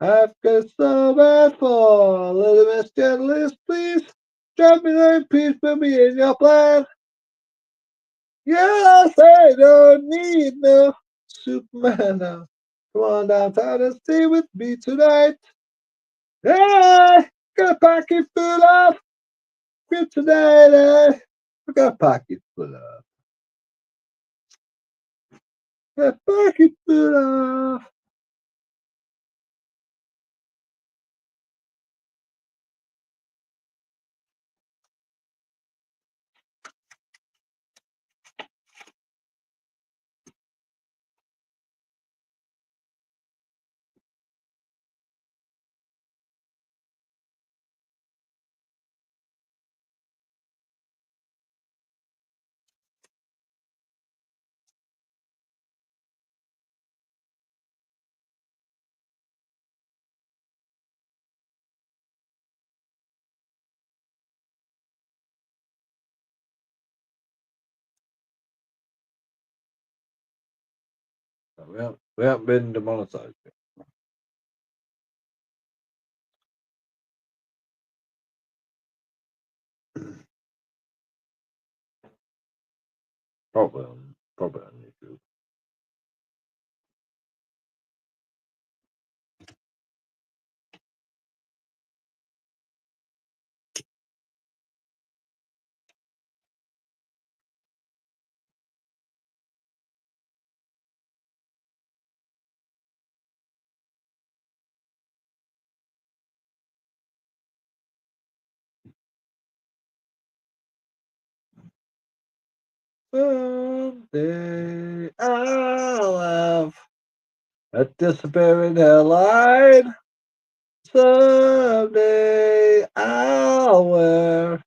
I've got so bad for little Miss Journalist. Please drop me there, please put me in your plan. Yes, I don't need no Superman now. Come on downtown and stay with me tonight. Hey, got a pocket full of kryptonite. I got a pocket full of. A pocket full of. We haven't been demonetized yet. Probably on YouTube. Someday I'll have a disappearing hairline. Someday I'll wear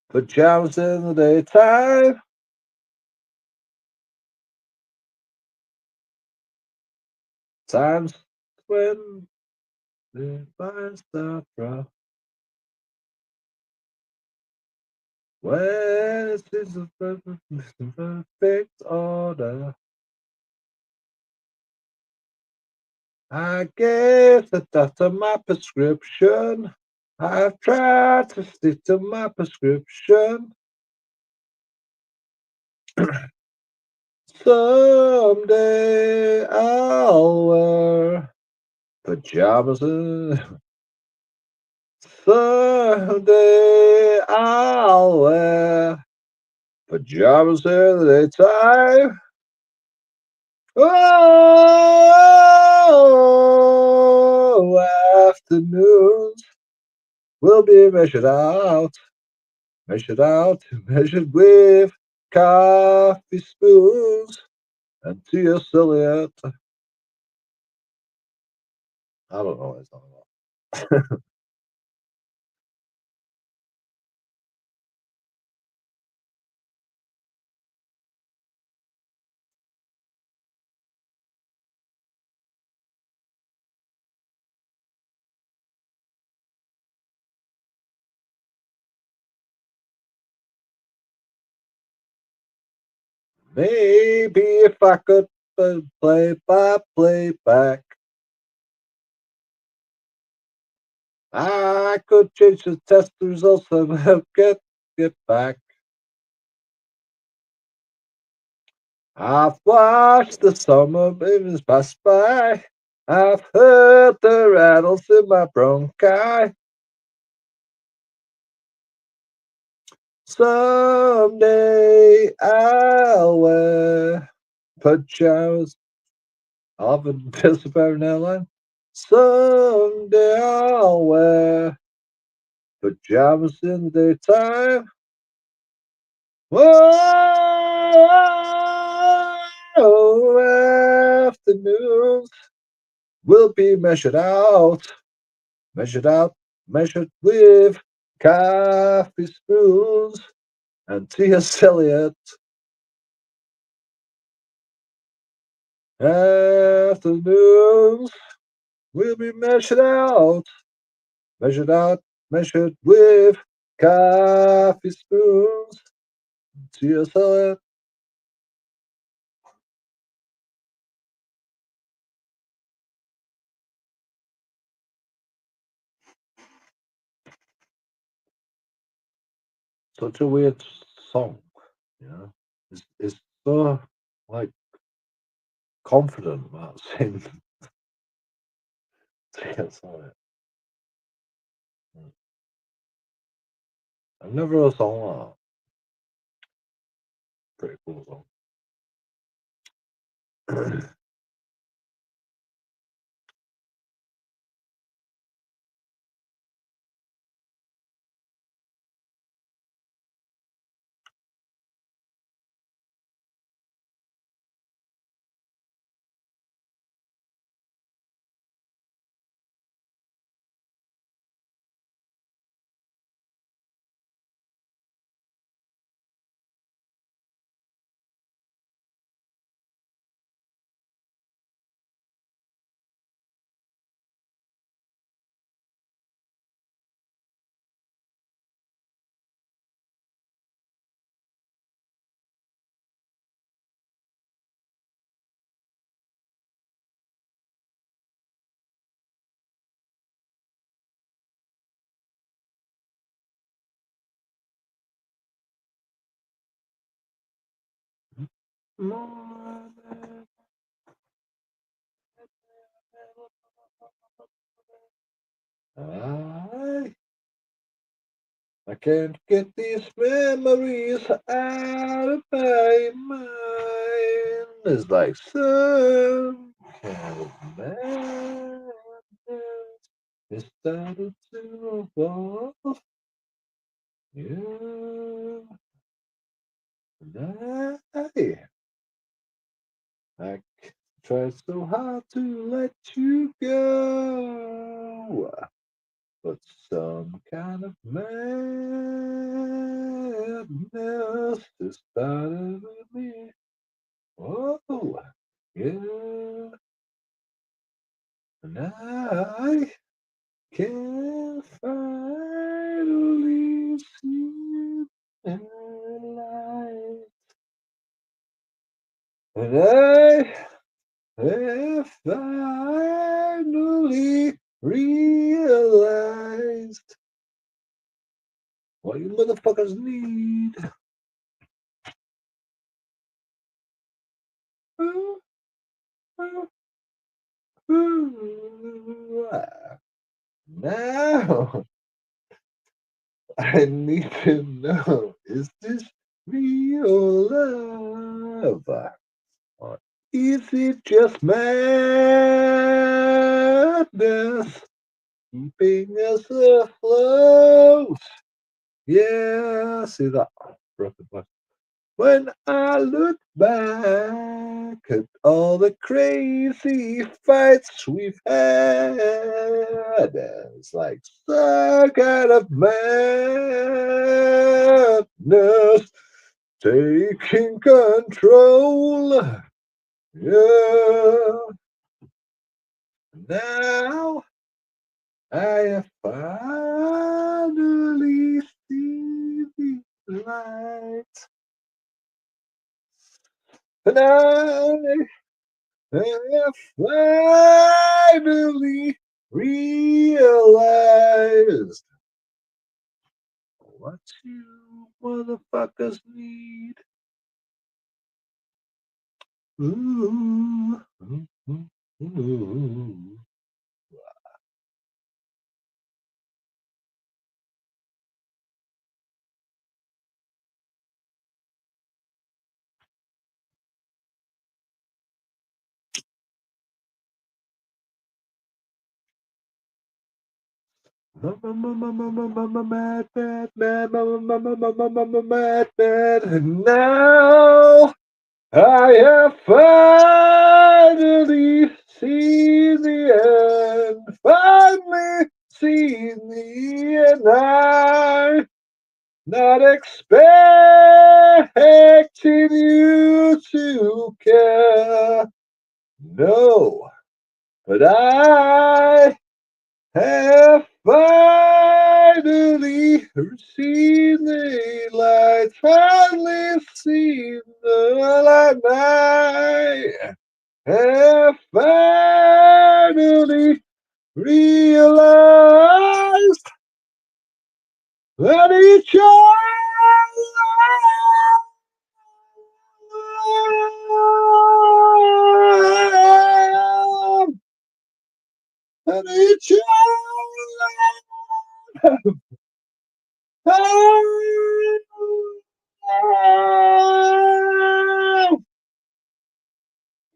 pajamas in the daytime. Times when the lines start rough. When it's in perfect order. I gave the doctor my prescription. I've tried to stick to my prescription. Someday I'll wear pajamas. Someday I'll wear pajamas in the daytime. Oh, afternoons will be measured out, measured with coffee spoons and to your silhouette. I don't know what it's talking about. Maybe if I could play by playback, I could change the test results and get back. I've watched the summer babies pass by. I've heard the rattles in my bronchi. Someday I'll wear pajamas. I'll have a disappearing airline. Someday I'll wear pajamas in the daytime. Whoa, afternoons will be measured out, measured with coffee spoons and T.S. Eliot. Afternoons will be measured out, measured with coffee spoons. T.S. Eliot. Such a weird song, you know. It's so like confident about saying T.S. Eliot. I've never heard a song like that. Pretty cool song. I I can't get these memories out of my mind. It's like some kind of madness. It started to evolve. Yeah. tried so hard to let you go, but some kind of madness has started with me. Oh, yeah, and I can finally see the light. And I have finally realized what you motherfuckers need. Now I need to know, is this real love? Or is it just madness keeping us afloat? Yeah, see that broken voice. When I look back at all the crazy fights we've had, it's like some kind of madness taking control. Yeah, now I have finally seen the light, and I have finally realized what you motherfuckers need. Ooh, ooh, ooh, ooh. Mad, mad, mad, mad, mad. Now I have finally seen the end. Finally seen the end. I not expecting you to care. No, but I have finally seen the light. Finally seen the light. I have finally realized that each other, that each other,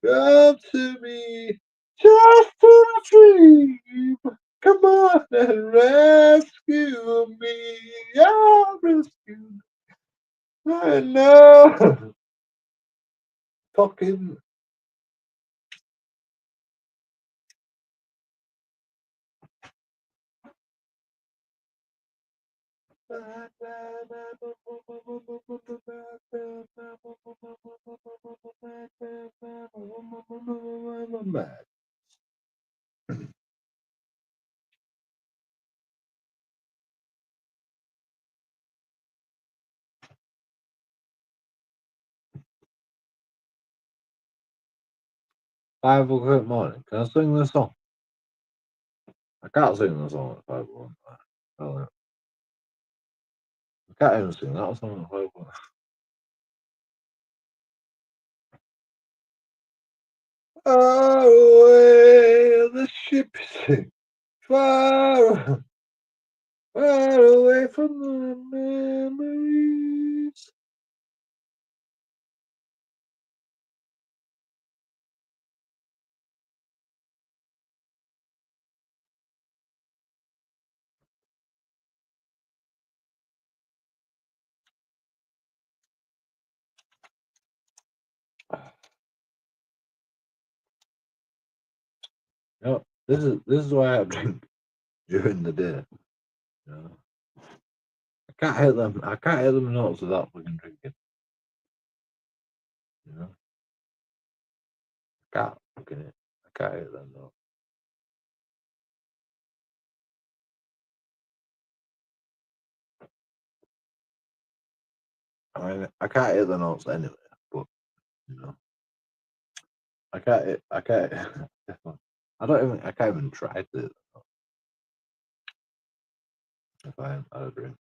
come to me, just to dream. Come on and rescue me. I'll rescue. I know. Fucking. $5 o'clock morning. Can I sing this song? I can't sing the song at 5 o'clock. I can't even sing that song at 5 o'clock. Far away, the ship is sinking. Far, far away from the memories. You know, this is why I drink during the day. You know, I can't hit them. I can't hit them notes without fucking drinking. You know, I can't fucking hit. I can't hit them notes. I mean, I can't hit the notes anyway, but you know, I can't. I can't. I don't even. I can't even try to hit the notes if I haven't had a drink.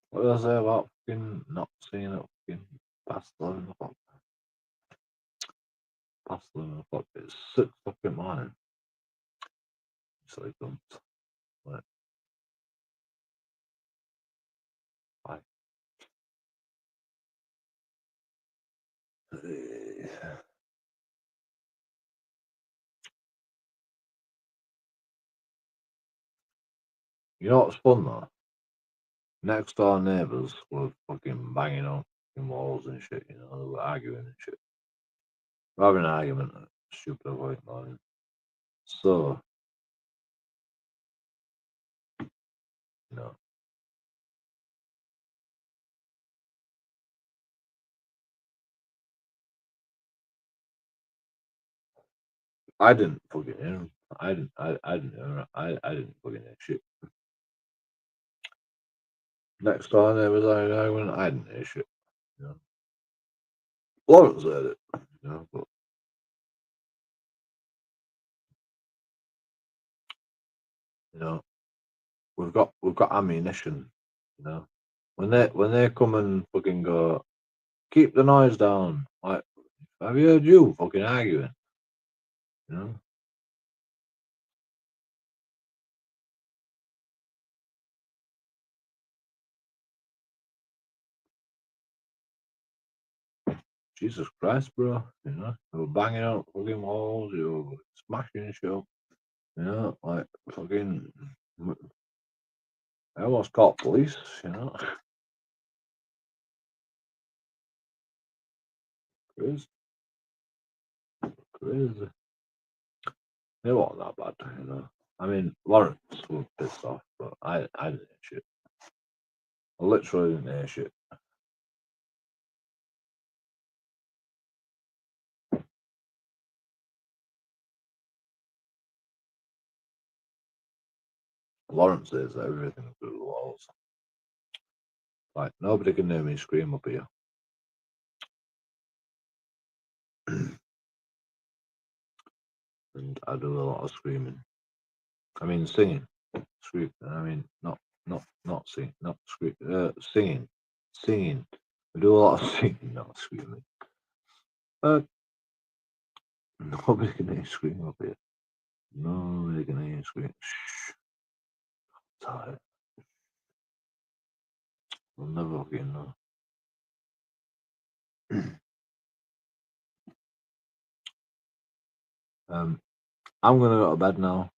What did I say about fucking not seeing it fucking past 11 o'clock? Past 11 o'clock. It's 6 o'clock in the morning. So I don't. Like, bye. You know what's fun though? Next door neighbours were fucking banging on fucking walls and shit, you know, they were arguing and shit. We're having an argument at stupid avoid morning. So, you know, I didn't fucking hear him. I didn't hear I didn't fucking hear shit. Next door neighbours arguing, I didn't hear shit. You know. Lawrence heard it, you know, but you know, we've got ammunition, you know. When they come and fucking go, keep the noise down. Like, have you heard you fucking arguing? You know? Jesus Christ, bro. You know? They were banging out fucking walls, you were smashing shit up. You know, like fucking I almost called police, you know. Crazy, crazy. It wasn't that bad, you know. I mean, Lawrence was pissed off, but I didn't hear shit. I literally didn't hear shit. Lawrence says everything through the walls. Like, nobody can hear me scream up here. And I do a lot of screaming. I mean, singing. Scream. I mean, not singing. Not scream. Singing. Singing. I do a lot of singing, not screaming. Nobody can hear you scream up here. Nobody can hear you scream. Shh. Tired. I'll never fucking know. I'm gonna go to bed now.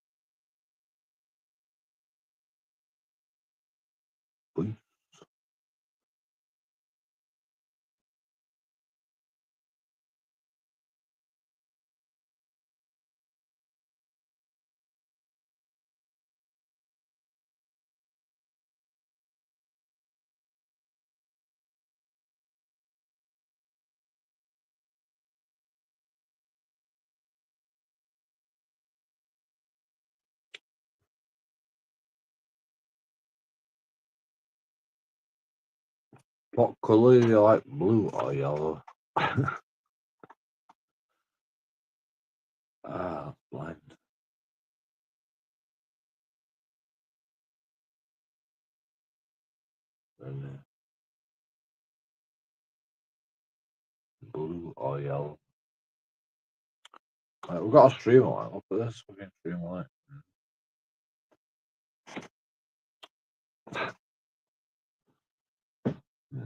Bye. What colour do you like, blue or yellow? Blind. And, blue or yellow. Right, we've got a stream light. Look at this fucking stream light. Yeah,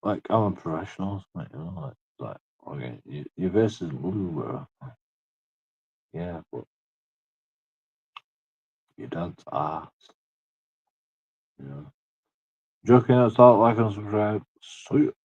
like I'm a professional, mate, you know, like okay, your face is blue, bro. Yeah, but You dad's ass. Yeah. JoeKingAudits, like and subscribe. See ya.